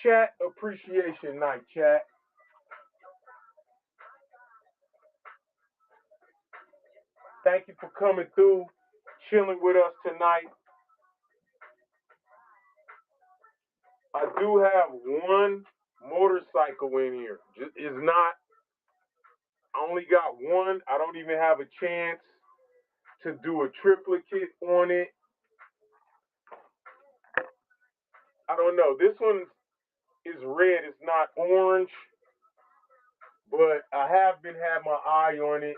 Speaker 1: chat appreciation night, chat. Thank you for coming through, chilling with us tonight. I do have one motorcycle in here. It's not, I only got one. I don't even have a chance to do a triplicate on it. I don't know. This one is red. It's not orange, but I have been had my eye on it.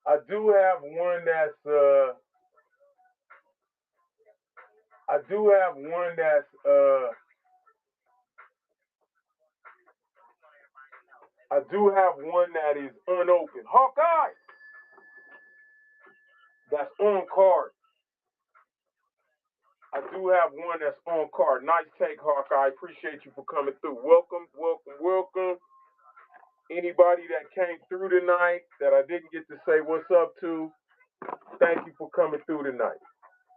Speaker 1: I do have one that's I do have one that's I do have one that is unopened. Hawkeye, that's on card. I do have one that's on card. Nice take, Hawkeye. Appreciate you for coming through. Welcome, welcome, welcome. Anybody that came through tonight that I didn't get to say what's up to, thank you for coming through tonight.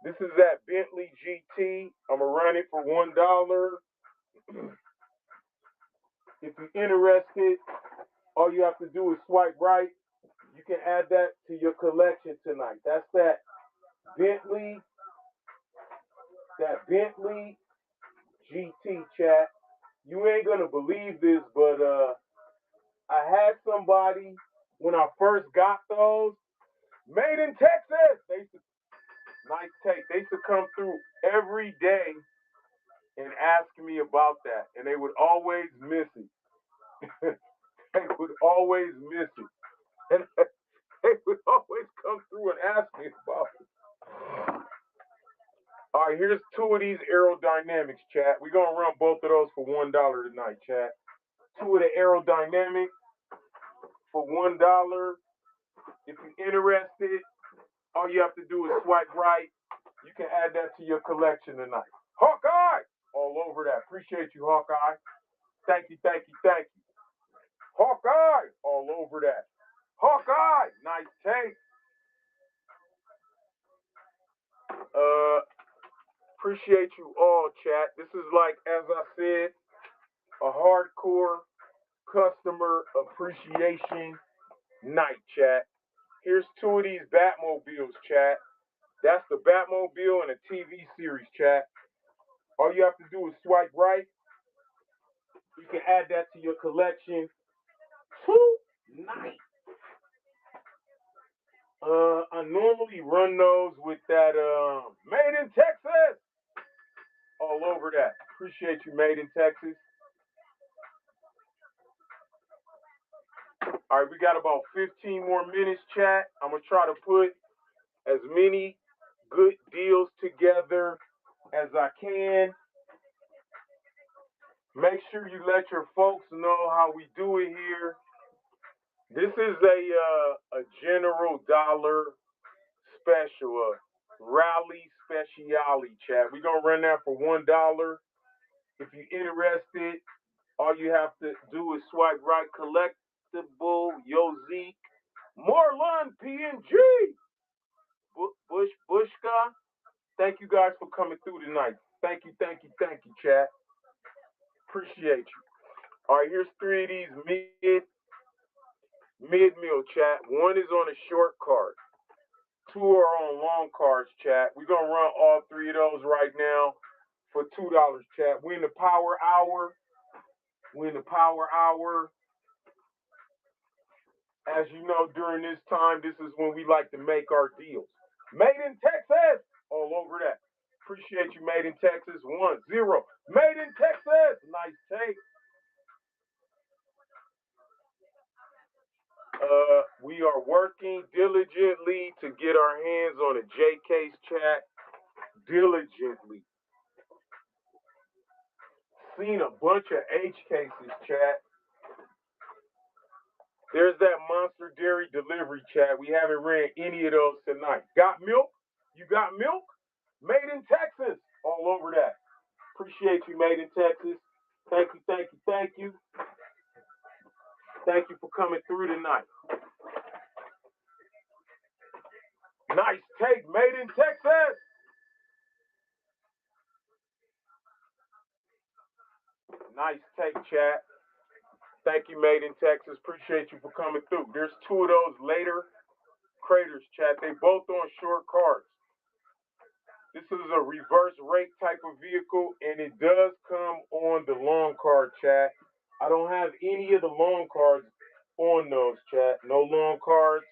Speaker 1: This is that Bentley GT. I'm going to run it for $1. If you're interested, all you have to do is swipe right. You can add that to your collection tonight. That's that Bentley GT, chat. You ain't going to believe this, but I had somebody, when I first got those, made in Texas. Nice take. They used to come through every day and ask me about that, and they would always miss it. They would always miss it. And they would always come through and ask me about it. All right, here's two of these aerodynamics, chat. We're going to run both of those for $1 tonight, chat. Two of the aerodynamics for $1. If you're interested, all you have to do is swipe right. You can add that to your collection tonight. Hawkeye! All over that. Appreciate you, Hawkeye. Thank you, thank you, thank you. Hawkeye! All over that. Hawkeye! Nice take. Appreciate you all, chat. This is like, as I said, a hardcore customer appreciation night, chat. Here's two of these Batmobiles, chat. That's the Batmobile and a TV series, chat. All you have to do is swipe right. You can add that to your collection tonight. I normally run those with that Made in Texas. All over that. Appreciate you, Made in Texas. All right, we got about 15 more minutes, chat. I'm going to try to put as many good deals together as I can. Make sure you let your folks know how we do it here. This is a general dollar special, a rally speciale, chat. We're going to run that for $1. If you're interested, all you have to do is swipe right. Collectible, Yo Zeke, Marlon, PNG, Bushka. Thank you guys for coming through tonight. Thank you, thank you, thank you, chat. Appreciate you. All right, here's three of these mid-meal, chat. One is on a short card. Two are on long cards, chat. We're going to run all three of those right now for $2, chat. We're in the power hour. As you know, during this time, this is when we like to make our deals. Made in Texas. All over that. Appreciate you, Made in Texas. 1-0. Made in Texas. Nice take. We are working diligently to get our hands on a J case, chat. Diligently. Seen a bunch of H cases, chat. There's that Monster Dairy delivery, chat. We haven't ran any of those tonight. Got milk? You got milk? Made in Texas. All over that. Appreciate you, Made in Texas. Thank you, thank you, thank you. Thank you for coming through tonight. Nice take, Made in Texas. Nice take, chat. Thank you, Made in Texas. Appreciate you for coming through. There's two of those later craters, chat. They both on short cards. This is a reverse rake type of vehicle, and it does come on the long card, chat. I don't have any of the long cards on those, chat. No long cards.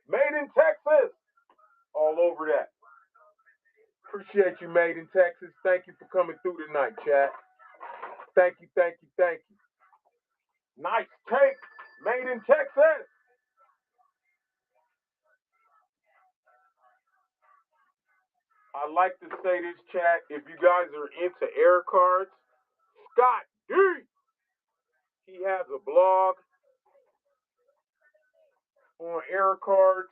Speaker 1: Made in Texas. All over that. Appreciate you, Made in Texas. Thank you for coming through tonight, chat. Thank you, thank you, thank you. Nice take. Made in Texas. I like to say this, chat. If you guys are into air cards, Scott D. He has a blog on air cards.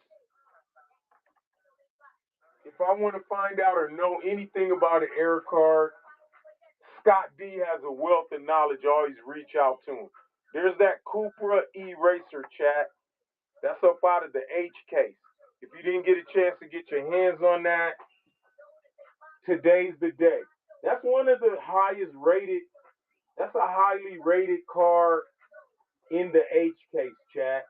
Speaker 1: If I want to find out or know anything about an air card, Scott D has a wealth of knowledge. Always reach out to him. There's that Cupra Eraser, chat. That's up out of the H case. If you didn't get a chance to get your hands on that, today's the day. That's one of the highest rated. That's a highly rated car in the H case, chat.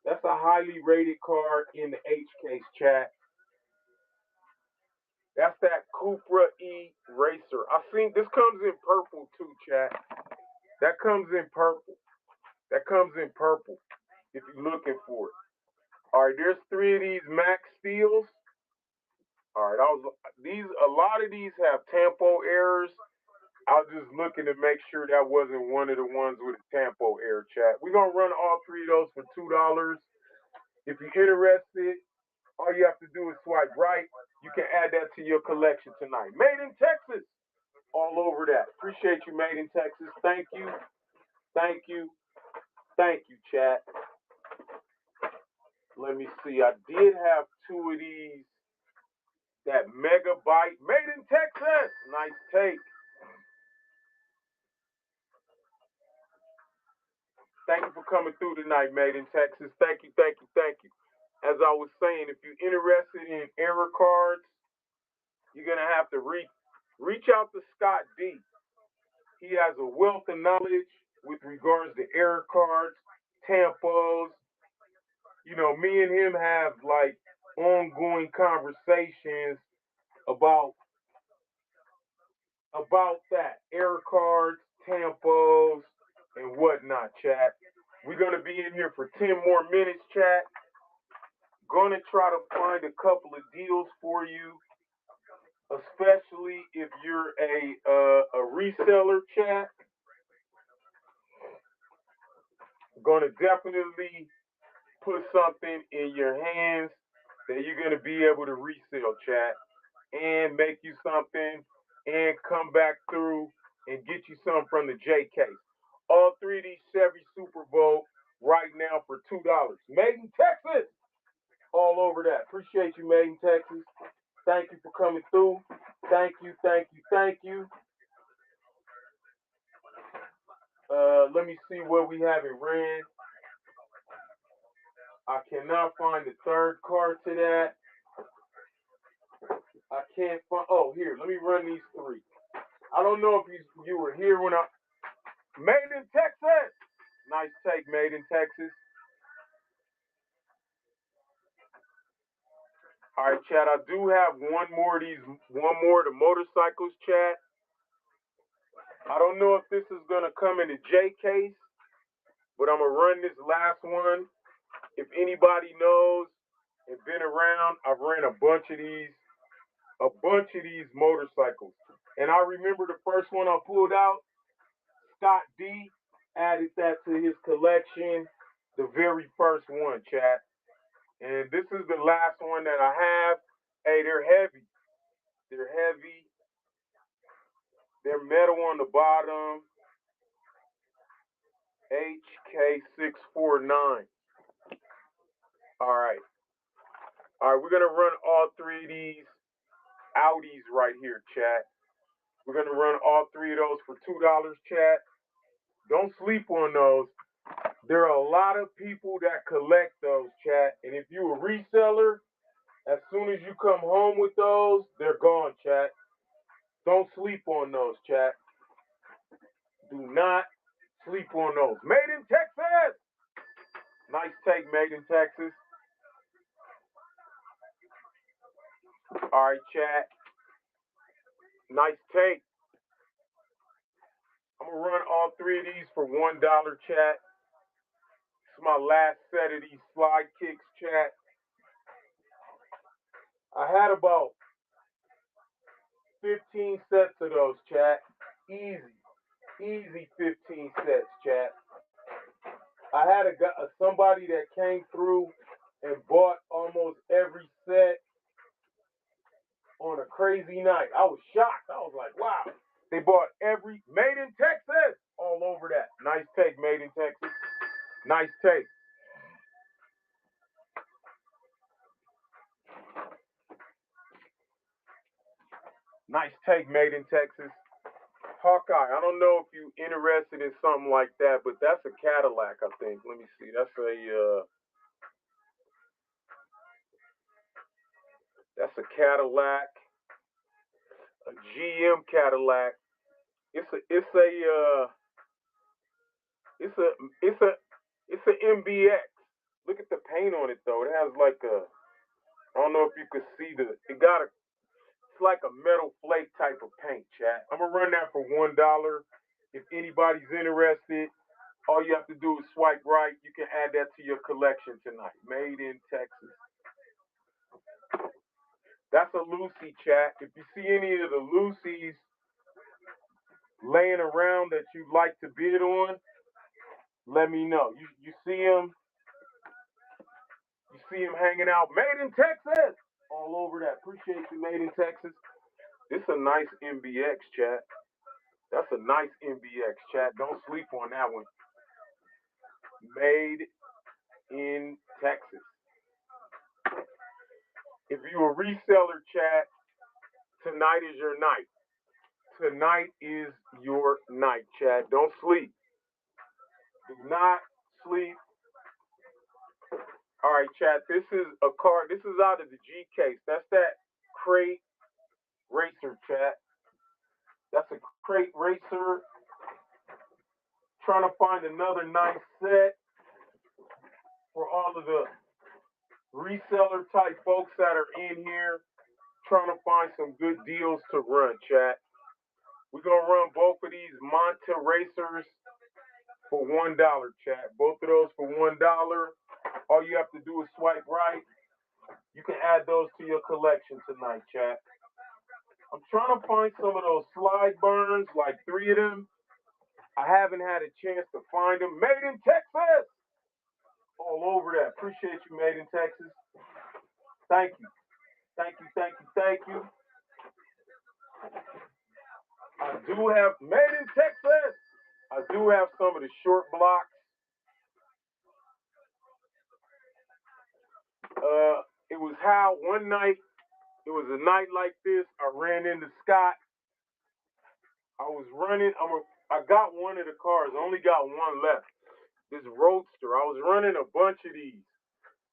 Speaker 1: That's a highly rated car in the H case, chat. That's that Cupra E-Racer. I think this comes in purple too, chat. That comes in purple. That comes in purple if you're looking for it. All right, there's 3 of these Max Steels. All right, a lot of these have tampo errors. I was just looking to make sure that wasn't one of the ones with a tampo error, chat. We're going to run all 3 of those for $2. If you're interested, all you have to do is swipe right. You can add that to your collection tonight. Made in Texas. All over that. Appreciate you, Made in Texas. Thank you. Thank you. Thank you, chat. Let me see. I did have 2 of these. That Megabyte. Made in Texas. Nice take. Thank you for coming through tonight, Made in Texas. Thank you, thank you, thank you. As I was saying, if you're interested in error cards, you're going to have to reach out to Scott D. He has a wealth of knowledge with regards to error cards, tampos. You know, me and him have like ongoing conversations about that. Error cards, tampos, and whatnot, chat. We're going to be in here for 10 more minutes, chat. Going to try to find a couple of deals for you, especially if you're a reseller, chat. Going to definitely put something in your hands that you're going to be able to resell, chat, and make you something and come back through and get you some from the J case. All 3 of these Chevy Super Bowl right now for $2. Made in Texas. All over that. Appreciate you, Made in Texas. Thank you for coming through. Thank you, thank you, thank you. Let me see what we have in red. I cannot find the third card to that. I can't find. Oh, here. Let me run these 3. I don't know if you were here when I. Made in Texas. Nice take, Made in Texas. All right, chat. I do have one more of the motorcycles, chat. I don't know if this is gonna come in the J case, but I'm gonna run this last one. If anybody knows and been around, I've ran a bunch of these motorcycles. And I remember the first one I pulled out, Scott D added that to his collection, the very first one, chat. And this is the last one that I have. Hey, they're heavy. They're heavy. They're metal on the bottom. HK649. All right. All right, we're going to run all 3 of these Audis right here, chat. We're going to run all 3 of those for $2, chat. Don't sleep on those. There are a lot of people that collect those, chat. And if you're a reseller, as soon as you come home with those, they're gone, chat. Don't sleep on those, chat. Do not sleep on those. Made in Texas. Nice take, Made in Texas. All right, chat. Nice take. I'm gonna run all three of these for $1, chat. It's my last set of these slide kicks, chat. I had about 15 sets of those, chat. Easy 15 sets, chat. I had somebody that came through and bought almost every set on a crazy night. I was shocked. I was like, wow. They bought every made in Texas all over that. Nice take, made in Texas. Nice take. Nice take, made in Texas. Hawkeye, I don't know if you interested in something like that, but that's a Cadillac, I think. Let me see. That's a Cadillac, a GM Cadillac. It's a MBX. Look at the paint on it though. It has like I don't know if you could see it's like a metal flake type of paint, chat. I'm gonna run that for $1. If anybody's interested, all you have to do is swipe right. You can add that to your collection tonight. Made in Texas. That's a Lucy, chat. If you see any of the Lucy's laying around that you'd like to bid on, let me know. You see them? You see them hanging out. Made in Texas. All over that. Appreciate you, Made in Texas. This is a nice MBX, chat. That's a nice MBX, chat. Don't sleep on that one. Made in Texas. If you're a reseller, chat, tonight is your night. Tonight is your night, chat. Don't sleep. Do not sleep. All right, chat. This is a car. This is out of the G case. That's that crate racer, chat. That's a crate racer. Trying to find another nice set for all of the reseller type folks that are in here. Trying to find some good deals to run, chat. We're going to run both of these Monta racers for $1, chat. Both of those for $1. All you have to do is swipe right. You can add those to your collection tonight, chat. I'm trying to find some of those slide burns, like 3 of them. I haven't had a chance to find them. Made in Texas! All over that. Appreciate you, Made in Texas. Thank you. Thank you, thank you, thank you. I do have Made in Texas. I do have some of the short blocks. It was how one night, it was a night like this, I ran into Scott. I was running, I got one of the cars, I only got one left. This Roadster. I was running a bunch of these.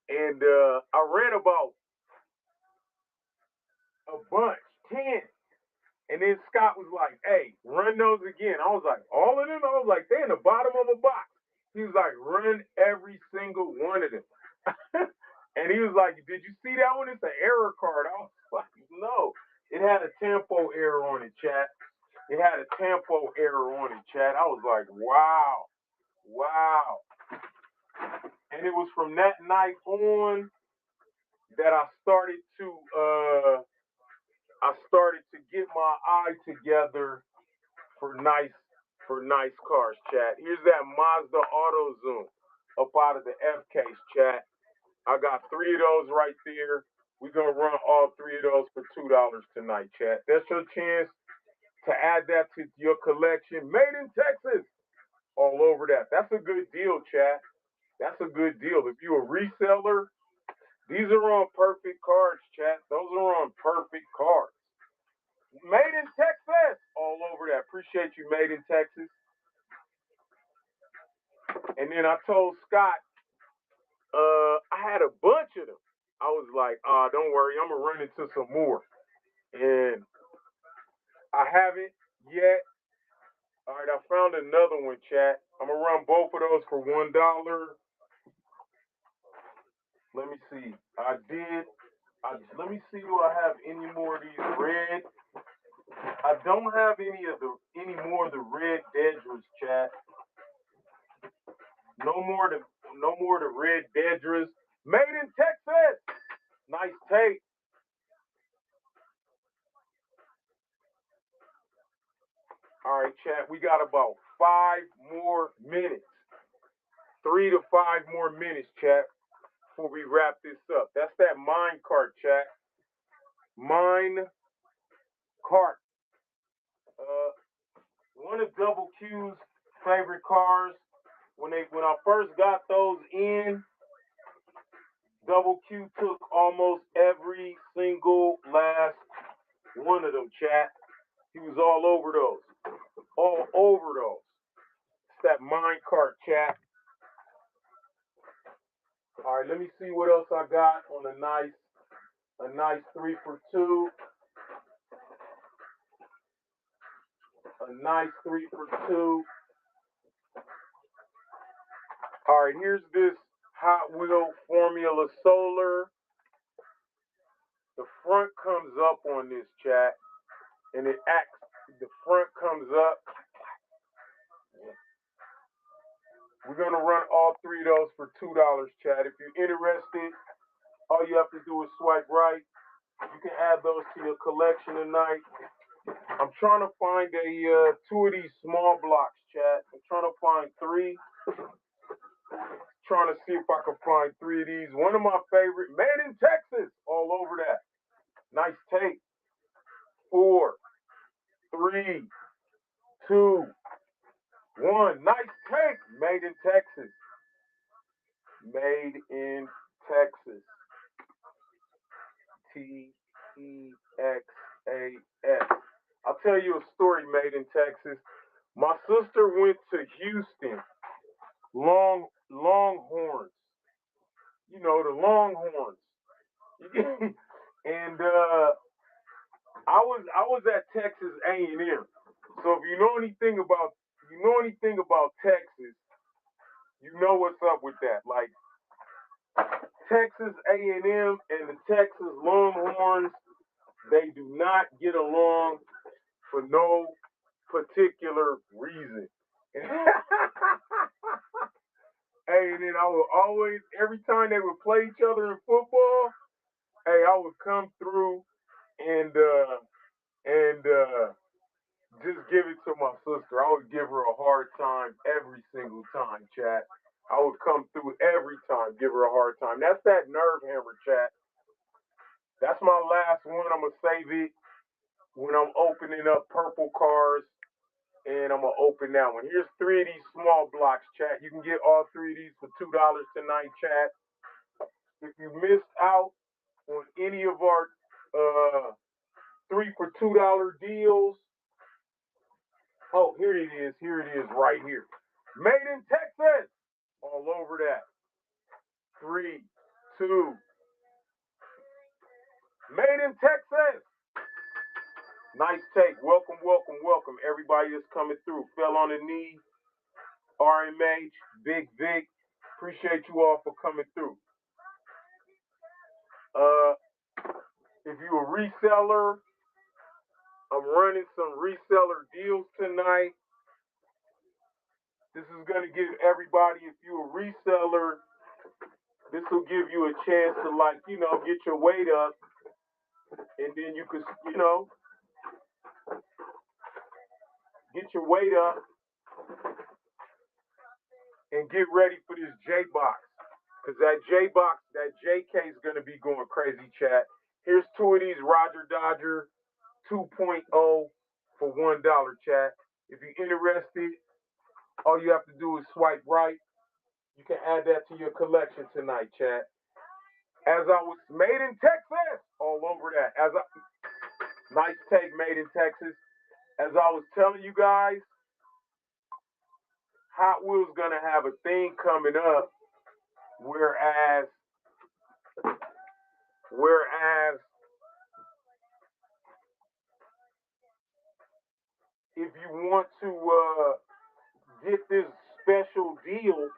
Speaker 1: And I ran about a bunch, 10. And then Scott was like, hey, run those again. I was like, all of them? I was like, they're in the bottom of a box. He was like, run every single one of them. And he was like, did you see that one? It's an error card. I was like, no. It had a tempo error on it, chat. It had a tempo error on it, chat. I was like, wow. And it was from that night on that I started to get my eye together for nice cars, chat. Here's that Mazda Auto Zoom up out of the F case, chat. I got 3 of those right there. We're gonna run all 3 of those for $2 tonight, chat. That's your chance to add that to your collection. Made in Texas. All over that. That's a good deal, chat. That's a good deal. If you're a reseller, these are on perfect cards, chat. Those are on perfect cards. Made in Texas. All over that. Appreciate you, Made in Texas. And then I told Scott, I had a bunch of them. I was like, don't worry, I'm going to run into some more. And I haven't yet. All right, I found another one, chat. I'm going to run both of those for $1. Let me see. I Let me see, do I have any more of these red? I don't have any more of the red Dedras, chat. No more the red Dedras. Made in Texas. Nice tape. All right, chat. We got about 5 more minutes. 3 to 5 more minutes, chat, before we wrap this up. That's that mine cart, chat. Mine cart. One of Double Q's favorite cars. When I first got those in, Double Q took almost every single last one of them, chat. He was all over those. All over those. It's that mine cart, chat. All right, let me see what else I got on a nice 3 for 2. A nice 3 for 2. All right, here's this Hot Wheel Formula Solar. The front comes up on this, chat, and the front comes up. We're going to run all 3 of those for $2, chat. If you're interested, all you have to do is swipe right. You can add those to your collection tonight. I'm trying to find 2 of these small blocks, chat. I'm trying to find 3. Trying to see if I can find 3 of these. One of my favorite, made in Texas, all over that. Nice tape. 4, 3, 2, 1. Nice tape. Made in Texas. Made in Texas. Texas. I'll tell you a story, made in Texas. My sister went to Houston. Longhorns. You know, the Longhorns. And I was at Texas A&M. So if you know anything about Texas, you know what's up with that. Like Texas A&M and the Texas Longhorns, they do not get along for no particular reason. Hey, and then I would always, every time they would play each other in football, hey, I would come through and just give it to my sister. I would give her a hard time every single time, chat. I would come through every time, give her a hard time. That's that nerve hammer, chat. That's my last one. I'm gonna save it when I'm opening up purple cars, and I'm gonna open that one. Here's 3 of these small blocks, chat. You can get all 3 of these for $2 tonight, chat. If you missed out on any of our 3 for $2 deals, oh, here it is. Here it is, right here. Made in Texas. All over that. 3, 2. Made in Texas. Nice take. Welcome, welcome, welcome. Everybody that's coming through. Fell on the knee. RMH, Big Vic. Appreciate you all for coming through. If you're a reseller, I'm running some reseller deals tonight. This is going to give everybody, if you're a reseller, this will give you a chance to, like, you know, get your weight up. And then you could, you know, get your weight up and get ready for this J-Box. Because that J-Box, that JK is going to be going crazy, chat. Here's 2 of these Roger Dodger 2.0 for $1, chat. If you're interested, all you have to do is swipe right. You can add that to your collection tonight, chat. As I was made in Texas, all over that. Nice take, made in Texas. As I was telling you guys, Hot Wheels gonna have a thing coming up, whereas if you want to get this special deal,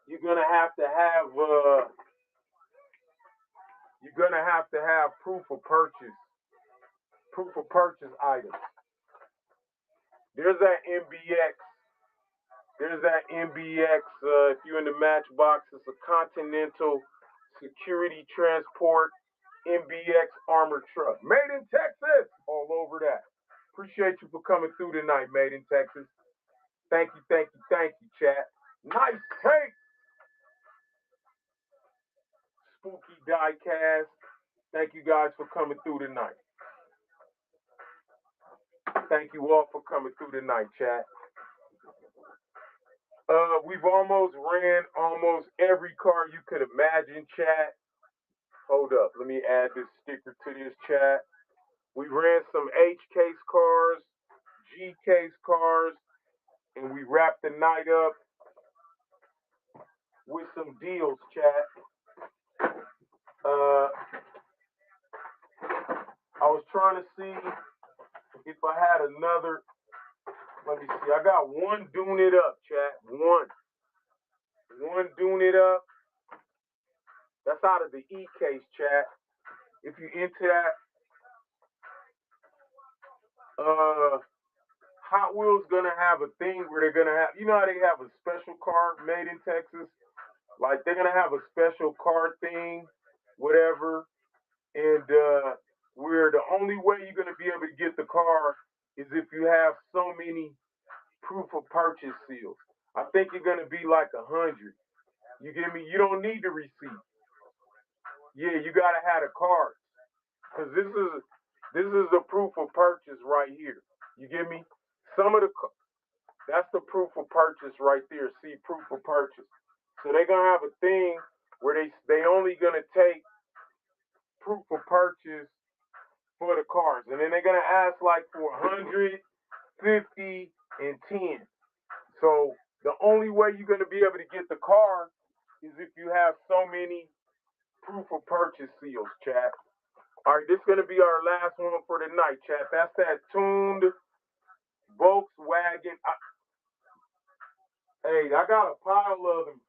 Speaker 1: you're gonna have to have you're going to have proof of purchase items. There's that MBX. There's that MBX. If you're in the Matchbox, it's a Continental Security Transport MBX armored truck. Made in Texas. All over that. Appreciate you for coming through tonight, Made in Texas. Thank you, thank you, thank you, chat. Nice take. Spooky Diecast. Thank you guys for coming through tonight. Thank you all for coming through tonight, chat. We've almost ran almost every car you could imagine, chat. Hold up, let me add this sticker to this chat. We ran some H case cars, G case cars, and we wrapped the night up with some deals, chat. I was trying to see if I had another. Let me see. I got one doing it up, chat. One doing it up. That's out of the E case, chat. If you're into that, Hot Wheels gonna have a thing where they're gonna have, you know how they have a special car made in Texas? Like they're gonna have a special car thing, whatever. And where the only way you're gonna be able to get the car is if you have so many proof of purchase seals. I think you're gonna be like 100. You get me? You don't need the receipt. Yeah, you gotta have a card, cause this is the proof of purchase right here. You get me? That's the proof of purchase right there. See, proof of purchase. So they're gonna have a thing where they only gonna take proof of purchase for the cars, and then they're gonna ask like for 100, 50, and 10. So the only way you're gonna be able to get the car is if you have so many proof of purchase seals, chat. All right, this is gonna be our last one for the night, chat. That's that tuned Volkswagen. Hey, I got a pile of them.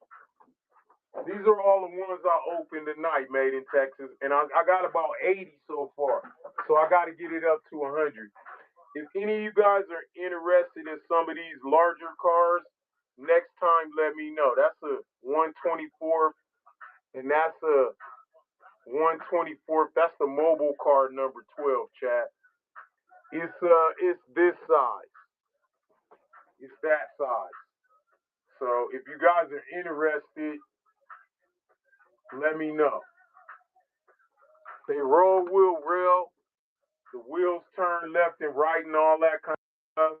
Speaker 1: These are all the ones I opened tonight, made in Texas, and I got about 80 so far. So I got to get it up to 100. If any of you guys are interested in some of these larger cars, next time let me know. That's a 124th, and that's a 124th. That's the mobile car number 12, chat. It's this size. It's that size. So if you guys are interested, let me know. They roll wheel rail. The wheels turn left and right and all that kind of stuff.